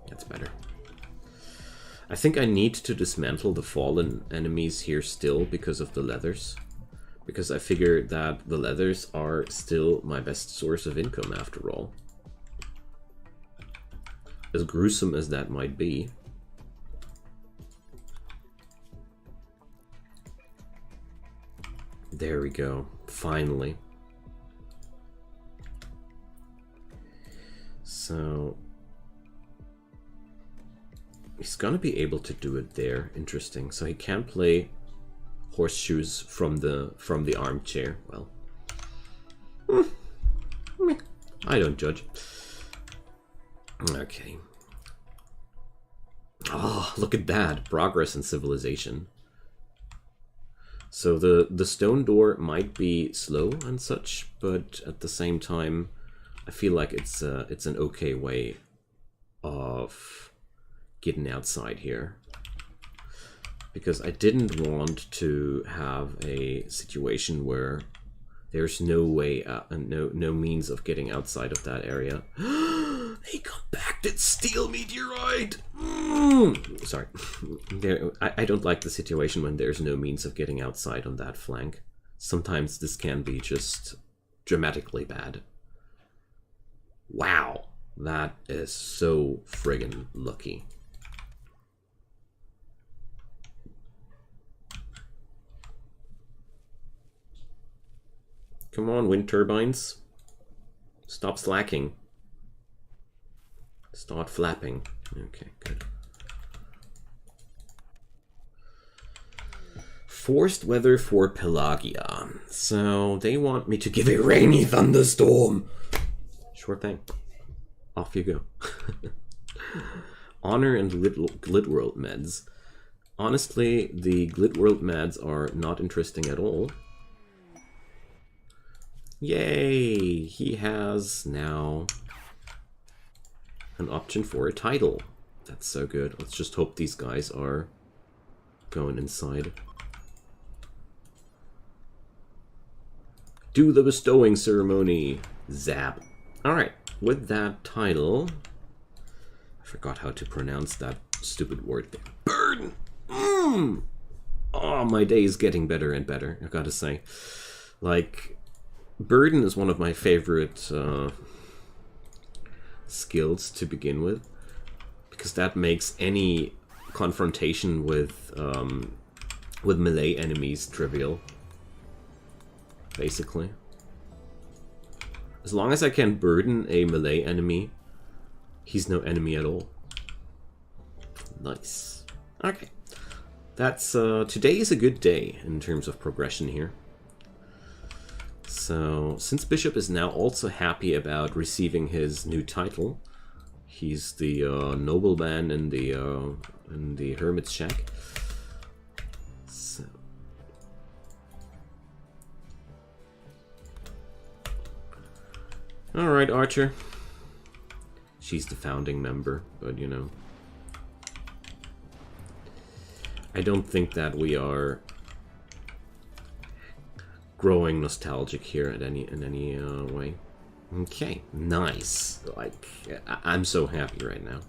that's better. I think I need to dismantle the fallen enemies here still because of the leathers. Because I figure that the leathers are still my best source of income after all. As gruesome as that might be. There we go, finally. So he's gonna be able to do it there. Interesting. So he can play horseshoes from the armchair. Well, I don't judge. Okay. Oh, look at that. Progress in civilization. So the stone door might be slow and such, but at the same time, I feel like it's an okay way of getting outside here. Because I didn't want to have a situation where there's no way, no means of getting outside of that area. A compacted steel meteorite! Sorry. I don't like the situation when there's no means of getting outside on that flank. Sometimes this can be just dramatically bad. Wow, that is so friggin' lucky. Come on, wind turbines. Stop slacking. Start flapping. Okay, good. Forced weather for Pelagia. So they want me to give a rainy thunderstorm. Sure thing. Off you go. Honor and Glitworld meds. Honestly, the Glitworld meds are not interesting at all. Yay! He has now an option for a title. That's so good. Let's just hope these guys are going inside. Do the bestowing ceremony. Zap. Alright, with that title... I forgot how to pronounce that stupid word there. Burden! Oh, my day is getting better and better, I gotta say. Like, burden is one of my favorite skills to begin with, because that makes any confrontation with melee enemies trivial. Basically. As long as I can burden a melee enemy, he's no enemy at all. Nice. Okay. That's, today is a good day in terms of progression here. So, since Bishop is now also happy about receiving his new title, he's the nobleman in the Hermit's Shack. So... Alright, Archer. She's the founding member, but you know. I don't think that we are growing nostalgic here in any way. Okay, nice. Like, I'm so happy right now.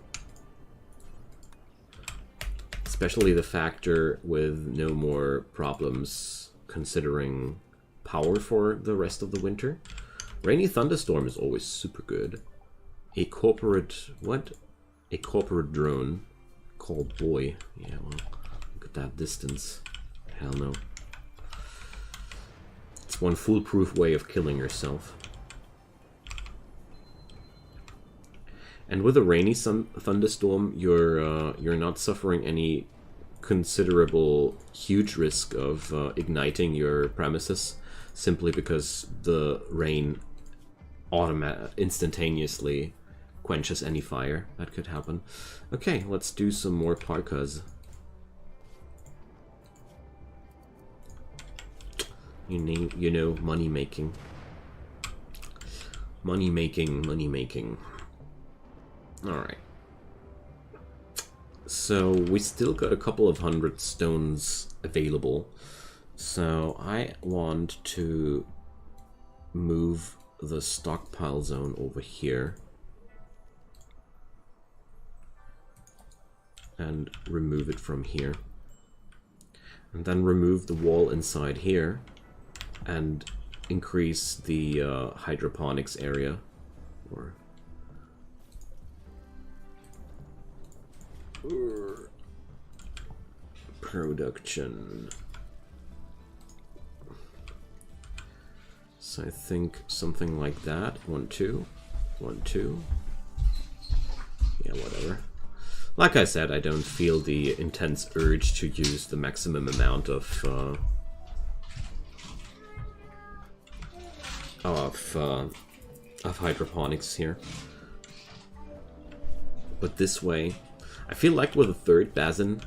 Especially the factor with no more problems considering power for the rest of the winter. Rainy Thunderstorm is always super good. A corporate... what? A corporate drone called Boy. Yeah, well, look at that distance. Hell no. It's one foolproof way of killing yourself. And with a rainy thunderstorm, you're not suffering any considerable, huge risk of igniting your premises, simply because the rain instantaneously quenches any fire that could happen. Okay, let's do some more parkas. You know, money making. Money making. Alright. So we still got a couple of 100 stones available. So I want to move the stockpile zone over here. And remove it from here. And then remove the wall inside here. And increase the hydroponics area. Or production. So I think something like that. 1, 2, 1, 2. Yeah, whatever. Like I said, I don't feel the intense urge to use the maximum amount of hydroponics here. But this way, I feel like with a third basin,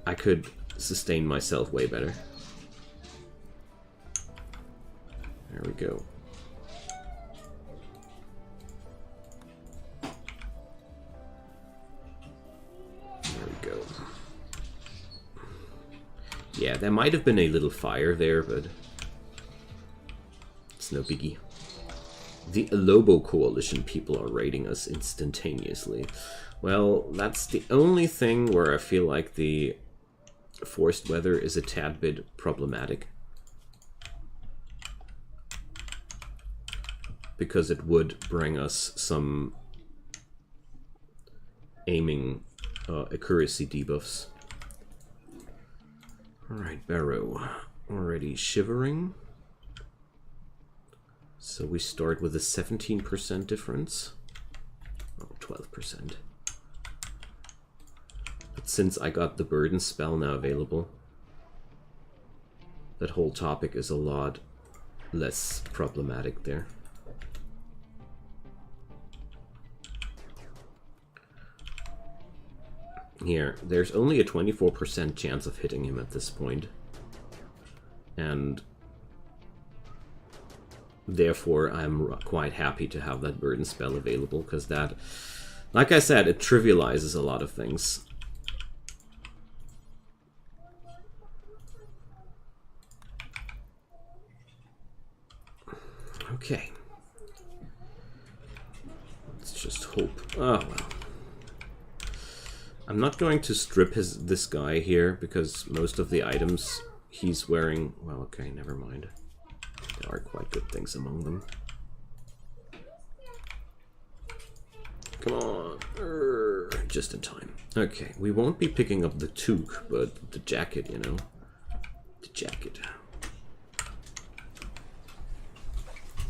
I could sustain myself way better. There we go. There we go. Yeah, there might have been a little fire there, but it's no biggie. The Lobo Coalition people are raiding us instantaneously. Well, that's the only thing where I feel like the forced weather is a tad bit problematic. Because it would bring us some aiming accuracy debuffs. Alright, Barrow. Already shivering. So we start with a 17% difference. Oh, 12%. But since I got the burden spell now available, that whole topic is a lot less problematic there. Here, there's only a 24% chance of hitting him at this point. And therefore, I'm quite happy to have that burden spell available, because that, like I said, it trivializes a lot of things. Okay. Let's just hope. Oh, well. I'm not going to strip this guy here, because most of the items he's wearing... Well, okay, never mind. There are quite good things among them. Come on. Just in time. Okay, we won't be picking up the toque, but the jacket, you know. The jacket.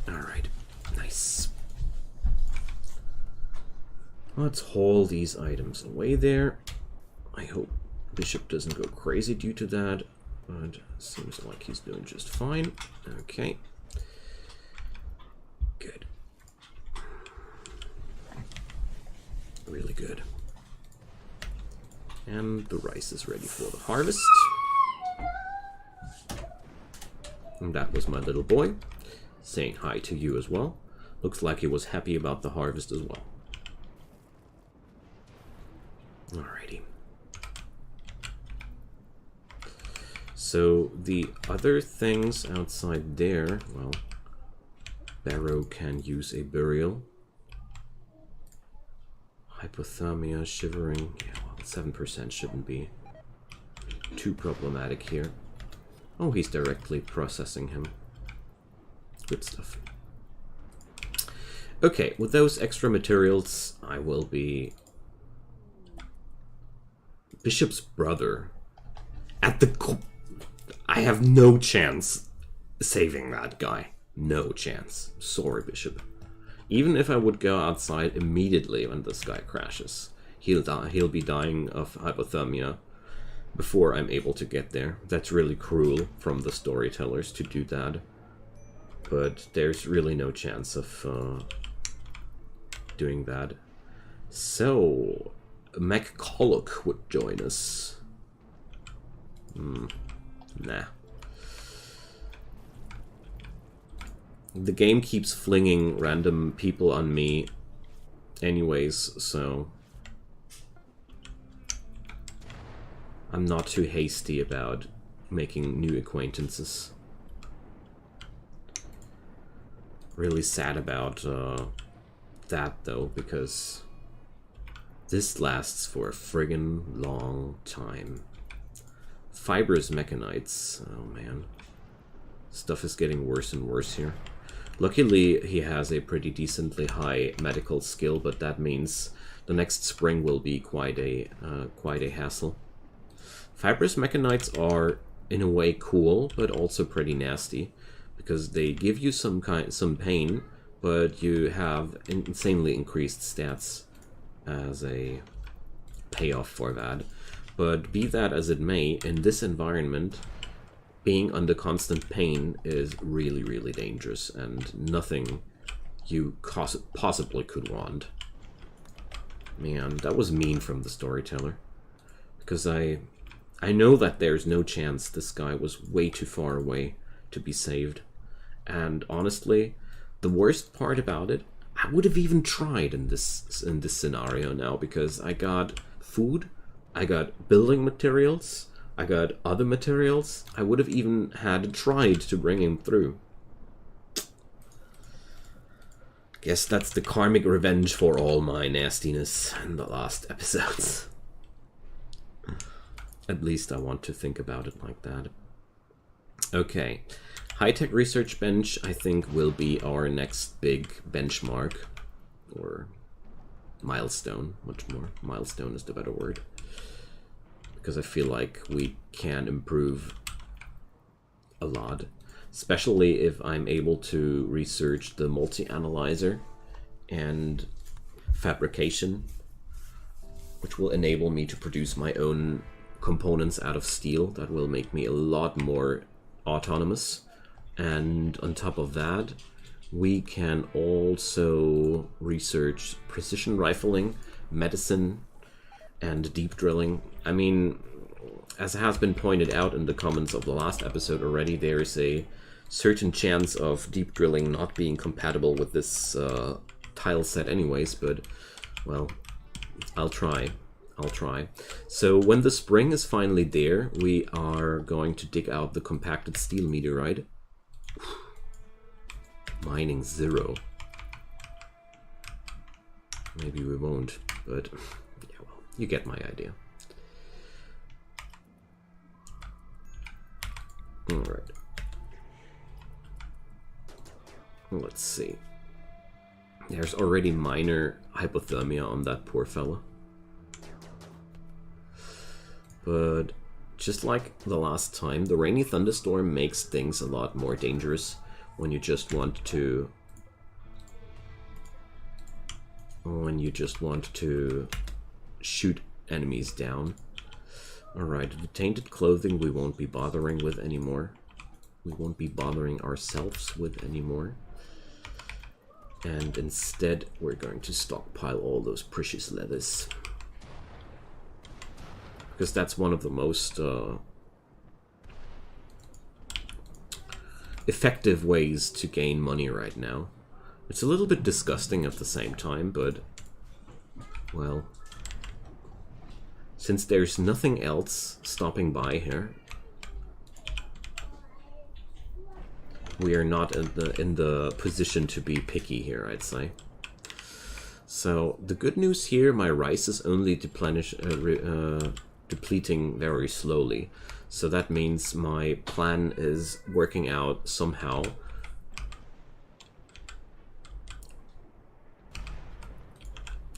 Alright, nice. Let's haul these items away there. I hope Bishop doesn't go crazy due to that, but seems like he's doing just fine. Okay. Good. Really good. And the rice is ready for the harvest. And that was my little boy saying hi to you as well. Looks like he was happy about the harvest as well. Alrighty. So the other things outside there, well, Barrow can use a burial. Hypothermia, shivering, yeah, well, 7% shouldn't be too problematic here. Oh, he's directly processing him. Good stuff. Okay, with those extra materials, I will be... Bishop's brother. At the... I have no chance saving that guy. No chance. Sorry, Bishop. Even if I would go outside immediately when this guy crashes, he'll die. He'll be dying of hypothermia before I'm able to get there. That's really cruel from the storytellers to do that. But there's really no chance of doing that. So, McCulloch would join us. Nah. The game keeps flinging random people on me anyways, so I'm not too hasty about making new acquaintances. Really sad about that though, because this lasts for a friggin' long time. Fibrous Mechanites, oh man. Stuff is getting worse and worse here. Luckily, he has a pretty decently high medical skill, but that means the next spring will be quite a hassle. Fibrous Mechanites are, in a way, cool, but also pretty nasty, because they give you some pain, but you have insanely increased stats as a payoff for that. But be that as it may, in this environment, being under constant pain is really, really dangerous, and nothing you possibly could want. Man, that was mean from the storyteller. Because I know that there's no chance this guy was way too far away to be saved. And honestly, the worst part about it, I would have even tried in this scenario now, because I got food, I got building materials, I got other materials. I would have even had tried to bring him through. Guess that's the karmic revenge for all my nastiness in the last episodes. At least I want to think about it like that. Okay. High-tech research bench, I think, will be our next big benchmark. Or milestone, much more. Milestone is the better word. Because I feel like we can improve a lot, especially if I'm able to research the multi-analyzer and fabrication, which will enable me to produce my own components out of steel. That will make me a lot more autonomous. And on top of that, we can also research precision rifling, medicine, and deep drilling. I mean, as has been pointed out in the comments of the last episode already, there is a certain chance of deep drilling not being compatible with this tile set anyways, but, well, I'll try. So when the spring is finally there, we are going to dig out the compacted steel meteorite. Mining 0. Maybe we won't, but yeah, well, you get my idea. Alright. Let's see. There's already minor hypothermia on that poor fella. But just like the last time, the rainy thunderstorm makes things a lot more dangerous when you just want to shoot enemies down. Alright, the tainted clothing we won't be bothering with anymore. We won't be bothering ourselves with anymore. And instead, we're going to stockpile all those precious leathers. Because that's one of the most effective ways to gain money right now. It's a little bit disgusting at the same time, but, well, since there's nothing else stopping by here, we are not in the position to be picky here, I'd say. So the good news here, my rice is only depleting very slowly. So that means my plan is working out somehow.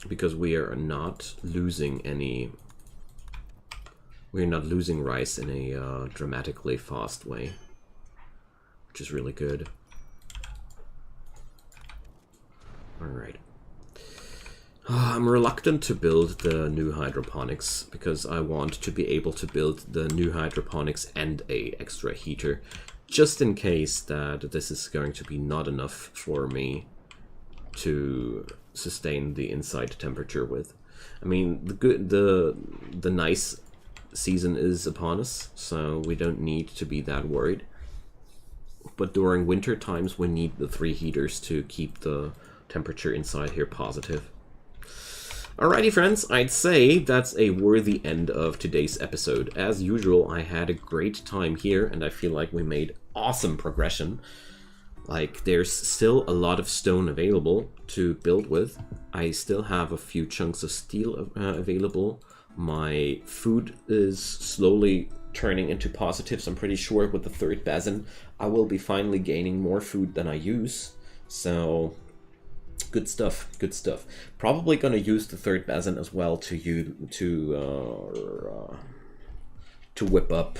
Because we are not losing any... We're not losing rice in a dramatically fast way. Which is really good. Alright. I'm reluctant to build the new hydroponics because I want to be able to build the new hydroponics and a extra heater just in case that this is going to be not enough for me to sustain the inside temperature with. I mean, the nice season is upon us, so we don't need to be that worried. But during winter times, we need the 3 heaters to keep the temperature inside here positive. Alrighty, friends, I'd say that's a worthy end of today's episode. As usual, I had a great time here, and I feel like we made awesome progression. Like, there's still a lot of stone available to build with. I still have a few chunks of steel available. My food is slowly turning into positives. I'm pretty sure with the 3rd basin, I will be finally gaining more food than I use. So, good stuff, good stuff. Probably gonna use the 3rd basin as well to whip up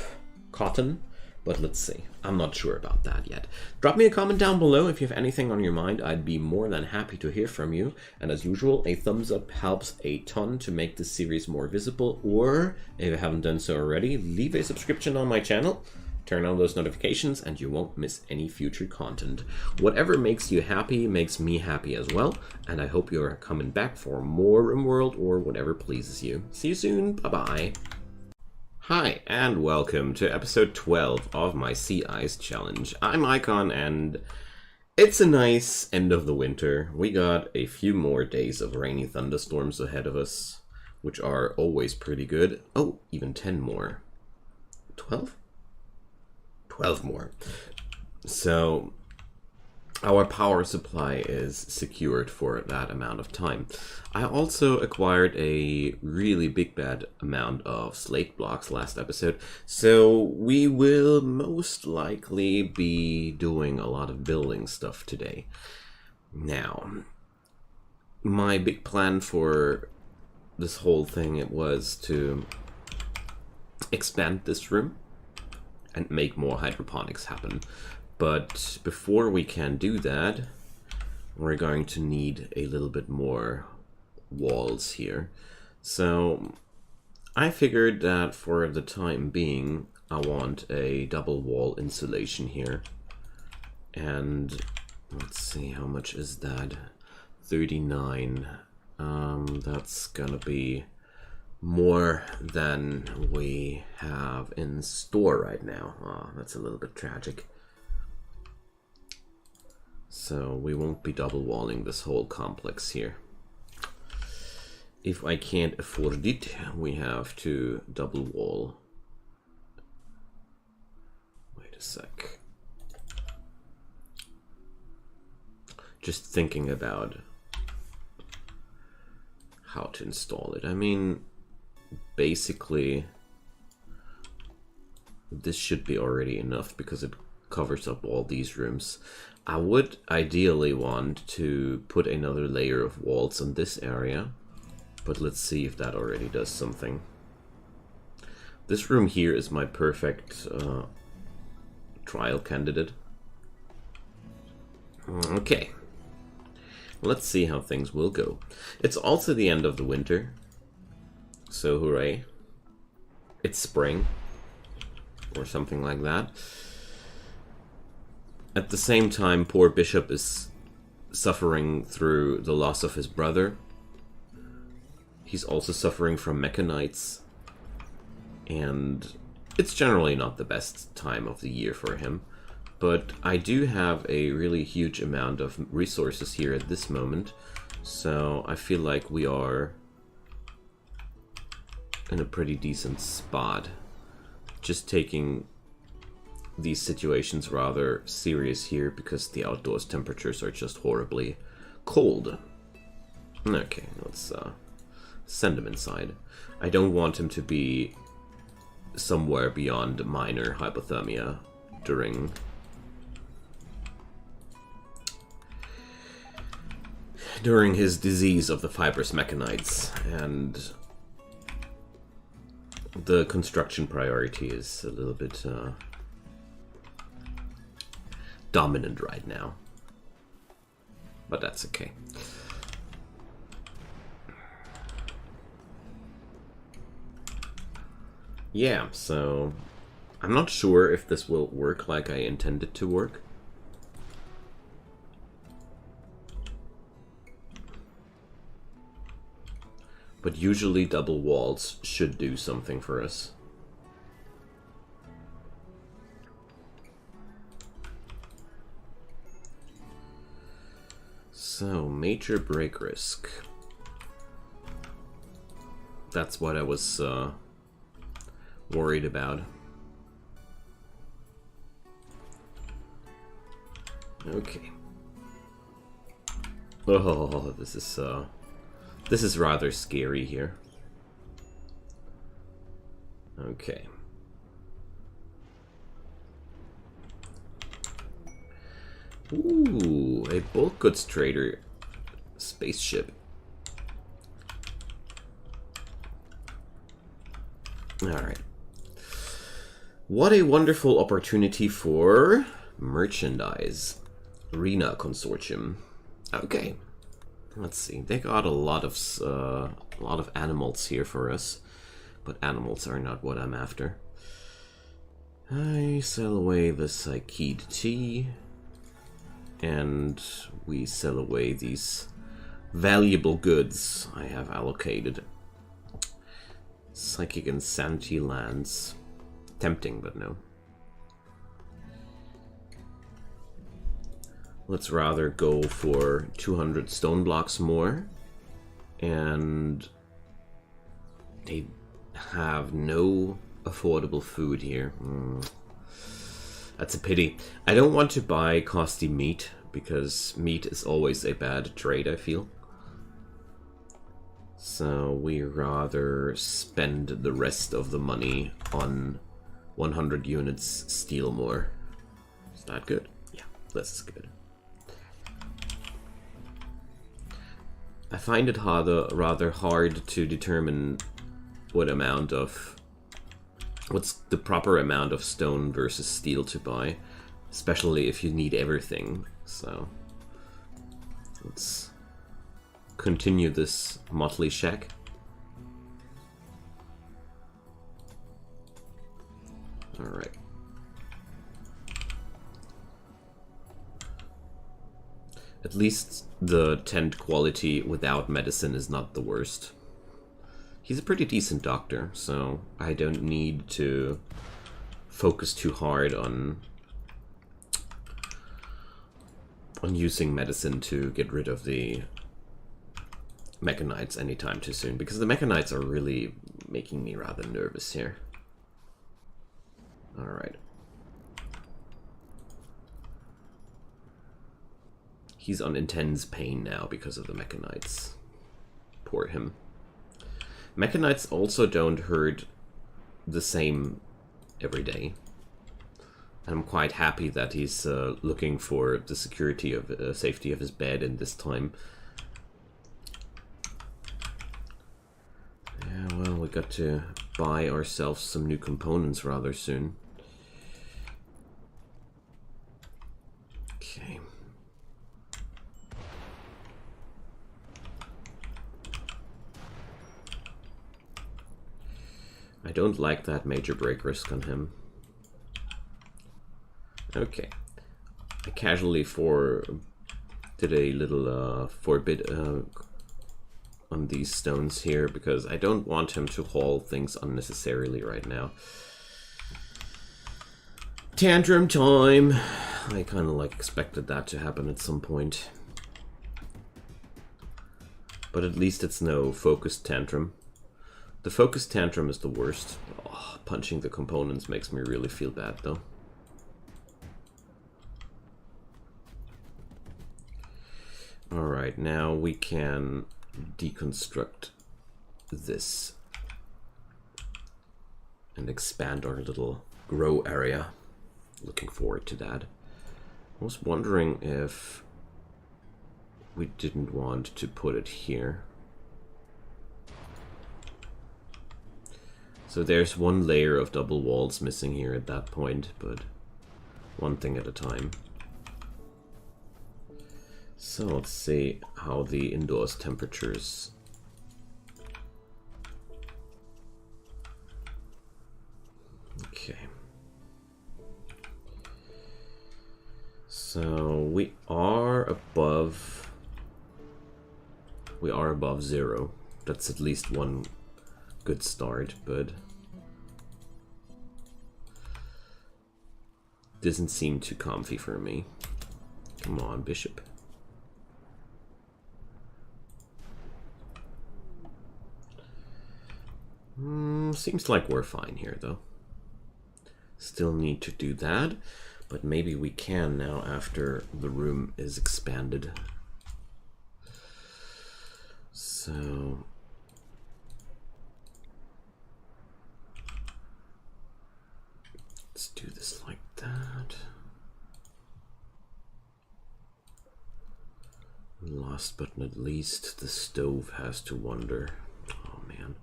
cotton. But let's see. I'm not sure about that yet. Drop me a comment down below if you have anything on your mind. I'd be more than happy to hear from you. And as usual, a thumbs up helps a ton to make this series more visible. Or, if you haven't done so already, leave a subscription on my channel. Turn on those notifications and you won't miss any future content. Whatever makes you happy makes me happy as well. And I hope you're coming back for more Rimworld or whatever pleases you. See you soon. Bye-bye. Hi, and welcome to episode 12 of my Sea Ice Challenge. I'm Icon, and it's a nice end of the winter. We got a few more days of rainy thunderstorms ahead of us, which are always pretty good. Oh, even 10 more. 12? 12 more. So, our power supply is secured for that amount of time. I also acquired a really big bad amount of slate blocks last episode, so we will most likely be doing a lot of building stuff today. Now, my big plan for this whole thing, it was to expand this room and make more hydroponics happen. But before we can do that, we're going to need a little bit more walls here. So I figured that for the time being, I want a double wall insulation here. And let's see, how much is that? 39. That's gonna be more than we have in store right now. Oh, that's a little bit tragic. So we won't be double walling this whole complex here. If I can't afford it, we have to double wall. Wait a sec. just thinking about how to install it. I mean, basically, this should be already enough because it covers up all these rooms. I would ideally want to put another layer of walls on this area, but let's see if that already does something. This room here is my perfect trial candidate. Okay, let's see how things will go. It's also the end of the winter, so hooray. It's spring, or something like that. At the same time, poor Bishop is suffering through the loss of his brother. He's also suffering from Mechanites, and it's generally not the best time of the year for him. But I do have a really huge amount of resources here at this moment, so I feel like we are in a pretty decent spot. Just taking these situations rather serious here because the outdoors temperatures are just horribly cold. Okay, let's send him inside. I don't want him to be somewhere beyond minor hypothermia during his disease of the fibrous mechanites, and the construction priority is a little bit dominant right now, but that's okay. Yeah, so I'm not sure if this will work like I intended to work. But usually double walls should do something for us. So, major break risk. That's what I was worried about. Okay. Oh, this is rather scary here. Okay. Ooh, a bulk goods trader spaceship. Alright. What a wonderful opportunity for merchandise. Arena Consortium. Okay. Let's see. They got a lot of animals here for us, but animals are not what I'm after. I sell away the Psycheed tea, and we sell away these valuable goods I have allocated. Psychic Insanity lands. Tempting, but no. Let's rather go for 200 stone blocks more. And they have no affordable food here. That's a pity. I don't want to buy costly meat, because meat is always a bad trade, I feel. So we rather spend the rest of the money on 100 units steel more. Is that good? Yeah, that's good. I find it rather hard to determine what's the proper amount of stone versus steel to buy, especially if you need everything. So let's continue this motley shack. All right. At least the tent quality without medicine is not the worst. He's a pretty decent doctor, so I don't need to focus too hard on using medicine to get rid of the Mechanites anytime too soon, because the Mechanites are really making me rather nervous here. Alright. He's on intense pain now because of the Mechanites. Poor him. Mechanites also don't hurt the same every day. I'm quite happy that he's looking for the security of safety of his bed in this time. Yeah, well, we got to buy ourselves some new components rather soon. Okay. I don't like that major break risk on him. Okay. I casually did a little forbid on these stones here because I don't want him to haul things unnecessarily right now. Tantrum time! I kind of like expected that to happen at some point. But at least it's no focused tantrum. The focused tantrum is the worst. Oh, punching the components makes me really feel bad though. Alright, now we can deconstruct this and expand our little grow area. Looking forward to that. I was wondering if we didn't want to put it here. So there's one layer of double walls missing here at that point, but one thing at a time. So let's see how the indoors temperatures. Okay. So we are above 0. That's at least one good start, but doesn't seem too comfy for me. Come on, bishop. Seems like we're fine here, though. Still need to do that, but maybe we can now after the room is expanded. So let's do this like that. Last but not least, the stove has to wander. Oh man.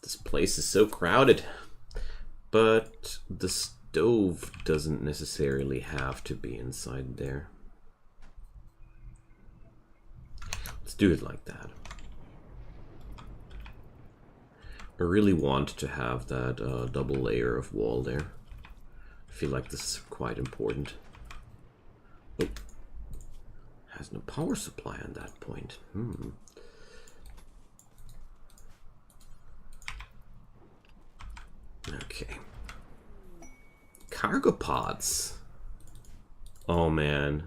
This place is so crowded. But the stove doesn't necessarily have to be inside there. Let's do it like that. I really want to have that double layer of wall there. I feel like this is quite important. Oh. Has no power supply on that point. Okay. Cargo pods. Oh man.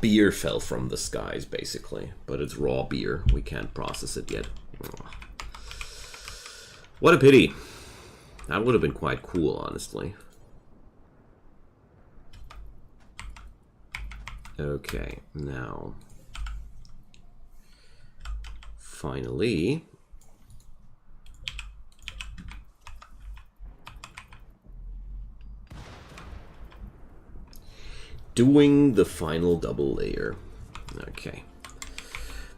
Beer fell from the skies basically, but it's raw beer. We can't process it yet. Oh. What a pity. That would have been quite cool, honestly. Okay, now finally doing the final double layer. Okay.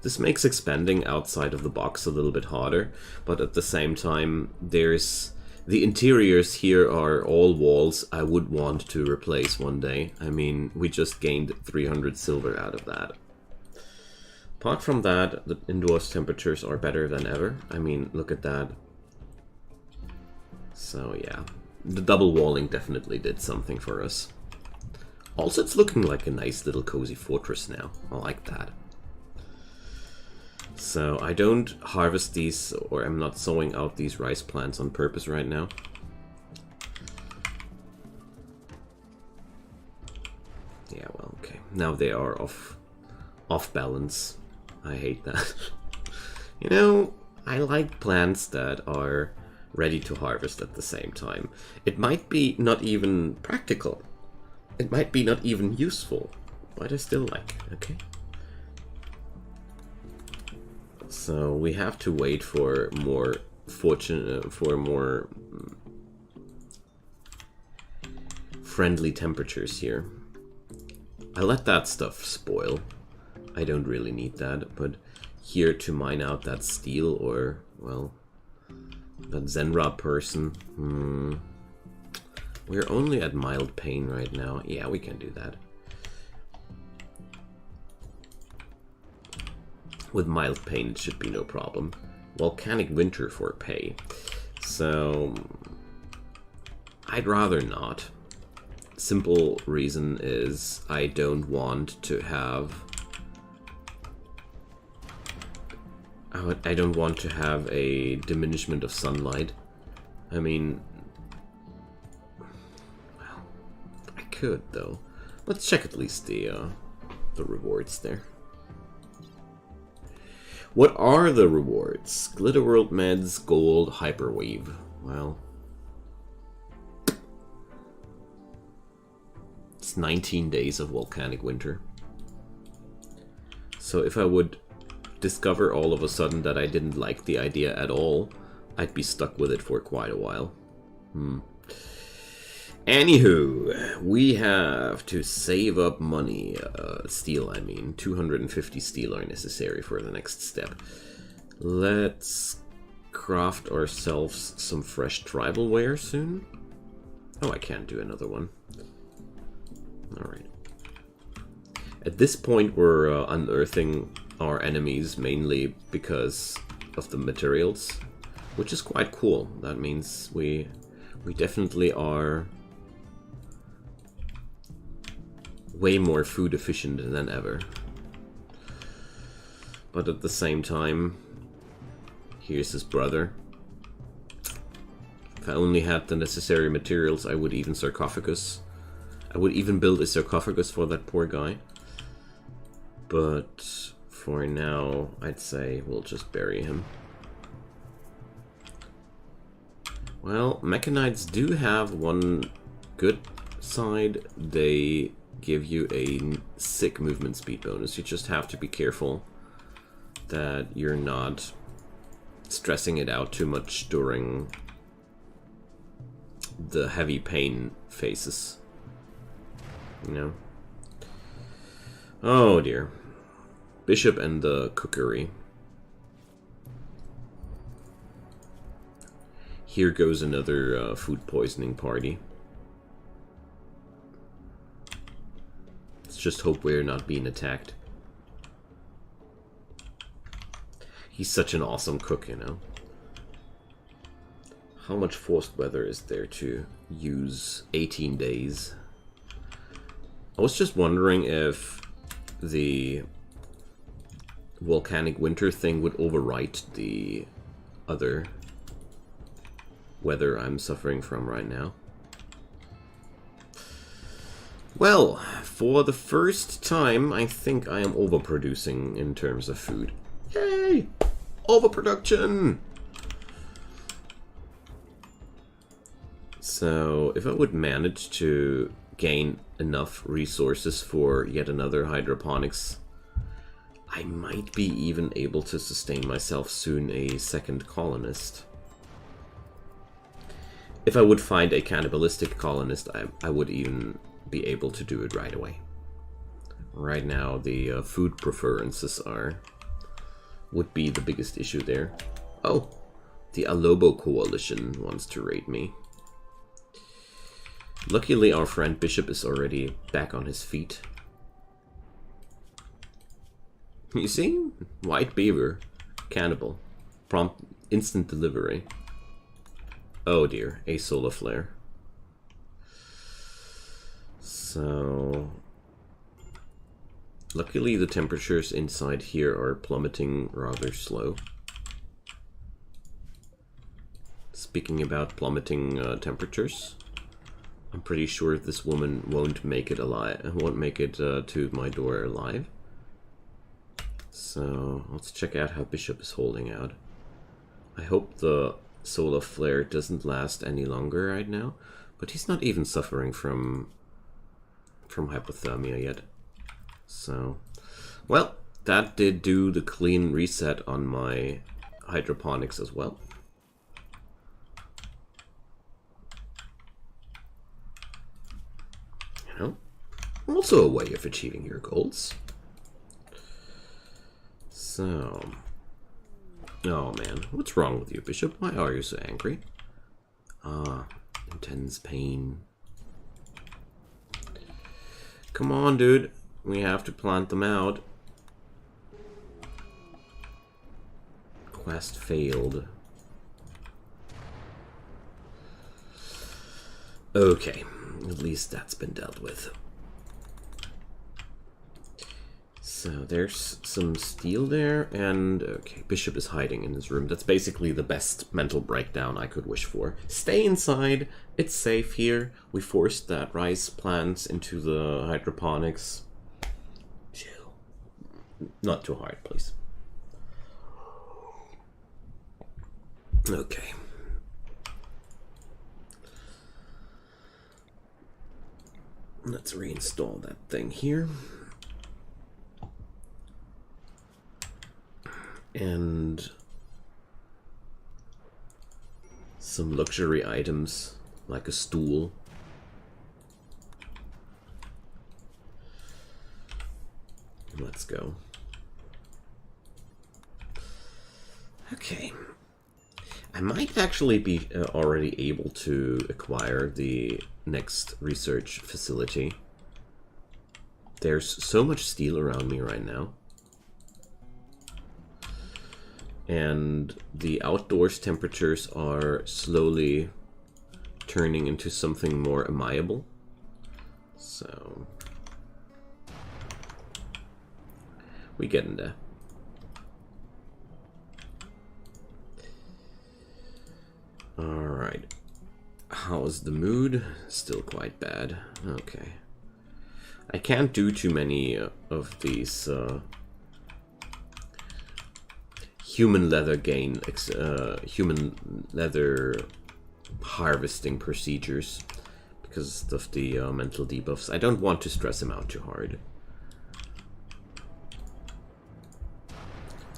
This makes expanding outside of the box a little bit harder, but at the same time, there's the interiors here are all walls I would want to replace one day. I mean, we just gained 300 silver out of that. Apart from that, the indoors temperatures are better than ever. I mean, look at that. So yeah, the double walling definitely did something for us. Also, it's looking like a nice little cozy fortress now. I like that. So I don't harvest these, or I'm not sowing out these rice plants on purpose right now. Yeah, well, okay. Now they are off balance. I hate that. You know, I like plants that are ready to harvest at the same time. It might be not even practical. It might be not even useful. But I still like it, okay. So we have to wait for more more friendly temperatures here. I let that stuff spoil. I don't really need that, but here to mine out that steel or, well, that Zenra person. We're only at mild pain right now. Yeah, we can do that. With mild pain, it should be no problem. Volcanic winter for pay. So, I'd rather not. Simple reason is I don't want to have... I don't want to have a diminishment of sunlight. I mean... Well, I could, though. Let's check at least the rewards there. What are the rewards? Glitterworld meds, gold, hyperweave. Well, it's 19 days of volcanic winter. So if I would discover all of a sudden that I didn't like the idea at all, I'd be stuck with it for quite a while. Anywho, we have to save up money. Steel, I mean. 250 steel are necessary for the next step. Let's craft ourselves some fresh tribal wear soon. Oh, I can't do another one. Alright. At this point, we're unearthing our enemies mainly because of the materials, which is quite cool. That means we definitely are way more food efficient than ever. But at the same time, here's his brother. If I only had the necessary materials, I would even sarcophagus. I would even build a sarcophagus for that poor guy. But for now, I'd say we'll just bury him. Well, Mechanites do have one good side. They give you a sick movement speed bonus. You just have to be careful that you're not stressing it out too much during the heavy pain phases. You know? Oh dear. Bishop and the cookery. Here goes another food poisoning party. Let's just hope we're not being attacked. He's such an awesome cook, you know. How much forced weather is there to use? 18 days. I was just wondering if the volcanic winter thing would overwrite the other weather I'm suffering from right now. Well, for the first time, I think I am overproducing in terms of food. Yay! Overproduction! So, if I would manage to gain enough resources for yet another hydroponics, I might be even able to sustain myself soon a second colonist. If I would find a cannibalistic colonist, I would even be able to do it right away. Right now, the food preferences would be the biggest issue there. Oh, the Alobo Coalition wants to raid me. Luckily, our friend Bishop is already back on his feet. You see? White Beaver. Cannibal. Prompt instant delivery. Oh dear, a solar flare. So... Luckily, the temperatures inside here are plummeting rather slow. Speaking about plummeting temperatures, I'm pretty sure this woman won't make it alive. Won't make it to my door alive. So let's check out how Bishop is holding out. I hope the solar flare doesn't last any longer right now, but he's not even suffering from hypothermia yet. So, well, that did do the clean reset on my hydroponics as well. You know, also a way of achieving your goals. So, oh man, what's wrong with you, Bishop? Why are you so angry? Ah, intense pain. Come on, dude. We have to plant them out. Quest failed. Okay, at least that's been dealt with. So there's some steel there, and okay, Bishop is hiding in his room. That's basically the best mental breakdown I could wish for. Stay inside, it's safe here. We forced that rice plants into the hydroponics. Chill. Not too hard, please. Okay. Let's reinstall that thing here. And some luxury items like a stool. Let's go. Okay. I might actually be already able to acquire the next research facility. There's so much steel around me right now. And the outdoors temperatures are slowly turning into something more amiable. So we getting there. Alright. How's the mood? Still quite bad. Okay. I can't do too many of these human leather human leather harvesting procedures because of the mental debuffs. I don't want to stress him out too hard.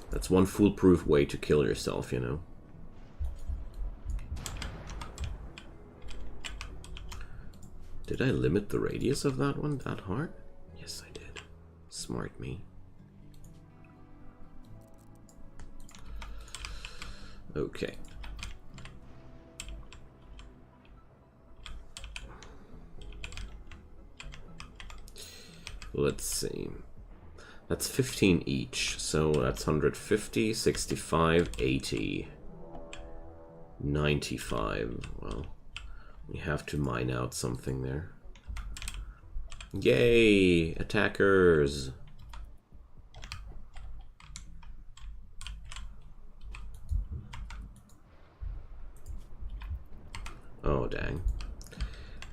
That's one foolproof way to kill yourself, you know. Did I limit the radius of that one that hard? Yes, I did. Smart me. Okay. Let's see. That's 15 each, so that's 150, 65, 80, 95. Well, we have to mine out something there. Yay! Attackers! Oh, dang.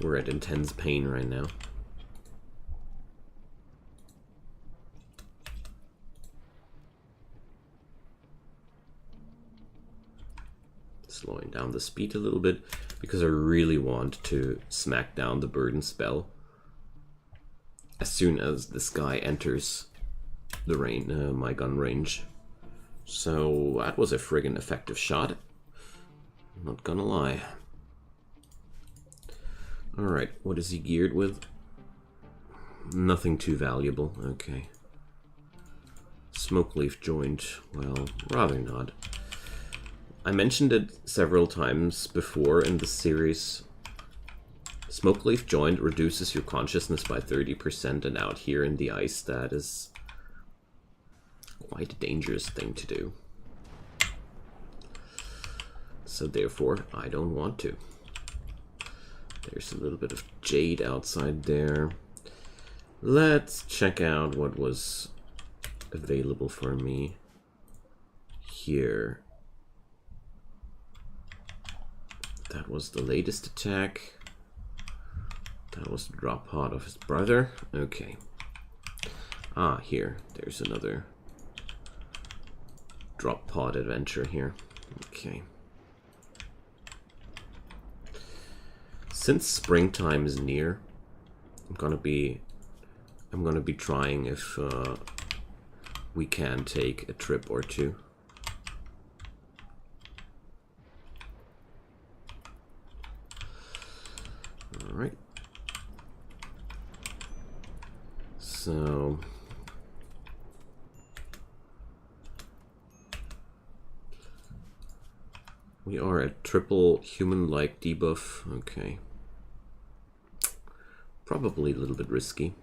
We're at intense pain right now. Slowing down the speed a little bit, because I really want to smack down the burden spell as soon as this guy enters the my gun range. So that was a friggin' effective shot. I'm not gonna lie. Alright, what is he geared with? Nothing too valuable, okay. Smoke leaf joint, well, rather not. I mentioned it several times before in the series. Smoke leaf joint reduces your consciousness by 30%, and out here in the ice that is quite a dangerous thing to do. So therefore, I don't want to. There's a little bit of jade outside there. Let's check out what was available for me here. That was the latest attack. That was the drop pod of his brother. Okay. Ah, here. There's another drop pod adventure here. Okay. Since springtime is near, I'm gonna be I'm gonna be trying if we can take a trip or two. Alright. So we are at triple human-like debuff. Okay. Probably a little bit risky.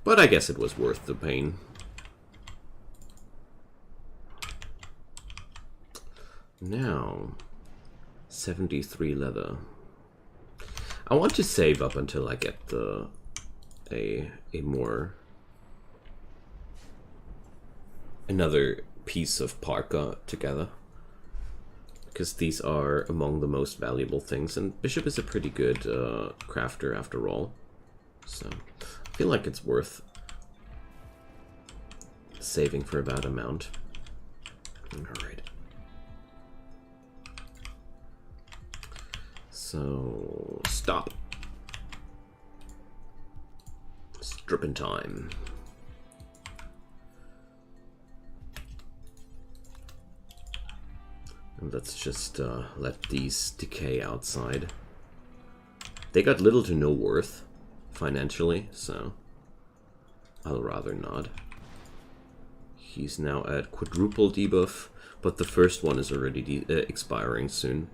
But I guess it was worth the pain. Now, 73 leather. I want to save up until I get the another piece of parka together, because these are among the most valuable things, and Bishop is a pretty good crafter after all, so I feel like it's worth saving for that amount. Alright. So, stop. Stripping time. And let's just let these decay outside. They got little to no worth financially, so I'll rather not. He's now at quadruple debuff, but the first one is already expiring soon.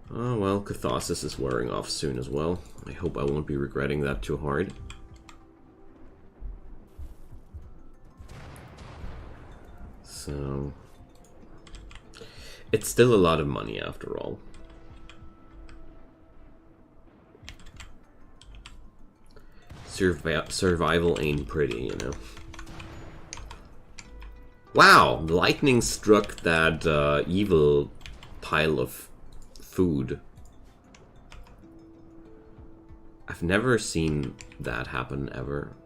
Oh well, Catharsis is wearing off soon as well. I hope I won't be regretting that too hard. So it's still a lot of money after all. Survival ain't pretty, you know. Wow, lightning struck that evil pile of food. I've never seen that happen ever.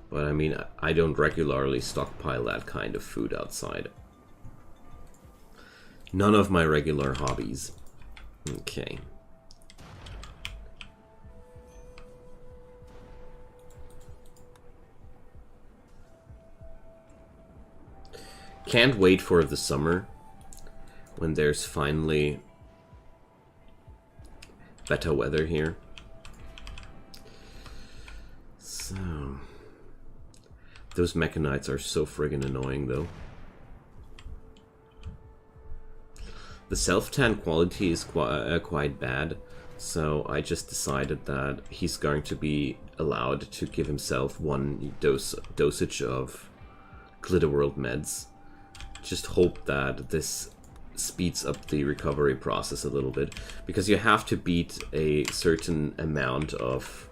But I mean, I don't regularly stockpile that kind of food outside. None of my regular hobbies. Okay. Can't wait for the summer, when there's finally better weather here. So, those Mechanites are so friggin' annoying though. The self-tan quality is quite bad, so I just decided that he's going to be allowed to give himself one dosage of Glitterworld meds. Just hope that this speeds up the recovery process a little bit, because you have to beat a certain amount of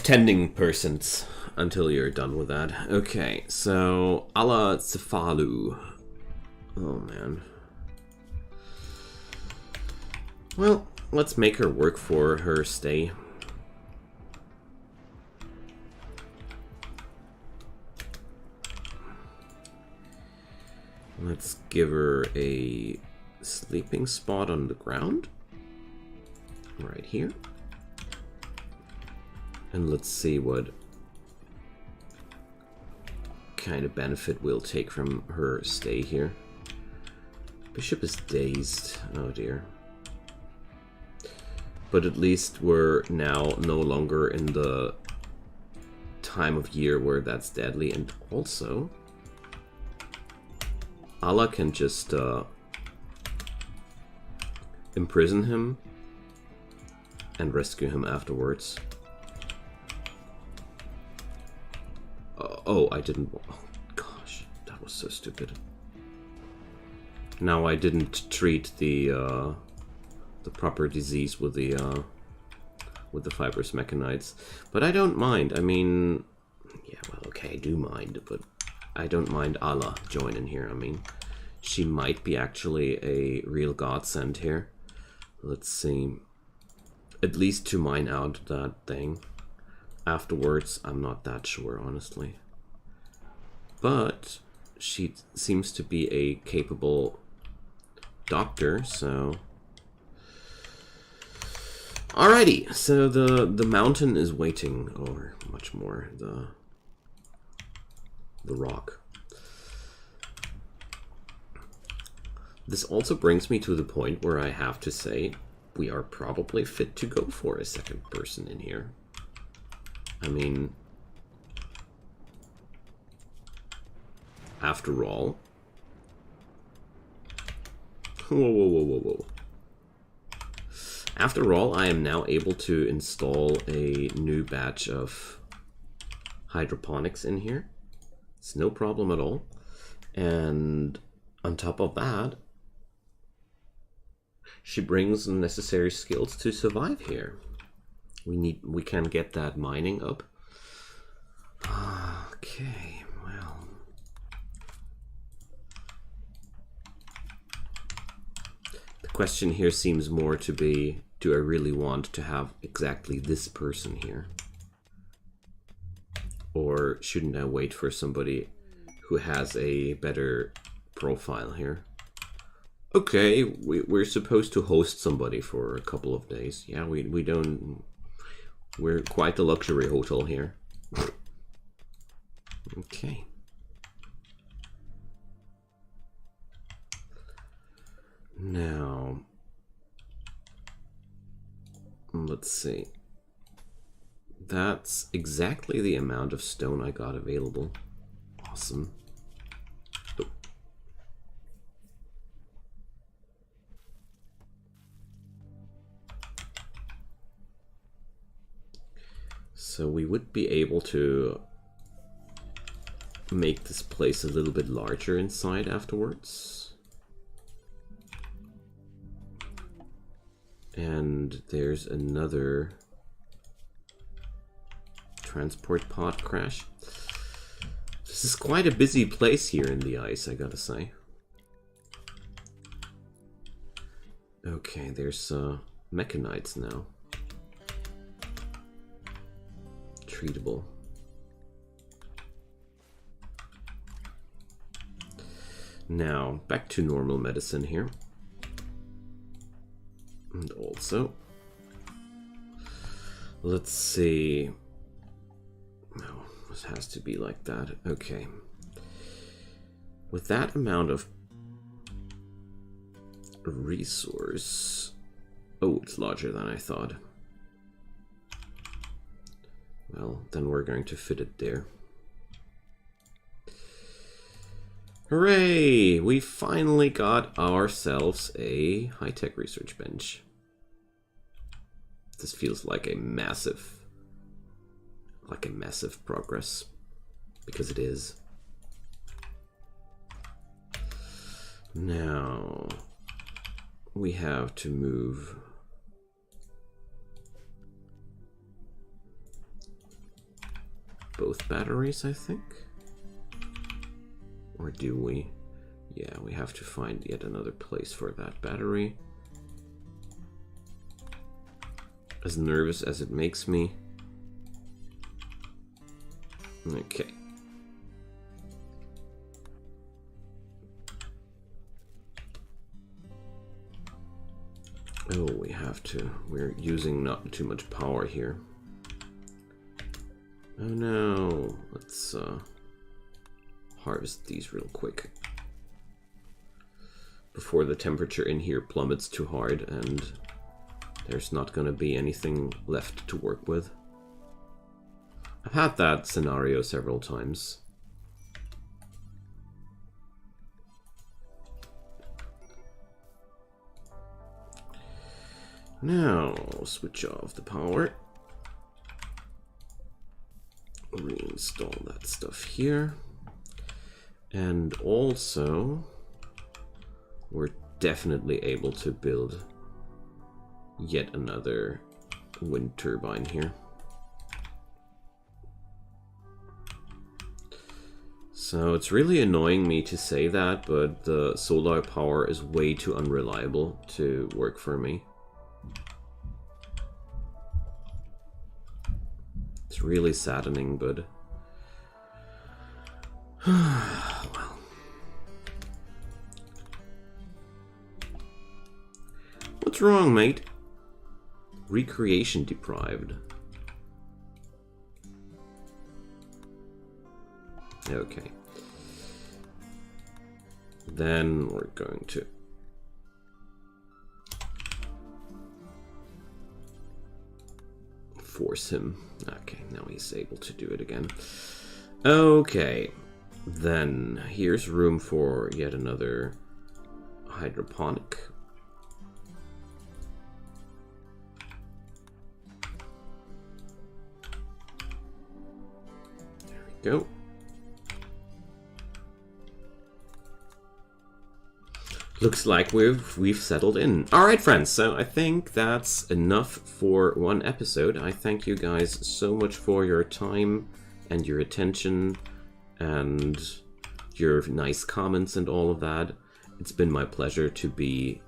tending persons until you're done with that. Okay, so Ala Cefalu. Oh man. Well, let's make her work for her stay. Let's give her a sleeping spot on the ground. Right here. And let's see what kind of benefit we'll take from her stay here. Bishop is dazed. Oh dear. But at least we're now no longer in the time of year where that's deadly. And also, Allah can just imprison him and rescue him afterwards. Oh, I didn't. Oh, gosh, that was so stupid. Now I didn't treat the proper disease with the fibrous Mechanites, but I don't mind. I mean, yeah, well, okay, I do mind, but I don't mind Allah joining here. I mean, she might be actually a real godsend here. Let's see. At least to mine out that thing. Afterwards, I'm not that sure, honestly. But she seems to be a capable doctor, so... Alrighty, so the mountain is waiting, or much more, the rock. This also brings me to the point where I have to say we are probably fit to go for a second person in here. I mean, after all... Whoa. After all, I am now able to install a new batch of hydroponics in here. It's no problem at all. And on top of that, she brings the necessary skills to survive here. We can get that mining up. Okay, well. The question here seems more to be, do I really want to have exactly this person here? Or shouldn't I wait for somebody who has a better profile here? Okay, we're supposed to host somebody for a couple of days. Yeah, we don't... We're quite the luxury hotel here. Okay. Now... Let's see. That's exactly the amount of stone I got available. Awesome. Oh. So we would be able to make this place a little bit larger inside afterwards. And there's another transport pod crash. This is quite a busy place here in the ice, I gotta say. Okay, there's Mechanites now. Treatable. Now, back to normal medicine here. And also, let's see. No, this has to be like that. Okay. With that amount of resource... Oh, it's larger than I thought. Well, then we're going to fit it there. Hooray! We finally got ourselves a high-tech research bench. This feels like a massive progress, because it is. Now we have to move both batteries, I think. Or do we? Yeah, we have to find yet another place for that battery. As nervous as it makes me. Okay. Oh, we have to. We're using not too much power here. Oh no. Let's harvest these real quick before the temperature in here plummets too hard and there's not going to be anything left to work with. I've had that scenario several times. Now, switch off the power. Reinstall that stuff here. And also, we're definitely able to build yet another wind turbine here. So it's really annoying me to say that, but the solar power is way too unreliable to work for me. It's really saddening, but well, wrong, mate? Recreation deprived. Okay. Then we're going to force him. Okay, now he's able to do it again. Okay, then here's room for yet another hydroponic. There we go. Looks like we've settled in. All right, friends, so I think that's enough for one episode. I thank you guys so much for your time and your attention and your nice comments and all of that. It's been my pleasure to be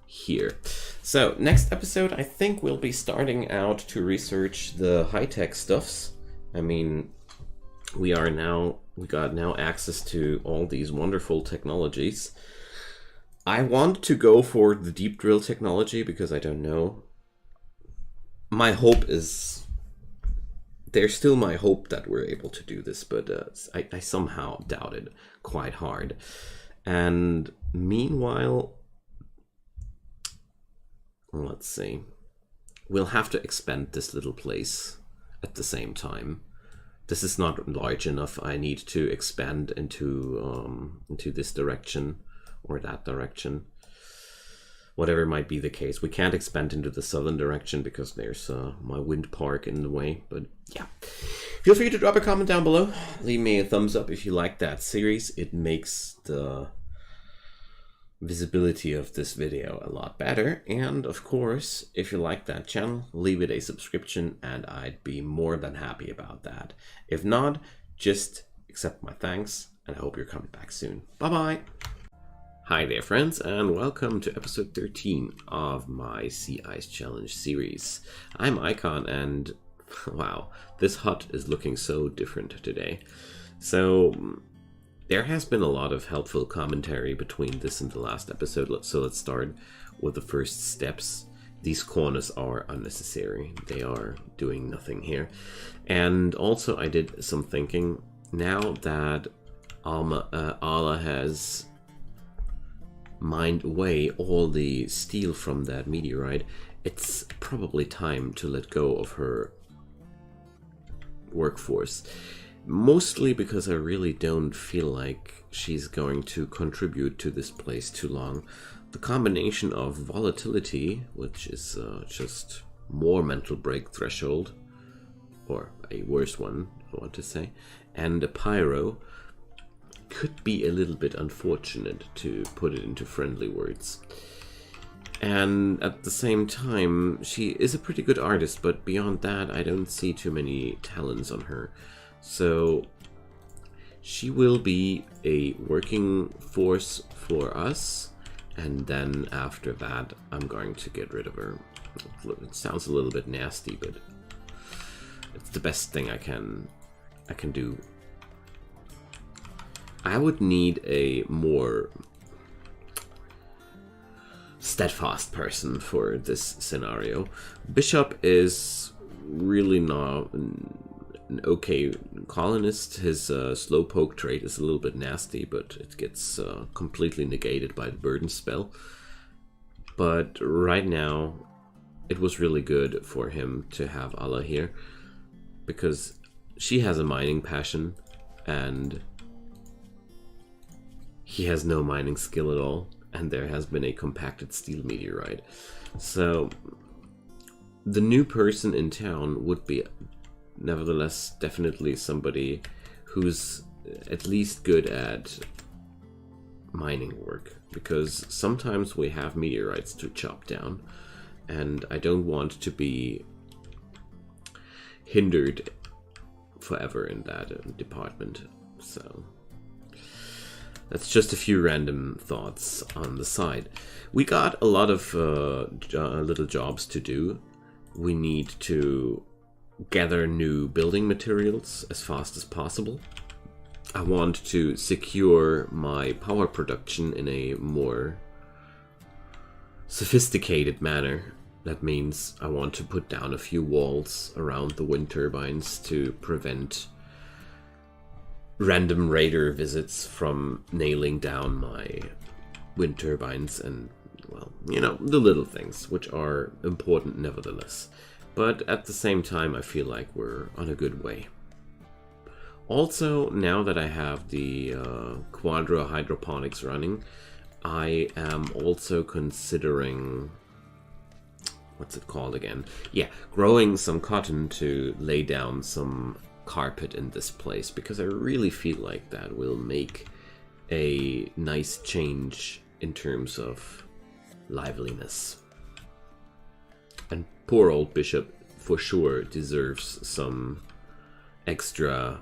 here. So next episode, I think we'll be starting out to research the high-tech stuffs. I mean, we got now access to all these wonderful technologies. I want to go for the deep drill technology because I don't know. My hope is... There's still my hope that we're able to do this, but I somehow doubt it quite hard. And meanwhile, let's see. We'll have to expand this little place at the same time. This is not large enough. I need to expand into this direction. Or that direction, whatever might be the case. We can't expand into the southern direction because there's my wind park in the way, but yeah. Feel free to drop a comment down below. Leave me a thumbs up if you like that series. It makes the visibility of this video a lot better. And of course, if you like that channel, leave it a subscription and I'd be more than happy about that. If not, just accept my thanks and I hope you're coming back soon. Bye-bye. Hi there, friends, and welcome to episode 13 of my Sea Ice Challenge series. I'm Icon, and wow, this hut is looking so different today. So, there has been a lot of helpful commentary between this and the last episode, so let's start with the first steps. These corners are unnecessary. They are doing nothing here. And also, I did some thinking. Now that Allah has mined away all the steel from that meteorite, it's probably time to let go of her workforce. Mostly because I really don't feel like she's going to contribute to this place too long. The combination of volatility, which is just more mental break threshold, or a worse one, I want to say, and a pyro, could be a little bit unfortunate, to put it into friendly words. And at the same time, she is a pretty good artist, but beyond that, I don't see too many talents on her. So she will be a working force for us, and then after that, I'm going to get rid of her. It sounds a little bit nasty, but it's the best thing I can do. I would need a more steadfast person for this scenario. Bishop is really not an okay colonist. His slowpoke trait is a little bit nasty, but it gets completely negated by the burden spell. But right now, it was really good for him to have Allah here, because she has a mining passion, and he has no mining skill at all, and there has been a compacted steel meteorite. So the new person in town would be nevertheless definitely somebody who's at least good at mining work, because sometimes we have meteorites to chop down, and I don't want to be hindered forever in that department. So that's just a few random thoughts on the side. We got a lot of little jobs to do. We need to gather new building materials as fast as possible. I want to secure my power production in a more sophisticated manner. That means I want to put down a few walls around the wind turbines to prevent random raider visits from nailing down my wind turbines and, well, you know, the little things, which are important nevertheless. But at the same time, I feel like we're on a good way. Also, now that I have the quadra hydroponics running, I am also considering, what's it called again? Yeah, growing some cotton to lay down some carpet in this place, because I really feel like that will make a nice change in terms of liveliness. And poor old Bishop for sure deserves some extra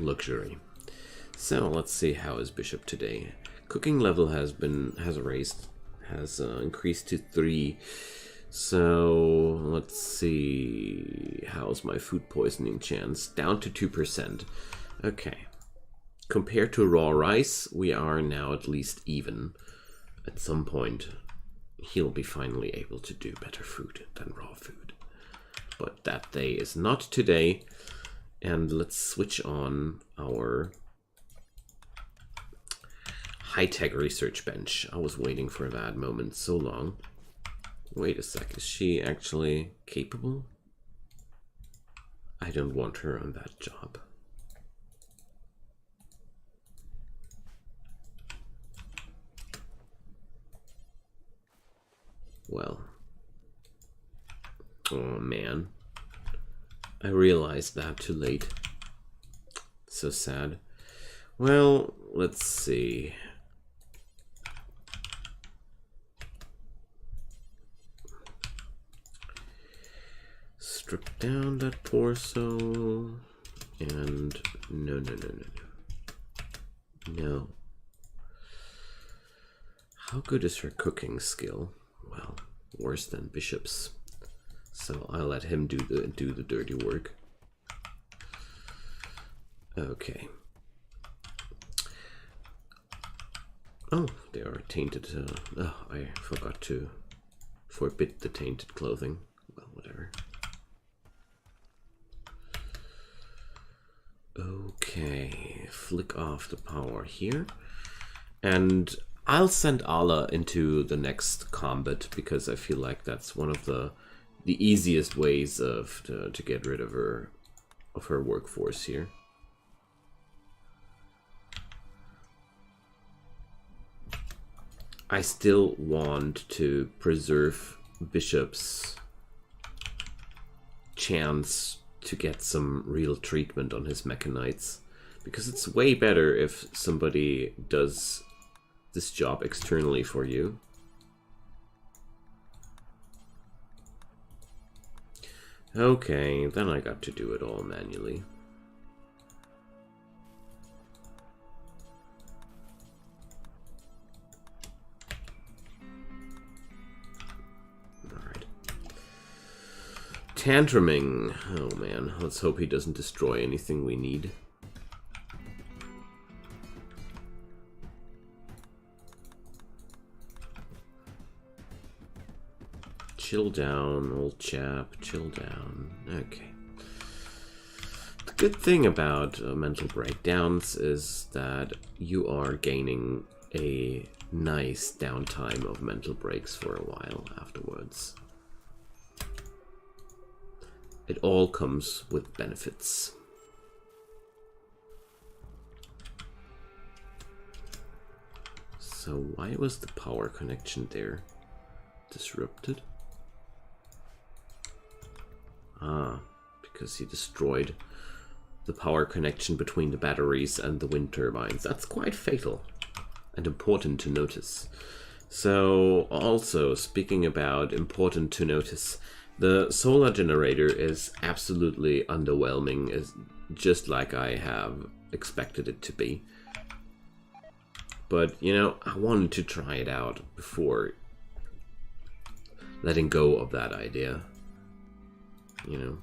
luxury. So let's see, how is Bishop today? Cooking level has increased to 3. So let's see, how's my food poisoning chance? Down to 2%. Okay. Compared to raw rice, we are now at least even. At some point, he'll be finally able to do better food than raw food. But that day is not today. And let's switch on our high-tech research bench. I was waiting for that moment so long. Wait a sec, is she actually capable? I don't want her on that job. Well. Oh man. I realized that too late. So sad. Well, let's see. Strip down that torso. And no. No. How good is her cooking skill? Well, worse than Bishop's. So I'll let him do the dirty work. Okay. Oh, they are tainted. Oh, I forgot to forbid the tainted clothing. Well, whatever. Okay, flick off the power here. And I'll send Ala into the next combat, because I feel like that's one of the easiest ways to get rid of her workforce here. I still want to preserve Bishop's chance to get some real treatment on his Mechanites, because it's way better if somebody does this job externally for you. Okay, then I got to do it all manually. Alright. Tantruming. Oh man, let's hope he doesn't destroy anything we need. Chill down, old chap, chill down. Okay. The good thing about mental breakdowns is that you are gaining a nice downtime of mental breaks for a while afterwards. It all comes with benefits. So why was the power connection there disrupted? Ah, because he destroyed the power connection between the batteries and the wind turbines. That's quite fatal and important to notice. So, also, speaking about important to notice, the solar generator is absolutely underwhelming, is just like I have expected it to be. But, you know, I wanted to try it out before letting go of that idea. You know,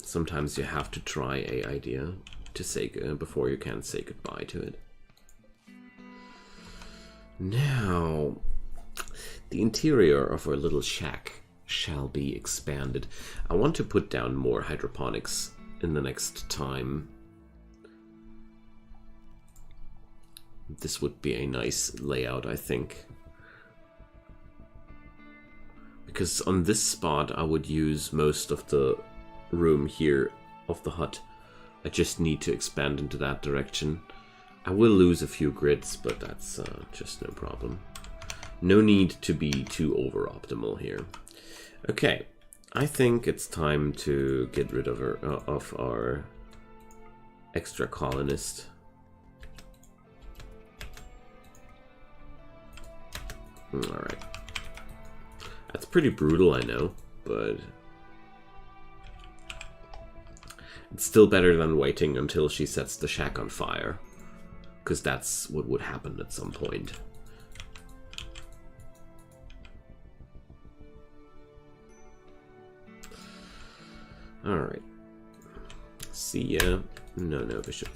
sometimes you have to try a idea to say before you can say goodbye to it. Now, The interior of our little shack shall be expanded. I want to put down more hydroponics in the next time. This would be a nice layout, I think. Because on this spot I would use most of the room here of the hut. I just need to expand into that direction. I will lose a few grids, but that's just no problem. No need to be too over-optimal here. Okay, I think it's time to get rid of our extra colonist. Alright. That's pretty brutal, I know, but it's still better than waiting until she sets the shack on fire, because that's what would happen at some point. Alright. See ya. No, Bishop.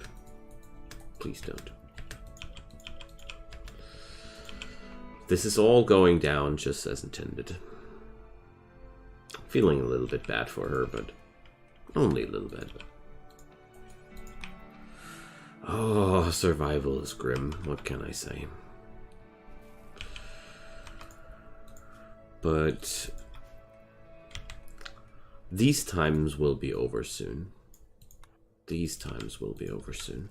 Please don't. This is all going down just as intended. Feeling a little bit bad for her, but only a little bit. Oh, survival is grim. What can I say? But these times will be over soon. These times will be over soon.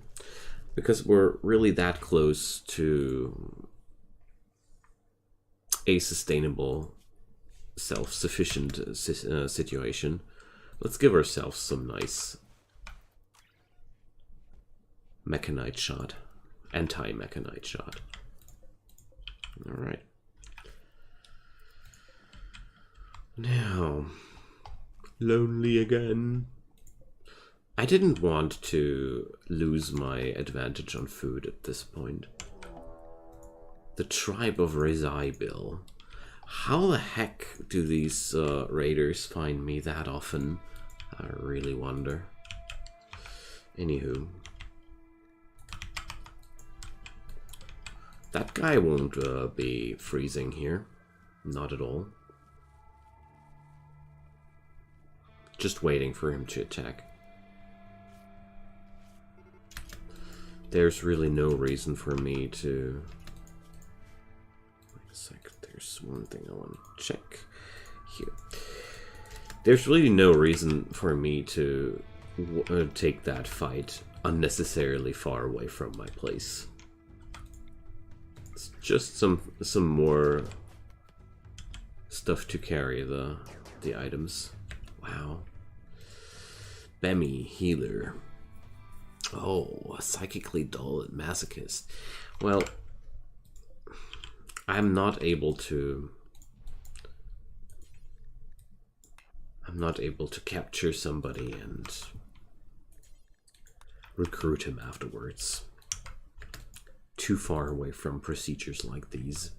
Because we're really that close to a sustainable, self-sufficient situation. Let's give ourselves some nice Mechanite shot. Anti-Mechanite shot. Alright. Now, lonely again. I didn't want to lose my advantage on food at this point. The tribe of Rezaibil. How the heck do these raiders find me that often? I really wonder. Anywho. That guy won't be freezing here. Not at all. Just waiting for him to attack. There's really no reason for me to... Wait a sec, there's one thing I want to check here. There's really no reason for me to take that fight unnecessarily far away from my place. It's just some more stuff to carry the items. Wow. Bemi, healer. Oh, a psychically dull masochist. Well, I'm not able to capture somebody and recruit him afterwards. Too far away from procedures like these.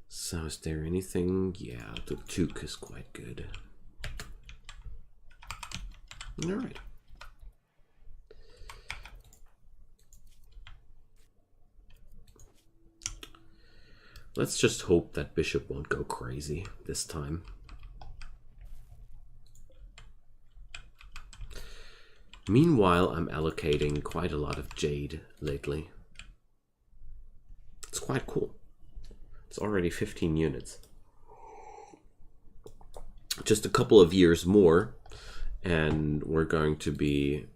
So is there anything? Yeah, the Took is quite good. Alright. Let's just hope that Bishop won't go crazy this time. Meanwhile, I'm allocating quite a lot of jade lately. It's quite cool. It's already 15 units. Just a couple of years more, and we're going to be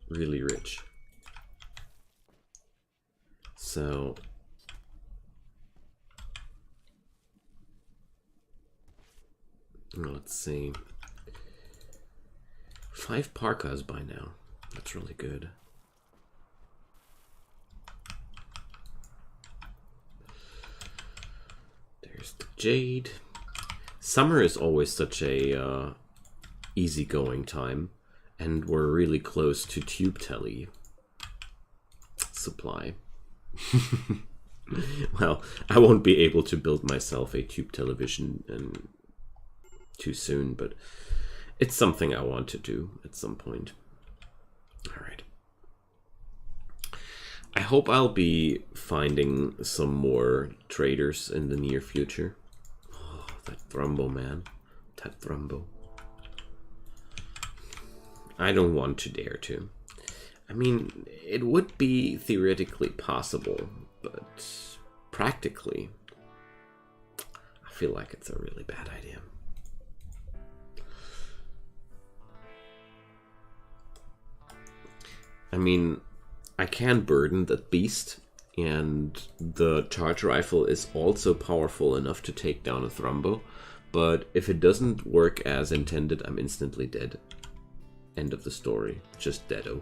really rich. So... let's see. 5 parkas by now. That's really good. There's the jade. Summer is always such a easygoing time, and we're really close to tube telly supply. Well, I won't be able to build myself a tube television and too soon, but it's something I want to do at some point. All right. I hope I'll be finding some more traders in the near future. That thrumbo, man. That thrumbo. I don't want to dare to. I mean, it would be theoretically possible, but practically, I feel like it's a really bad idea. I mean, I can burden that beast, and the charge rifle is also powerful enough to take down a thrumbo, but if it doesn't work as intended, I'm instantly dead. End of the story. Just deado.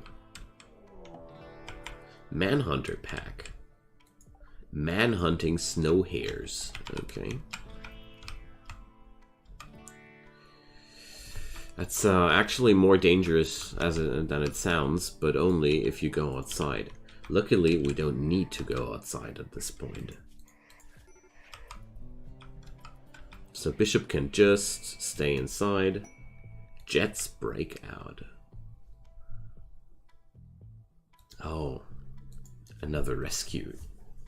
Manhunter pack. Manhunting snow hares. Okay. That's actually more dangerous than it sounds, but only if you go outside. Luckily, we don't need to go outside at this point. So Bishop can just stay inside. Jets break out. Oh, another rescue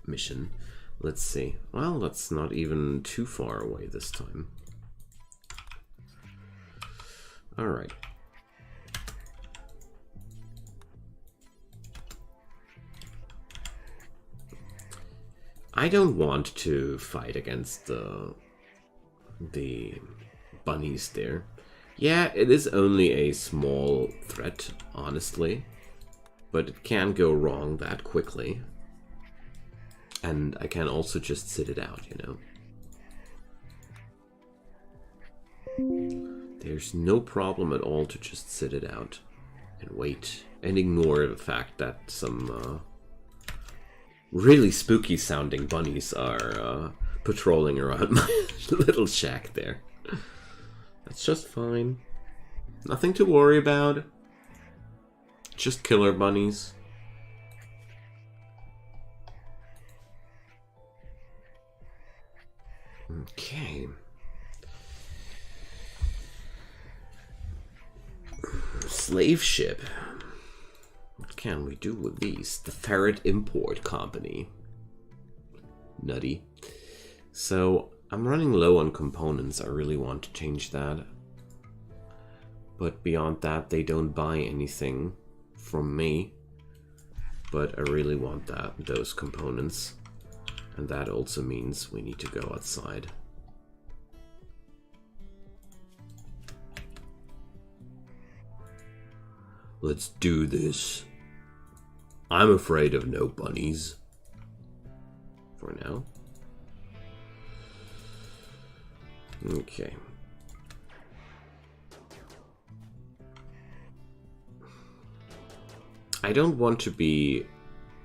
mission. Let's see. Well, that's not even too far away this time. All right. I don't want to fight against the bunnies there. Yeah, it is only a small threat, honestly, but it can go wrong that quickly. And I can also just sit it out, you know. There's no problem at all to just sit it out and wait and ignore the fact that some really spooky sounding bunnies are patrolling around my little shack there. That's just fine. Nothing to worry about. Just killer bunnies. Okay. Slave ship. What can we do with these? The Ferret Import Company. Nutty. So, I'm running low on components. I really want to change that. But beyond that, they don't buy anything from me. But I really want those components. And that also means we need to go outside. Let's do this. I'm afraid of no bunnies. For now. Okay. I don't want to be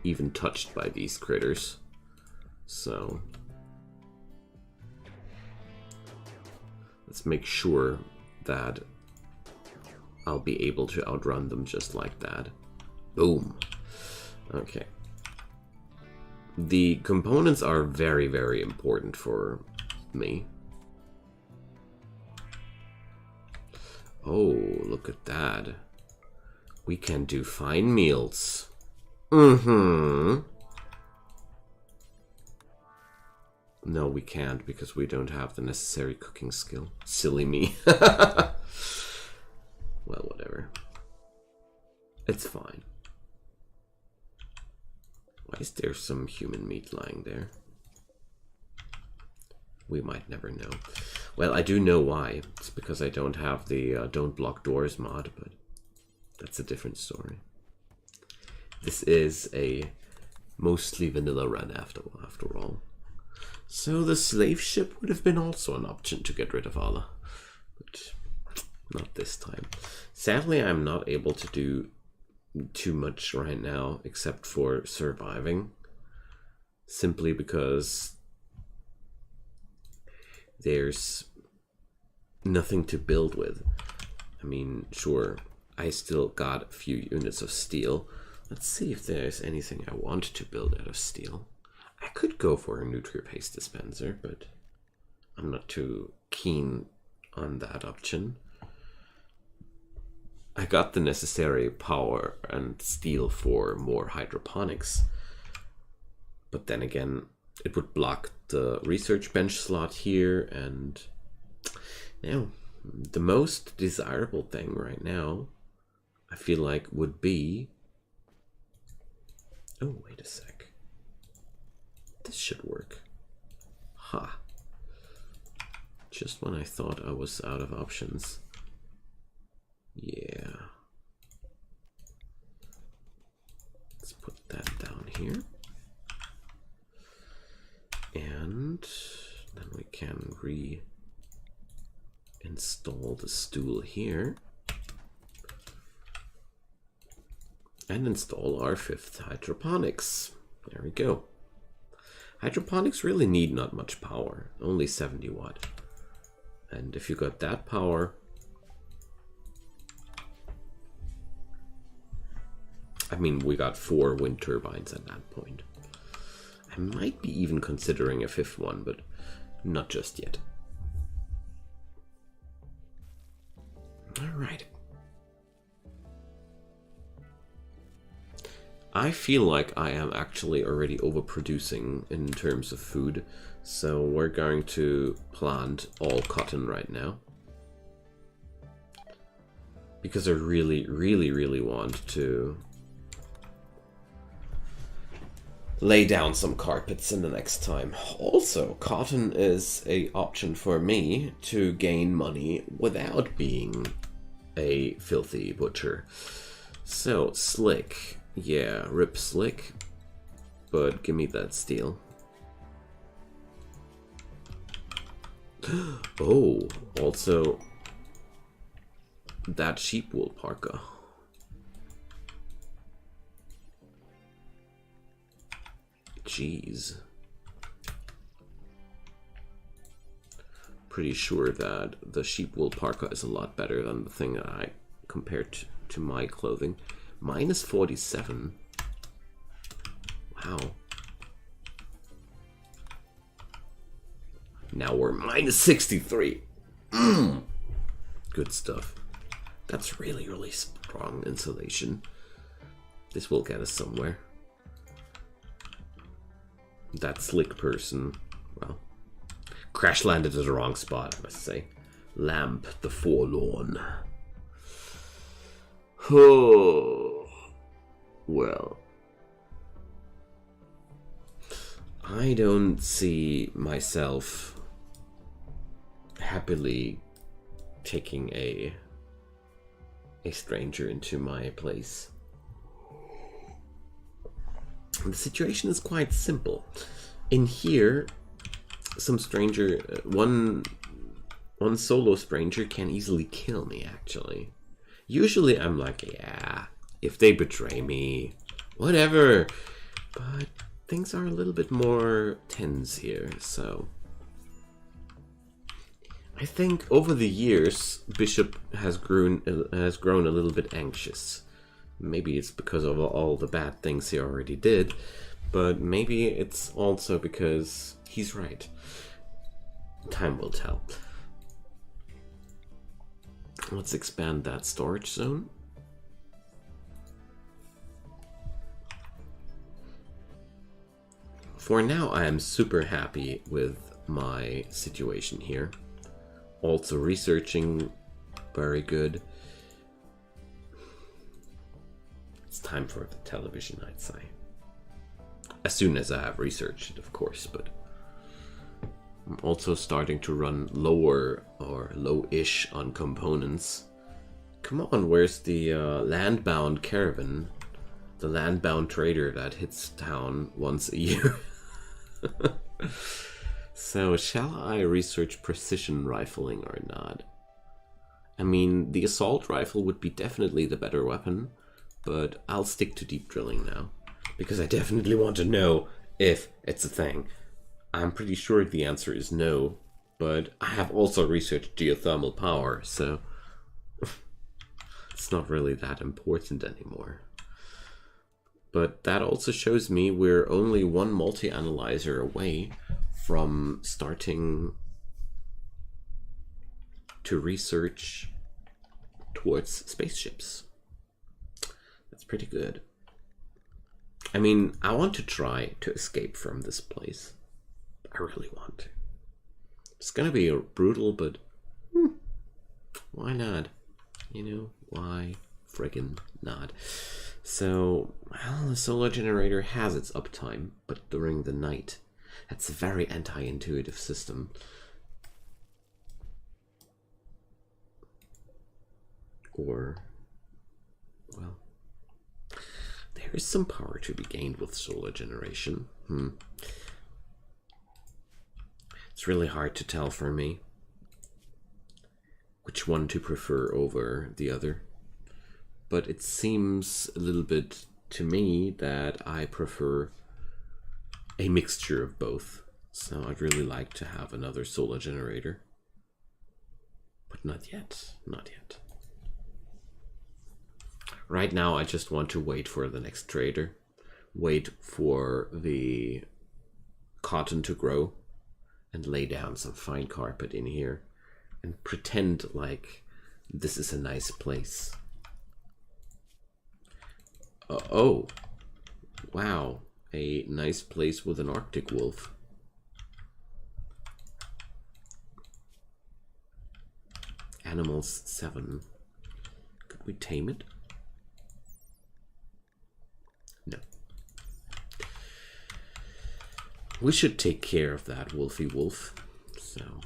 even touched by these critters. So let's make sure that I'll be able to outrun them just like that. Boom. Okay. The components are very, very important for me. Oh, look at that. We can do fine meals. Mm-hmm. No, we can't because we don't have the necessary cooking skill. Silly me. Well, whatever. It's fine. Why is there some human meat lying there? We might never know. Well, I do know why. It's because I don't have the Don't Block Doors mod, but that's a different story. This is a mostly vanilla run after all. So the slave ship would have been also an option to get rid of Allah, but not this time. Sadly, I'm not able to do too much right now except for surviving, simply because there's nothing to build with. I mean, sure, I still got a few units of steel. Let's see if there's anything I want to build out of steel. I could go for a nutri-paste dispenser, but I'm not too keen on that option. I got the necessary power and steel for more hydroponics, but then again, it would block the research bench slot here, and Now, the most desirable thing right now, I feel like, would be... Oh, wait a sec. This should work. Ha. Just when I thought I was out of options. Yeah. Let's put that down here. And then we can reinstall the stool here. And install our 5th hydroponics. There we go. Hydroponics really need not much power, only 70 watt. And if you got that power, I mean, we got 4 wind turbines at that point. I might be even considering a 5th one, but not just yet. All right. I feel like I am actually already overproducing in terms of food, so we're going to plant all cotton right now. Because I really, really, really want to lay down some carpets in the next time. Also, cotton is an option for me to gain money without being a filthy butcher. So, slick. Yeah, rip slick, but give me that steel. Oh, also that sheep wool parka. Jeez. Pretty sure that the sheep wool parka is a lot better than the thing that I compared to my clothing. Minus 47. Wow. Now we're minus 63. Good stuff. That's really, really strong insulation. This will get us somewhere. That slick person, well, crash landed at the wrong spot, I must say. Lamp the forlorn. Oh, well, I don't see myself happily taking a stranger into my place. The situation is quite simple. In here, some stranger, one solo stranger can easily kill me, actually. Usually I'm like, yeah, if they betray me, whatever. But things are a little bit more tense here, so... I think over the years, Bishop has grown a little bit anxious. Maybe it's because of all the bad things he already did, but maybe it's also because he's right. Time will tell. Let's expand that storage zone. For now, I am super happy with my situation here. Also researching, very good. It's time for the television, I'd say. As soon as I have researched it, of course, but I'm also starting to run lower or low-ish on components. Come on, where's the land-bound caravan? The land-bound trader that hits town once a year. So, shall I research precision rifling or not? I mean, the assault rifle would be definitely the better weapon, but I'll stick to deep drilling now, because I definitely want to know if it's a thing. I'm pretty sure the answer is no, but I have also researched geothermal power, so it's not really that important anymore. But that also shows me we're only one multi-analyzer away from starting to research towards spaceships. That's pretty good. I mean, I want to try to escape from this place. I really want to. It's gonna be brutal, but Why not? You know, why friggin' not? So, well, the solar generator has its uptime, but during the night. That's a very anti-intuitive system. Or, well, there is some power to be gained with solar generation. It's really hard to tell for me which one to prefer over the other. But it seems a little bit to me that I prefer a mixture of both. So I'd really like to have another solar generator. But not yet, not yet. Right now I just want to wait for the next trader. Wait for the cotton to grow and lay down some fine carpet in here and pretend like this is a nice place. Oh, wow, a nice place with an Arctic wolf. Animals 7. Could we tame it? No. We should take care of that wolfy wolf. So,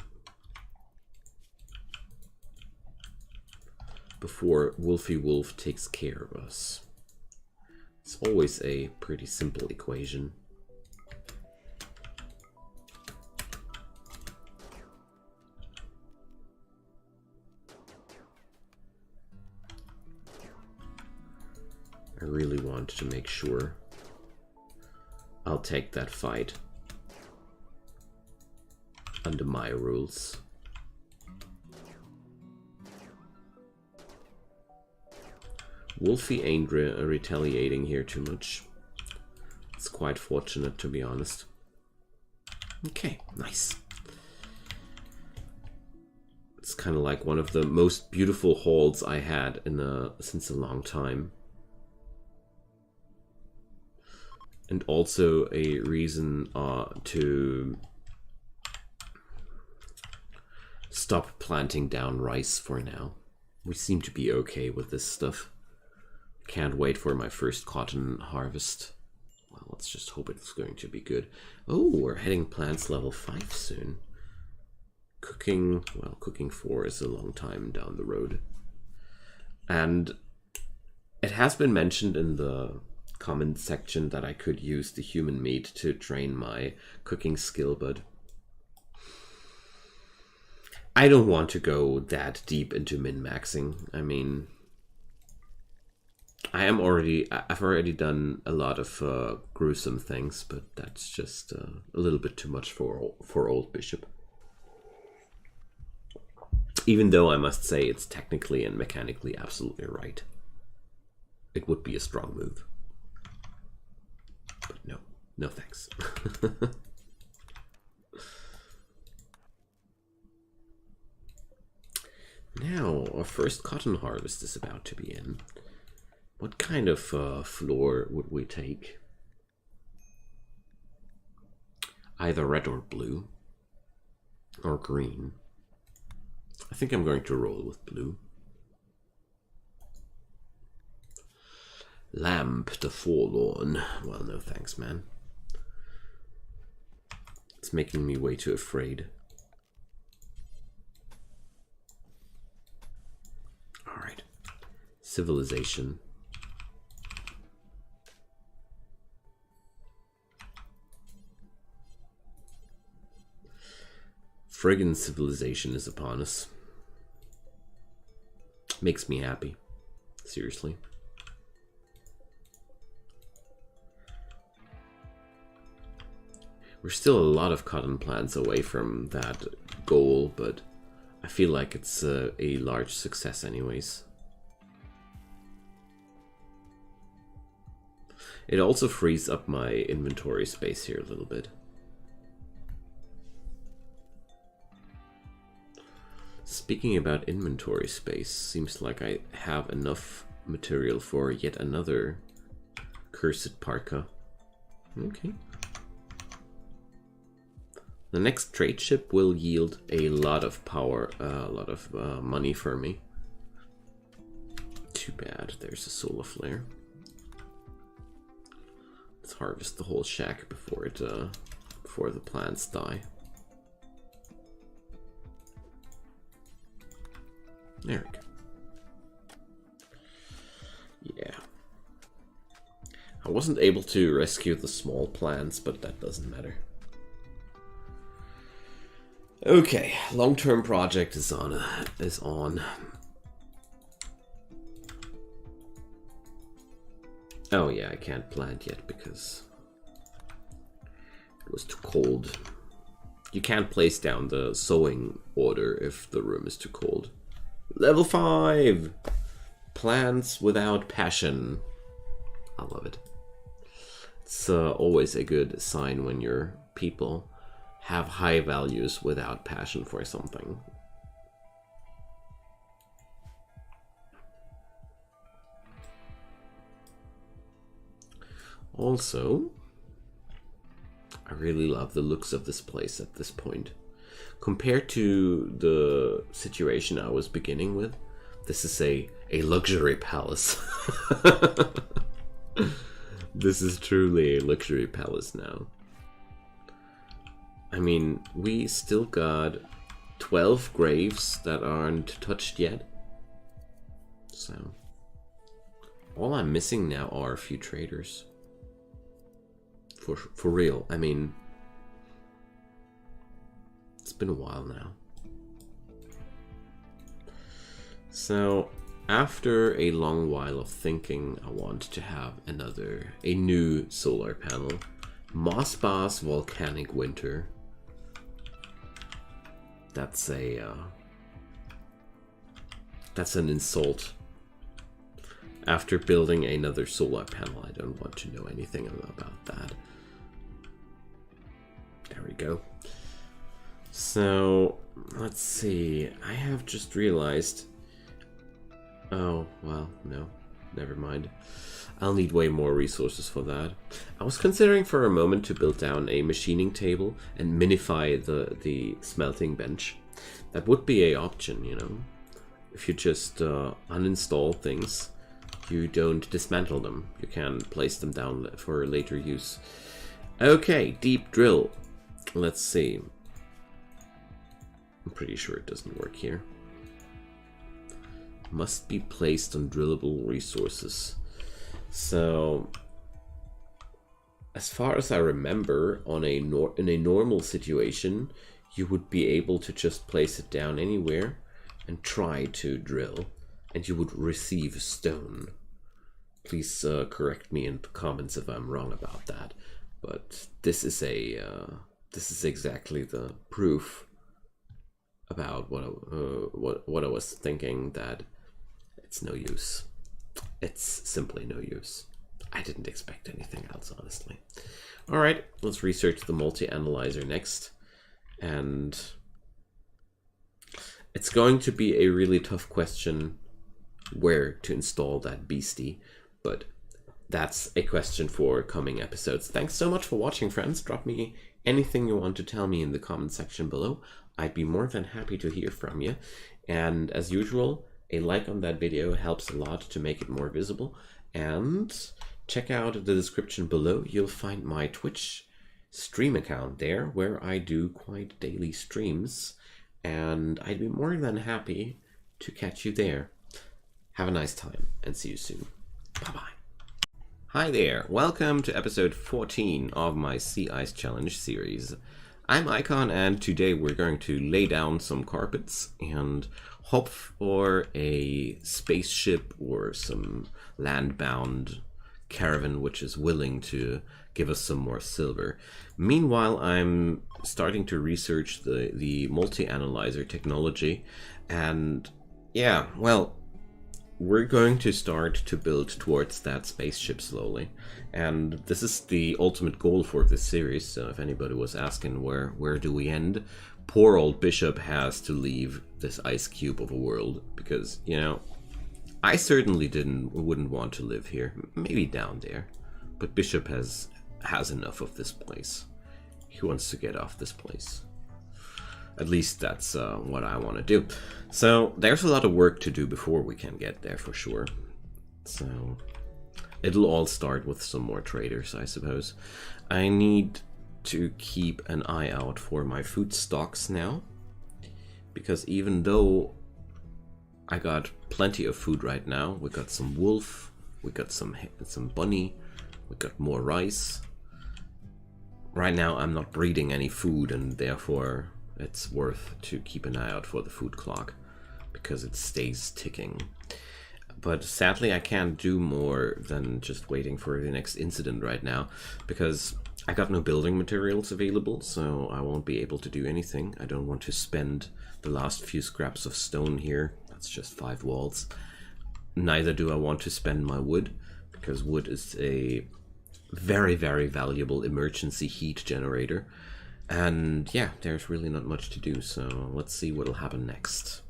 before wolfy wolf takes care of us. It's always a pretty simple equation. I really want to make sure I'll take that fight under my rules. Wolfie ain't retaliating here too much. It's quite fortunate, to be honest. Okay, nice. It's kind of like one of the most beautiful hauls I had in since a long time. And also a reason to stop planting down rice for now. We seem to be okay with this stuff. Can't wait for my first cotton harvest. Well, let's just hope it's going to be good. Oh, we're heading plants level 5 soon. Cooking, well, cooking 4 is a long time down the road. And it has been mentioned in the comment section that I could use the human meat to train my cooking skill, but I don't want to go that deep into min-maxing. I mean, I've already done a lot of gruesome things, but that's just a little bit too much for old Bishop. Even though I must say it's technically and mechanically absolutely right. It would be a strong move. But no, no thanks. Now, our first cotton harvest is about to be in. What kind of floor would we take? Either red or blue. Or green. I think I'm going to roll with blue. Lamp the forlorn. Well, no thanks, man. It's making me way too afraid. Alright. Civilization. Friggin' civilization is upon us. Makes me happy. Seriously. We're still a lot of cotton plants away from that goal, but I feel like it's a large success anyways. It also frees up my inventory space here a little bit. Speaking about inventory space, seems like I have enough material for yet another cursed parka. Okay. The next trade ship will yield a lot of power, a lot of money for me. Too bad there's a solar flare. Let's harvest the whole shack before the plants die. There we go. Yeah. I wasn't able to rescue the small plants, but that doesn't matter. Okay, long-term project is on. Oh yeah, I can't plant yet because it was too cold. You can't place down the sowing order if the room is too cold. Level 5! Plants without passion. I love it. It's always a good sign when your people have high values without passion for something. Also, I really love the looks of this place at this point. Compared to the situation I was beginning with, this is a luxury palace. This is truly a luxury palace now. I mean, we still got 12 graves that aren't touched yet. So, all I'm missing now are a few traders. For real, I mean, it's been a while now. So, after a long while of thinking, I want to have a new solar panel. Moss Boss Volcanic Winter. That's an insult. After building another solar panel, I don't want to know anything about that. There we go. So, let's see. I have just realized... Oh, well, no. Never mind. I'll need way more resources for that. I was considering for a moment to build down a machining table and minify the smelting bench. That would be an option, you know. If you just uninstall things, you don't dismantle them. You can place them down for later use. Okay, deep drill. Let's see. I'm pretty sure it doesn't work here. Must be placed on drillable resources. So, as far as I remember, in a normal situation, you would be able to just place it down anywhere and try to drill, and you would receive a stone. Please correct me in the comments if I'm wrong about that. But this is exactly the proof about what I was thinking, that it's no use. It's simply no use. I didn't expect anything else, honestly. All right, let's research the multi-analyzer next. And it's going to be a really tough question where to install that beastie, but that's a question for coming episodes. Thanks so much for watching, friends. Drop me anything you want to tell me in the comment section below. I'd be more than happy to hear from you. And as usual, a like on that video helps a lot to make it more visible. And check out the description below. You'll find my Twitch stream account there, where I do quite daily streams. And I'd be more than happy to catch you there. Have a nice time and see you soon. Bye-bye. Hi there, welcome to episode 14 of my Sea Ice Challenge series. I'm Icon, and today we're going to lay down some carpets and hope for a spaceship or some land-bound caravan which is willing to give us some more silver. Meanwhile, I'm starting to research the multi-analyzer technology, and yeah, well, we're going to start to build towards that spaceship slowly. And this is the ultimate goal for this series, so if anybody was asking where do we end, poor old Bishop has to leave this ice cube of a world, because, you know, I certainly wouldn't want to live here. Maybe down there, but Bishop has enough of this place. he wants to get off this place. At least that's what I want to do. So there's a lot of work to do before we can get there for sure. So it'll all start with some more traders, I suppose. I need to keep an eye out for my food stocks now, because even though I got plenty of food right now, we got some wolf, we got some bunny, we got more rice. Right now I'm not breeding any food, and therefore it's worth to keep an eye out for the food clock, because it stays ticking. But sadly I can't do more than just waiting for the next incident right now, because I got no building materials available, so I won't be able to do anything. I don't want to spend the last few scraps of stone here. That's just 5 walls. Neither do I want to spend my wood, because wood is a very, very valuable emergency heat generator. And yeah, there's really not much to do, so let's see what'll happen next.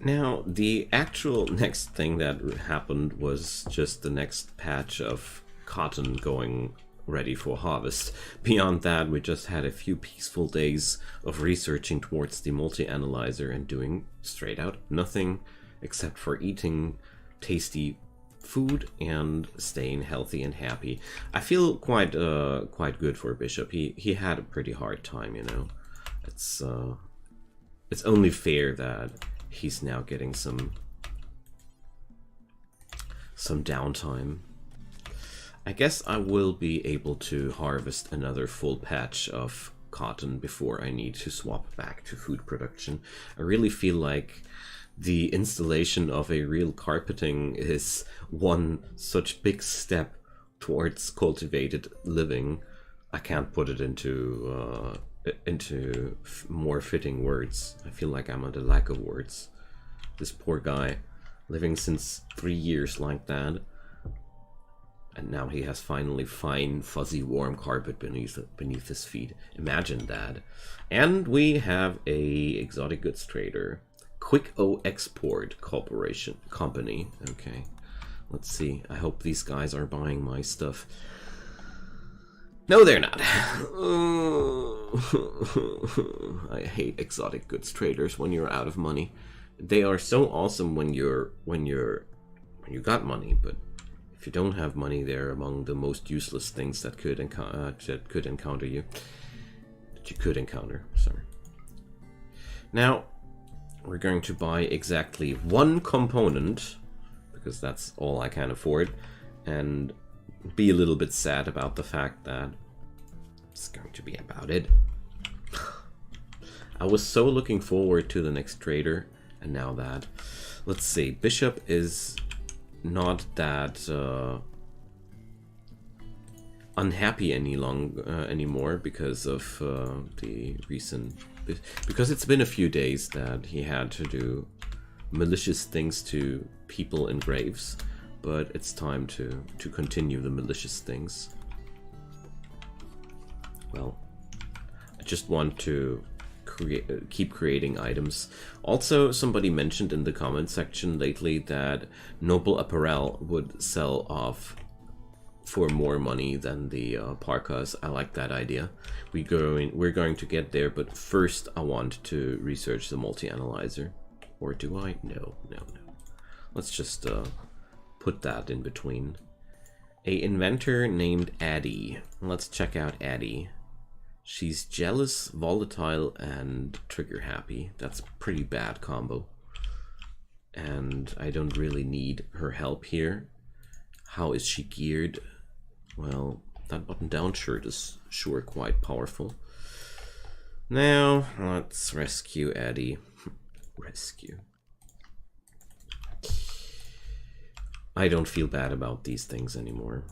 Now, the actual next thing that happened was just the next patch of cotton going ready for harvest. Beyond that, we just had a few peaceful days of researching towards the multi-analyzer and doing straight out nothing except for eating tasty food and staying healthy and happy. I feel quite good for Bishop. He had a pretty hard time, you know. It's only fair that he's now getting some downtime. I guess I will be able to harvest another full patch of cotton before I need to swap back to food production. I really feel like the installation of a real carpeting is one such big step towards cultivated living. I can't put it into more fitting words. I feel like I'm at a lack of words. This poor guy, living since 3 years like that, and now he has finally fine, fuzzy, warm carpet beneath his feet. Imagine that. And we have a exotic goods trader, Quick O Export Corporation Company. Okay, let's see. I hope these guys are buying my stuff. No, they're not. I hate exotic goods traders when you're out of money. They are so awesome when you got money, but if you don't have money, they're among the most useless things that could encounter you. That you could encounter. Sorry. Now we're going to buy exactly 1 component, because that's all I can afford, and be a little bit sad about the fact that it's going to be about it. I was so looking forward to the next trader, and now that. Let's see, Bishop is not that unhappy anymore because of the recent... Because it's been a few days that he had to do malicious things to people in graves. But it's time to continue the malicious things. Well, I just want to keep creating items. Also, somebody mentioned in the comment section lately that Noble Apparel would sell off for more money than the parkas. I like that idea. We're going to get there, but first I want to research the multi-analyzer. Or do I? No. Let's just put that in between. A inventor named Addie. Let's check out Addie. She's jealous, volatile, and trigger happy. That's a pretty bad combo. And I don't really need her help here. How is she geared? Well, that button-down shirt is sure quite powerful. Now, let's rescue Addie. Rescue. I don't feel bad about these things anymore.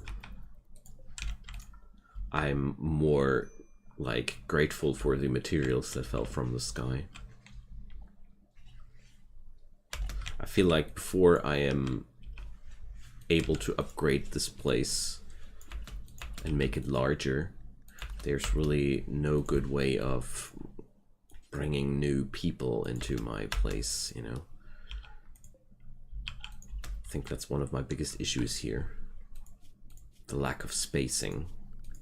I'm more like grateful for the materials that fell from the sky. I feel like before I am able to upgrade this place and make it larger, there's really no good way of bringing new people into my place, you know. I think that's one of my biggest issues here. the lack of spacing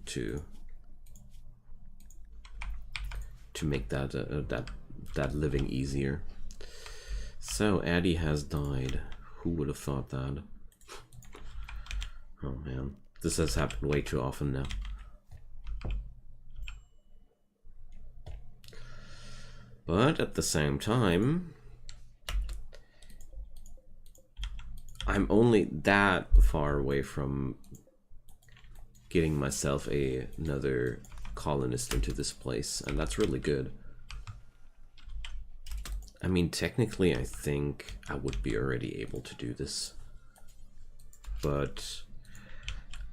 to make that that living easier. So Addy has died. Who would have thought that? Oh man, this has happened way too often now. But at the same time, I'm only that far away from getting myself another colonist into this place, and that's really good. I mean, technically, I think I would be already able to do this, but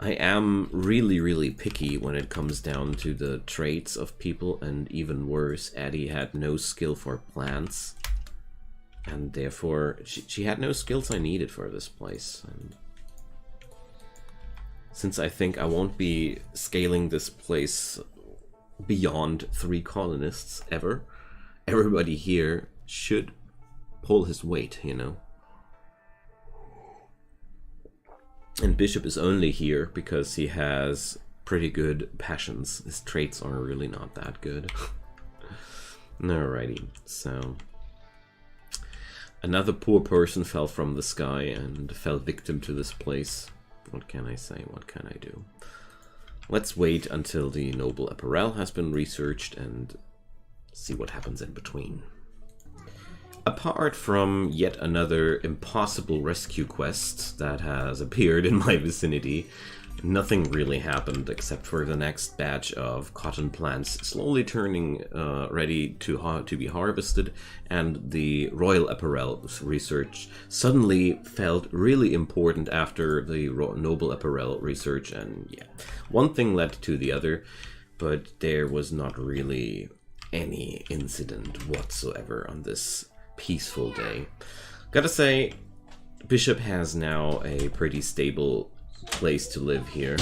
I am really, really picky when it comes down to the traits of people, and even worse, Addie had no skill for plants, and therefore she had no skills I needed for this place. And since I think I won't be scaling this place beyond 3 colonists ever, everybody here should pull his weight, you know. And Bishop is only here because he has pretty good passions. His traits are really not that good. Alrighty, so another poor person fell from the sky and fell victim to this place. What can I say? What can I do? Let's wait until the noble apparel has been researched and see what happens in between. Apart from yet another impossible rescue quest that has appeared in my vicinity, nothing really happened except for the next batch of cotton plants slowly turning ready to be harvested, and the royal apparel research suddenly felt really important after the noble apparel research, and yeah, one thing led to the other, but there was not really any incident whatsoever on this peaceful day. Gotta say, Bishop has now a pretty stable place to live here,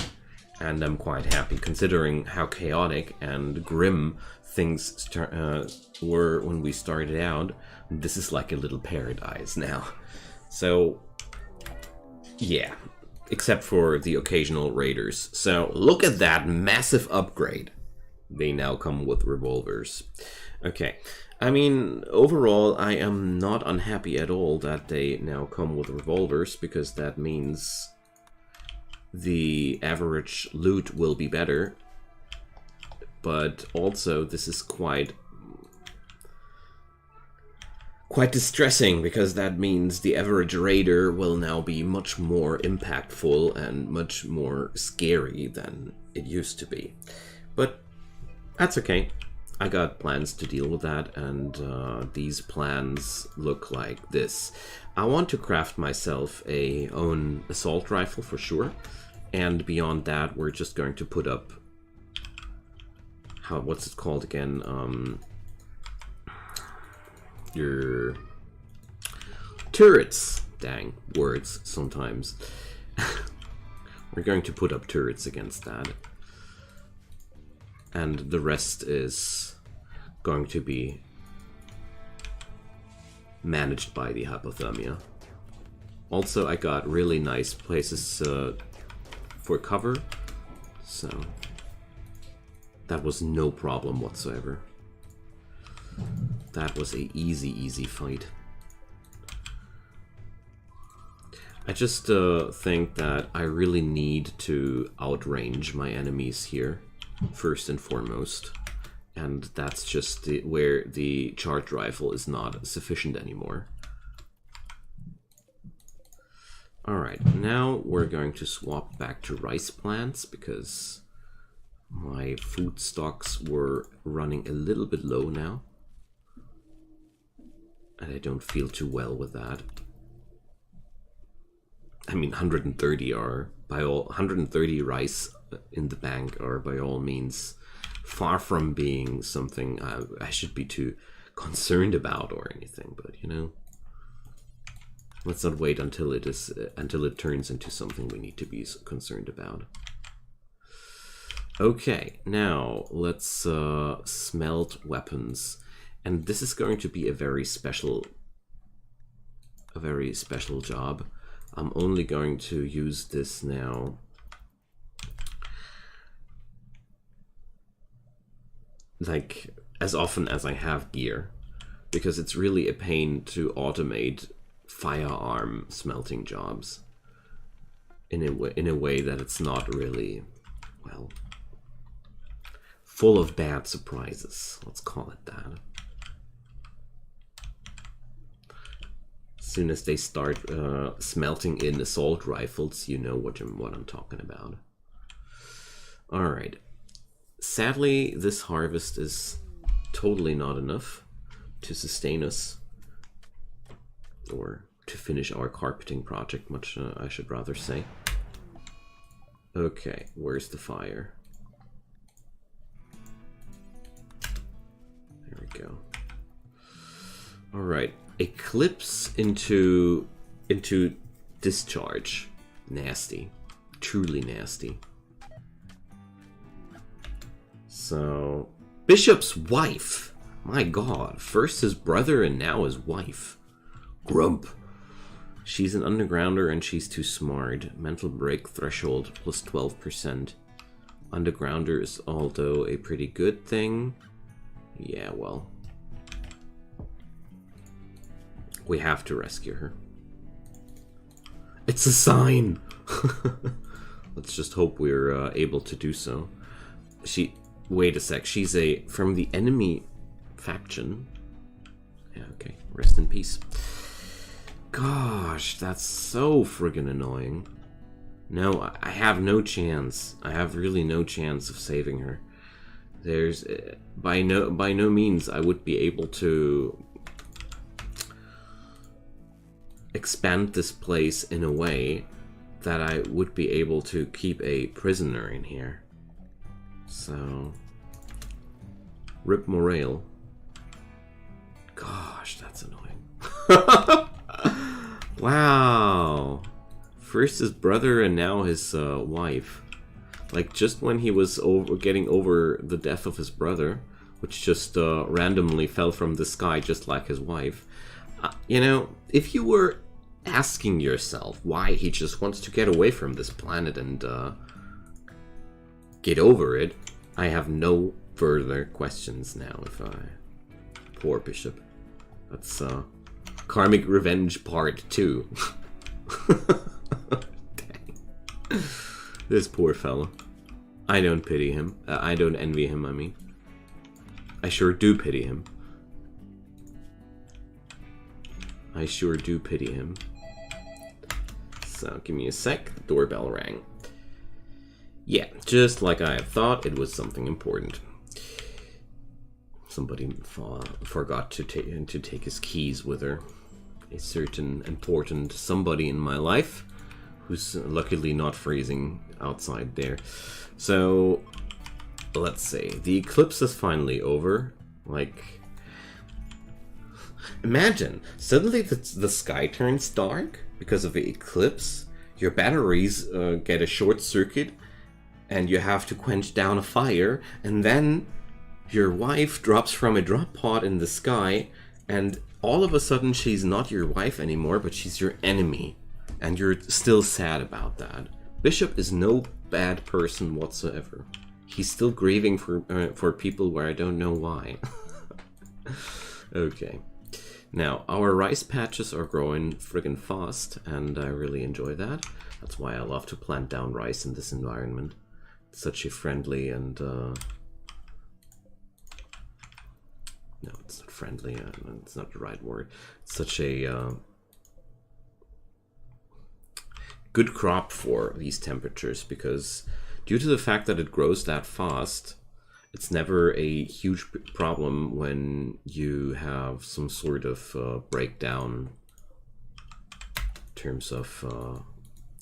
and I'm quite happy considering how chaotic and grim things were when we started out. This is like a little paradise now. So yeah, except for the occasional raiders. So look at that massive upgrade. They now come with revolvers. Okay, I mean, overall, I am not unhappy at all that they now come with revolvers, because that means the average loot will be better. But also, this is quite distressing, because that means the average raider will now be much more impactful and much more scary than it used to be. But that's okay. I got plans to deal with that, and these plans look like this. I want to craft myself a own assault rifle for sure, and beyond that we're just going to put up, what's it called again, your turrets. Dang, words sometimes. We're going to put up turrets against that, and the rest is going to be managed by the hypothermia. Also, I got really nice places for cover, so that was no problem whatsoever. That was a easy fight. I just think that I really need to outrange my enemies here, first and foremost. And that's just where the charge rifle is not sufficient anymore. Alright, now we're going to swap back to rice plants, because my food stocks were running a little bit low now. And I don't feel too well with that. I mean, 130 rice in the bank are by all means far from being something I should be too concerned about or anything, but you know, let's not wait until it turns into something we need to be concerned about. Okay, now let's smelt weapons, and this is going to be a very special job. I'm only going to use this now like as often as I have gear, because it's really a pain to automate firearm smelting jobs in a way that it's not really, well, full of bad surprises. Let's call it that. As soon as they start smelting in assault rifles, you know what I'm talking about. All right. Sadly, this harvest is totally not enough to sustain us, or to finish our carpeting project, much I should rather say. Okay, where's the fire? There we go. All right, eclipse into discharge. Nasty, truly nasty. So, Bishop's wife. My god, first his brother and now his wife. Grump. She's an undergrounder and she's too smart. Mental break threshold plus 12%. Undergrounder is although a pretty good thing. Yeah, well. We have to rescue her. It's a sign! Let's just hope we're able to do so. Wait a sec, she's from the enemy faction. Yeah, okay, rest in peace. Gosh, that's so friggin' annoying. No, I have no chance. I have really no chance of saving her. There's by no means I would be able to expand this place in a way that I would be able to keep a prisoner in here. So, rip morale. Gosh, that's annoying. Wow. First his brother and now his wife. Like, just when he was getting over the death of his brother, which just randomly fell from the sky just like his wife. You know, if you were asking yourself why he just wants to get away from this planet and get over it, I have no further questions now. Poor Bishop. That's Karmic Revenge Part 2. Dang. This poor fellow. I don't pity him. I don't envy him, I mean. I sure do pity him. I sure do pity him. So, give me a sec. The doorbell rang. Yeah, just like I had thought, it was something important. Somebody forgot to take his keys with her. A certain important somebody in my life, who's luckily not freezing outside there. So, let's see. The eclipse is finally over. Like, imagine, suddenly the sky turns dark because of the eclipse. Your batteries get a short circuit, and you have to quench down a fire, and then your wife drops from a drop pod in the sky, and all of a sudden she's not your wife anymore, but she's your enemy. And you're still sad about that. Bishop is no bad person whatsoever. He's still grieving for people where I don't know why. Okay. Now, our rice patches are growing friggin' fast, and I really enjoy that. That's why I love to plant down rice in this environment. It's such a friendly and... No, it's not friendly. It's not the right word. It's such a good crop for these temperatures, because due to the fact that it grows that fast, it's never a huge problem when you have some sort of breakdown in terms of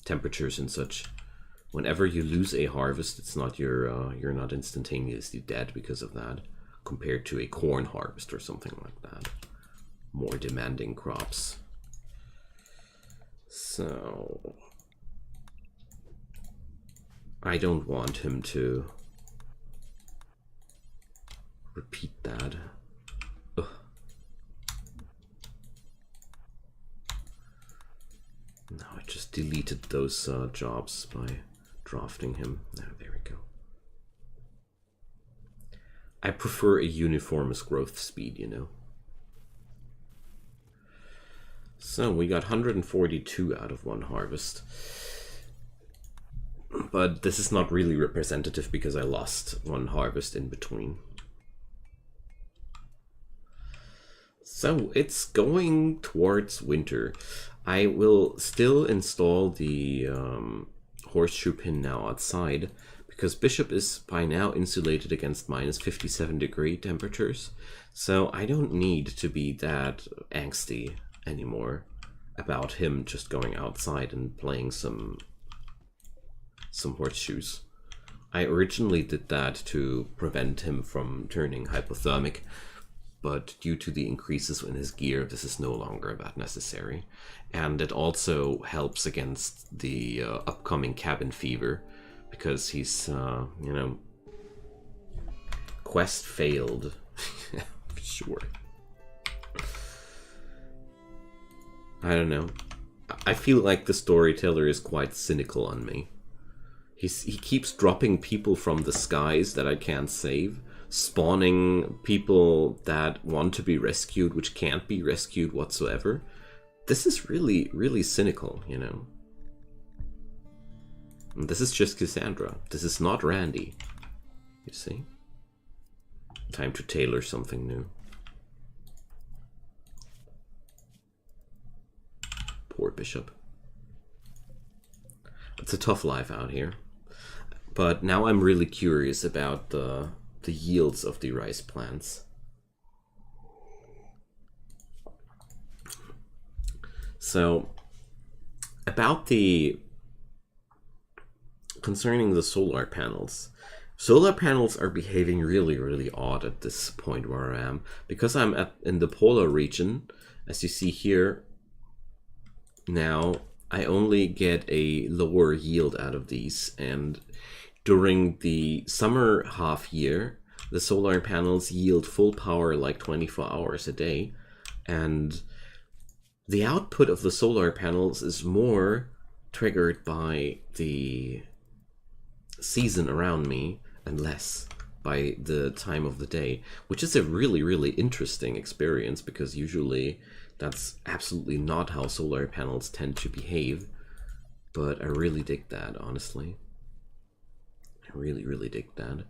temperatures and such. Whenever you lose a harvest, it's not you're not instantaneously dead because of that, compared to a corn harvest or something like that. More demanding crops. So I don't want him to repeat that. Ugh. No, I just deleted those jobs by drafting him. There we go. I prefer a uniformous growth speed, you know. So we got 142 out of one harvest. But this is not really representative because I lost one harvest in between. So it's going towards winter. I will still install the horseshoe pin now outside, because Bishop is by now insulated against minus 57-degree temperatures. So I don't need to be that angsty anymore about him just going outside and playing some horseshoes. I originally did that to prevent him from turning hypothermic, but due to the increases in his gear, this is no longer that necessary. And it also helps against the upcoming cabin fever, because he's, you know, quest failed. Sure. I don't know. I feel like the storyteller is quite cynical on me. He keeps dropping people from the skies that I can't save, spawning people that want to be rescued, which can't be rescued whatsoever. This is really, really cynical, you know. And this is just Cassandra. This is not Randy. You see? Time to tailor something new. Poor Bishop. It's a tough life out here. But now I'm really curious about the yields of the rice plants. So, about concerning the solar panels. Solar panels are behaving really, really odd at this point where I am. Because I'm in the polar region, as you see here, now I only get a lower yield out of these, and during the summer half year, the solar panels yield full power like 24 hours a day, and the output of the solar panels is more triggered by the season around me and less by the time of the day, which is a really, really interesting experience, because usually that's absolutely not how solar panels tend to behave. But I really dig that, honestly. I really, really dig that.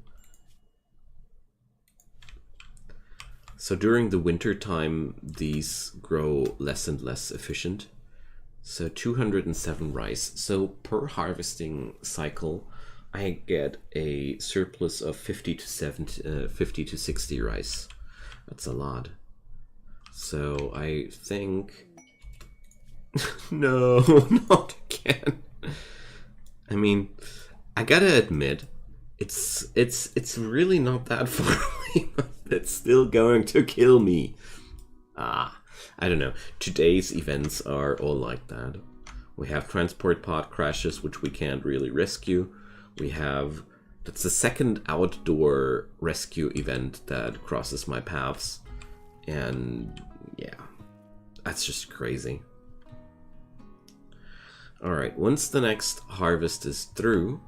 So during the winter time, these grow less and less efficient. So 207 rice. So per harvesting cycle, I get a surplus of 50 to 60 rice. That's a lot. So I think... No, not again. I mean, I gotta admit, it's really not that far away, but it's still going to kill me. I don't know. Today's events are all like that. We have transport pod crashes, which we can't really rescue. We have... That's the second outdoor rescue event that crosses my paths. And yeah, that's just crazy. Alright, once the next harvest is through,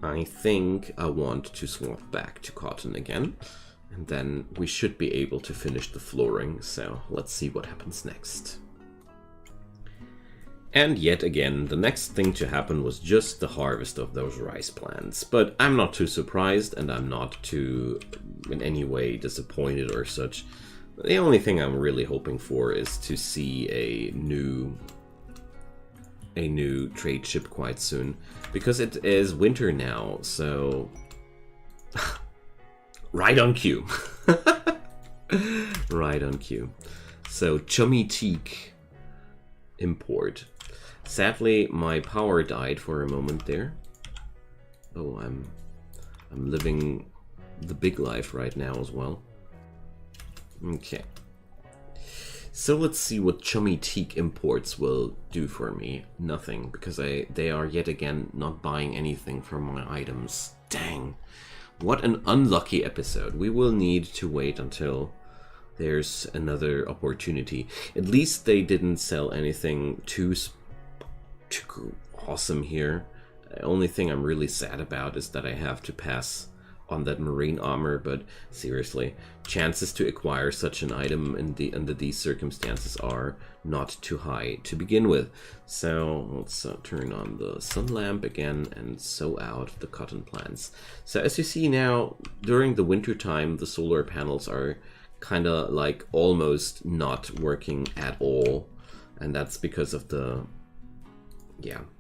I think I want to swap back to cotton again. And then we should be able to finish the flooring, so let's see what happens next. And yet again, the next thing to happen was just the harvest of those rice plants. But I'm not too surprised, and I'm not too in any way disappointed or such. The only thing I'm really hoping for is to see a new trade ship quite soon, because it is winter now, so right on cue. Right on cue. So chummy teak import. Sadly, my power died for a moment there. Oh, I'm living the big life right now as well. Okay. So let's see what chummy teak imports will do for me. Nothing, because they are yet again not buying anything from my items. Dang. What an unlucky episode. We will need to wait until there's another opportunity. At least they didn't sell anything too awesome here. The only thing I'm really sad about is that I have to pass on that marine armor, but seriously, chances to acquire such an item under these circumstances are not too high to begin with. So let's turn on the sun lamp again and sow out the cotton plants. So as you see now, during the winter time, the solar panels are kind of like almost not working at all, and that's because of the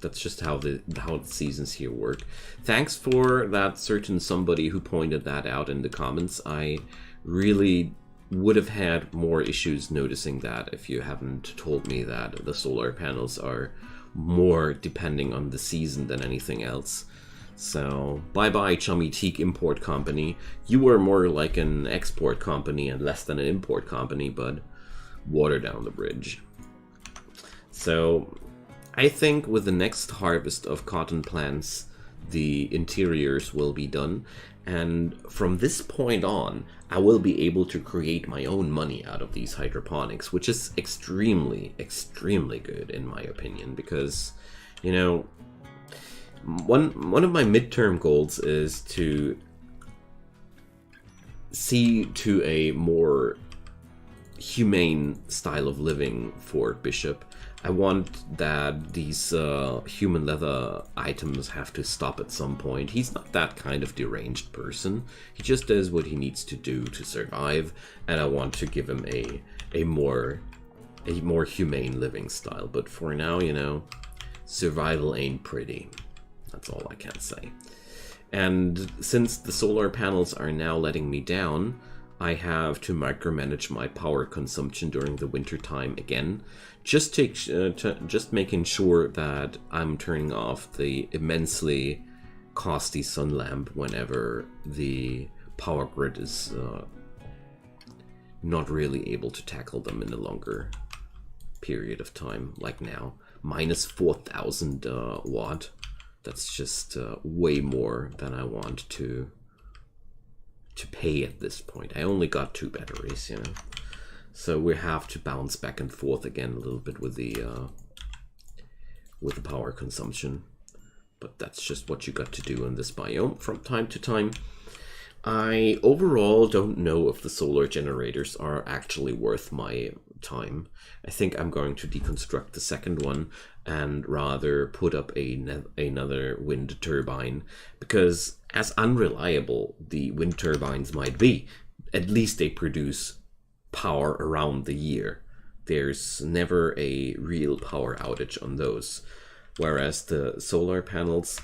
that's just how the seasons here work. Thanks for that certain somebody who pointed that out in the comments. I really would have had more issues noticing that if you haven't told me that the solar panels are more depending on the season than anything else. So bye-bye Chummy Teak Import Company. You were more like an export company and less than an import company, but water down the bridge. So I think with the next harvest of cotton plants, the interiors will be done, and from this point on, I will be able to create my own money out of these hydroponics, which is extremely, extremely good in my opinion, because, you know, one of my midterm goals is to see to a more humane style of living for Bishop. I want that these human leather items have to stop at some point. He's not that kind of deranged person. He just does what he needs to do to survive, and I want to give him a more humane living style. But for now, you know, survival ain't pretty. That's all I can say. And since the solar panels are now letting me down, I have to micromanage my power consumption during the winter time again. Just making sure that I'm turning off the immensely costly sun lamp whenever the power grid is not really able to tackle them in a longer period of time, like now. Minus 4,000 watt. That's just way more than I want to pay at this point. I only got 2 batteries, you know. So we have to bounce back and forth again a little bit with the power consumption. But that's just what you got to do in this biome from time to time. I overall don't know if the solar generators are actually worth my time. I think I'm going to deconstruct the second one and rather put up another wind turbine, because as unreliable the wind turbines might be, at least they produce power around the year. There's never a real power outage on those. Whereas the solar panels,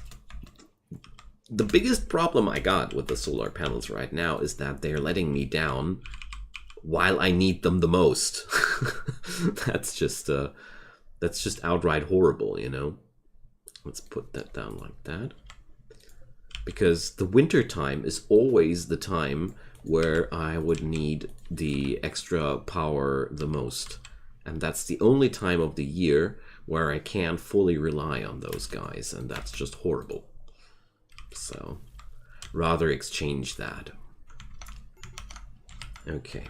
the biggest problem I got with the solar panels right now is that they're letting me down while I need them the most. That's just outright horrible, you know. Let's put that down like that. Because the winter time is always the time where I would need the extra power the most. And that's the only time of the year where I can't fully rely on those guys, and that's just horrible. So, rather exchange that. Okay.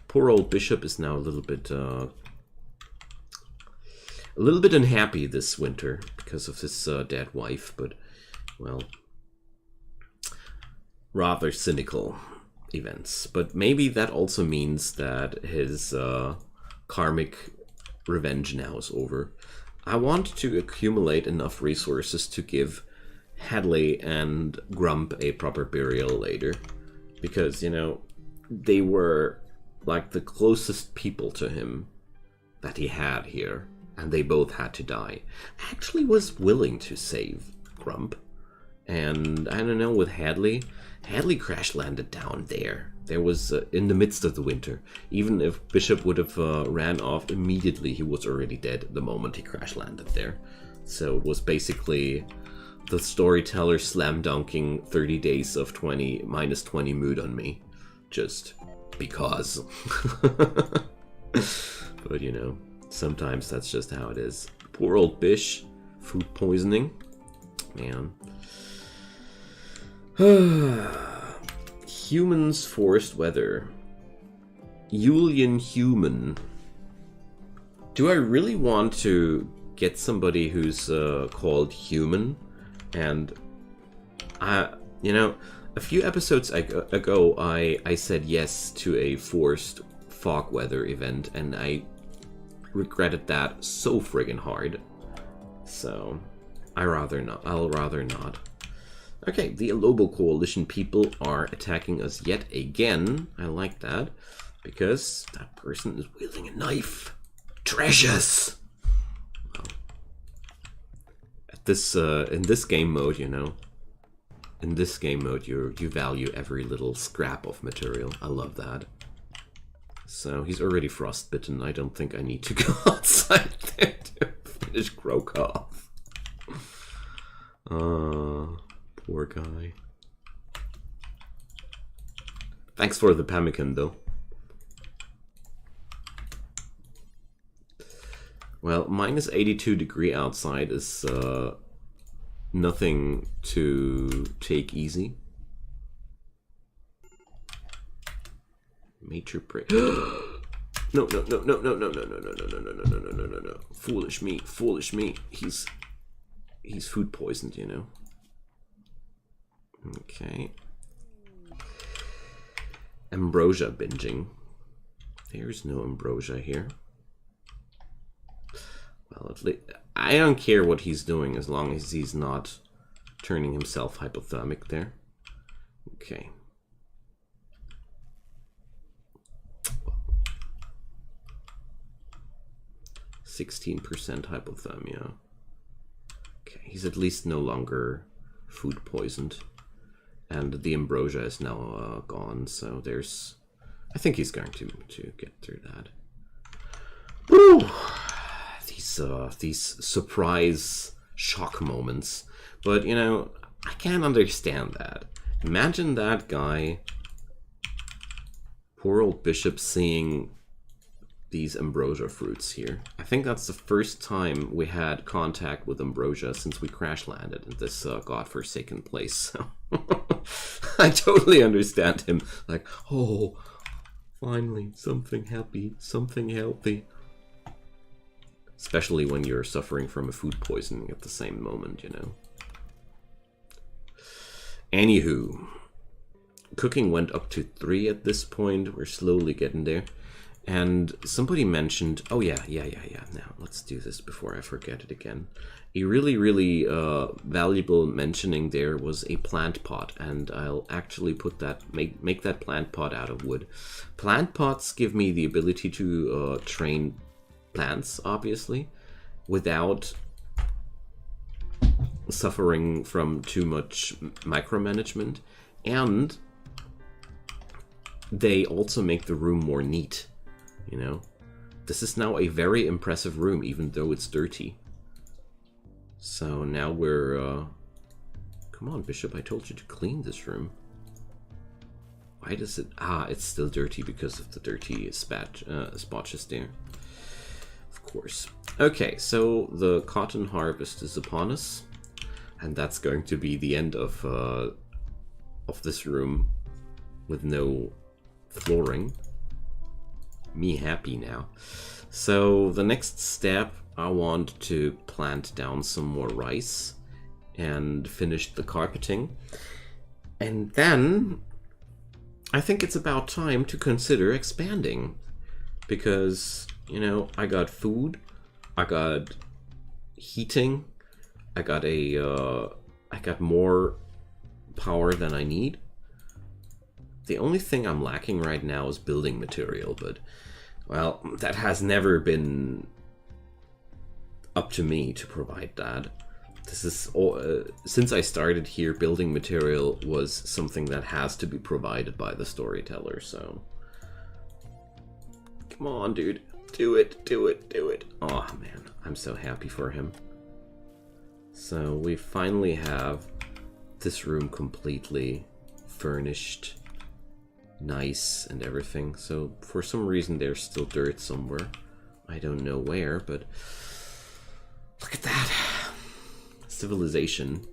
Poor old Bishop is now a little bit unhappy this winter because of his dead wife, but, well, rather cynical events. But maybe that also means that his karmic revenge now is over. I want to accumulate enough resources to give Hadley and Grump a proper burial later, because, you know, they were like the closest people to him that he had here, and they both had to die. I actually was willing to save Grump, and I don't know, with Hadley crash landed down there. There was in the midst of the winter. Even if Bishop would have ran off immediately, he was already dead the moment he crash landed there. So it was basically the storyteller slam dunking 30 days of minus 20 mood on me, just because. But you know, sometimes that's just how it is. Poor old Bish, food poisoning, man. Humans forced weather. Julian human. Do I really want to get somebody who's called human? And you know, A few episodes ago, I said yes to a forced fog weather event, and I regretted that so friggin' hard. So, I'll rather not. Okay, the Lobo Coalition people are attacking us yet again. I like that, because that person is wielding a knife. Treasures! Well, at this, in this game mode, you know, in this game mode, you value every little scrap of material. I love that. So, he's already frostbitten. I don't think I need to go outside there to finish Krokov. Poor guy. Thanks for the pemmican, though. Well, minus 82 degree outside is nothing to take easy. Major break. No. Foolish me. He's food poisoned, you know. Okay. Ambrosia binging. There's no ambrosia here. Well, at least I don't care what he's doing as long as he's not turning himself hypothermic there. Okay. 16% hypothermia. Okay, he's at least no longer food poisoned. And the ambrosia is now gone, so there's... I think he's going to get through that. Woo! These surprise shock moments. But, you know, I can't understand that. Imagine that guy, poor old bishop, seeing these ambrosia fruits here. I think that's the first time we had contact with ambrosia since we crash landed in this godforsaken place. So I totally understand him. Like, oh, finally, something happy, something healthy. Especially when you're suffering from a food poisoning at the same moment, you know. Anywho, cooking went up to 3 at this point. We're slowly getting there. And somebody mentioned, oh yeah, now let's do this before I forget it again. A really valuable mentioning there was a plant pot, and I'll actually put that, make that plant pot out of wood. Plant pots give me the ability to train plants, obviously, without suffering from too much micromanagement, and they also make the room more neat. You know, this is now a very impressive room, even though it's dirty. So now we're, come on, Bishop, I told you to clean this room. Why does it, it's still dirty because of the dirty spotches there. Of course. Okay, so the cotton harvest is upon us, and that's going to be the end of this room with no flooring. Me happy now. So the next step, I want to plant down some more rice and finish the carpeting. And then I think it's about time to consider expanding, because, you know, I got food, I got heating, I got more power than I need. The only thing I'm lacking right now is building material, but, well, that has never been up to me to provide that. This is all, since I started here, building material was something that has to be provided by the storyteller, so... Come on, dude. Do it, do it, do it. Oh, man, I'm so happy for him. So, we finally have this room completely furnished. Nice and everything. So for some reason there's still dirt somewhere. I don't know where, but look at that. Civilization.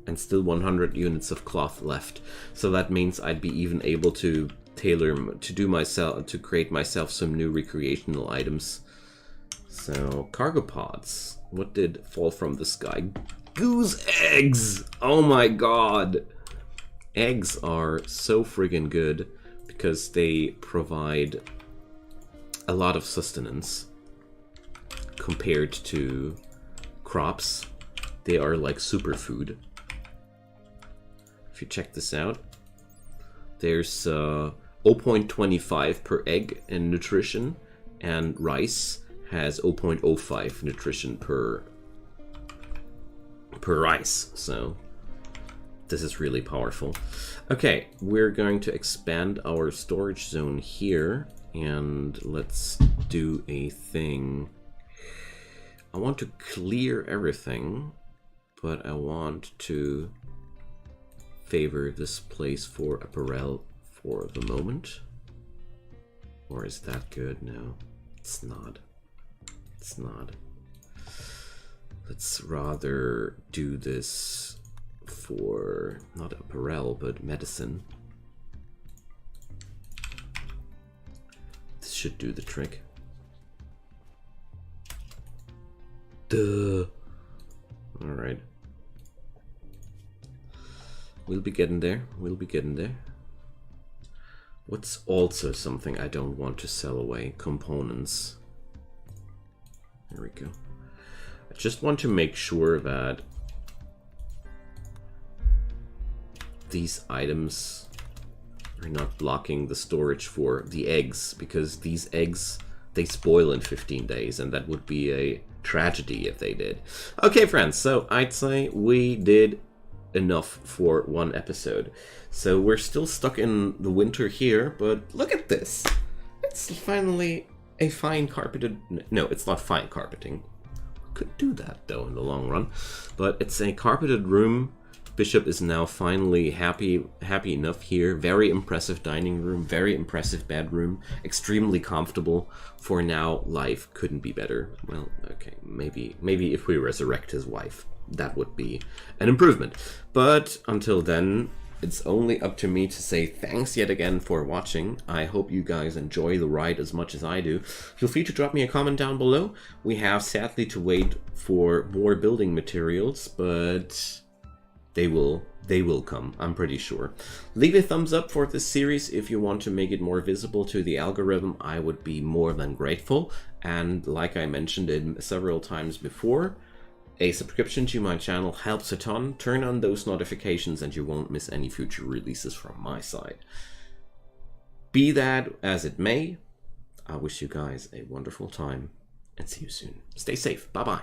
And still 100 units of cloth left. So that means I'd be even able to to create myself some new recreational items. So cargo pods. What did fall from the sky? Goose eggs! Oh my god! eggs are so friggin' good because they provide a lot of sustenance compared to crops. They are like superfood. If you check this out, there's 0.25 per egg in nutrition, and rice has 0.05 nutrition per rice. So this is really powerful. Okay, we're going to expand our storage zone here, and let's do a thing. I want to clear everything, but I want to favor this place for apparel for the moment. Or is that good? No, it's not. It's not. Let's rather do this for not apparel but medicine. This should do the trick. Duh. Alright. We'll be getting there. We'll be getting there. What's also something I don't want to sell away? Components. There we go. I just want to make sure that these items are not blocking the storage for the eggs, because these eggs, they spoil in 15 days, and that would be a tragedy if they did. Okay, friends, so I'd say we did enough for one episode. So we're still stuck in the winter here, but look at this. It's finally a fine carpeted... No, it's not fine carpeting. Could do that, though, in the long run. But it's a carpeted room. Bishop is now finally happy enough here. Very impressive dining room, very impressive bedroom, extremely comfortable. For now, life couldn't be better. Well, okay, maybe if we resurrect his wife, that would be an improvement. But until then, it's only up to me to say thanks yet again for watching. I hope you guys enjoy the ride as much as I do. Feel free to drop me a comment down below. We have sadly to wait for more building materials, but they will come, I'm pretty sure. Leave a thumbs up for this series if you want to make it more visible to the algorithm. I would be more than grateful. And like I mentioned it several times before, a subscription to my channel helps a ton. Turn on those notifications and you won't miss any future releases from my side. Be that as it may, I wish you guys a wonderful time and see you soon. Stay safe. Bye-bye.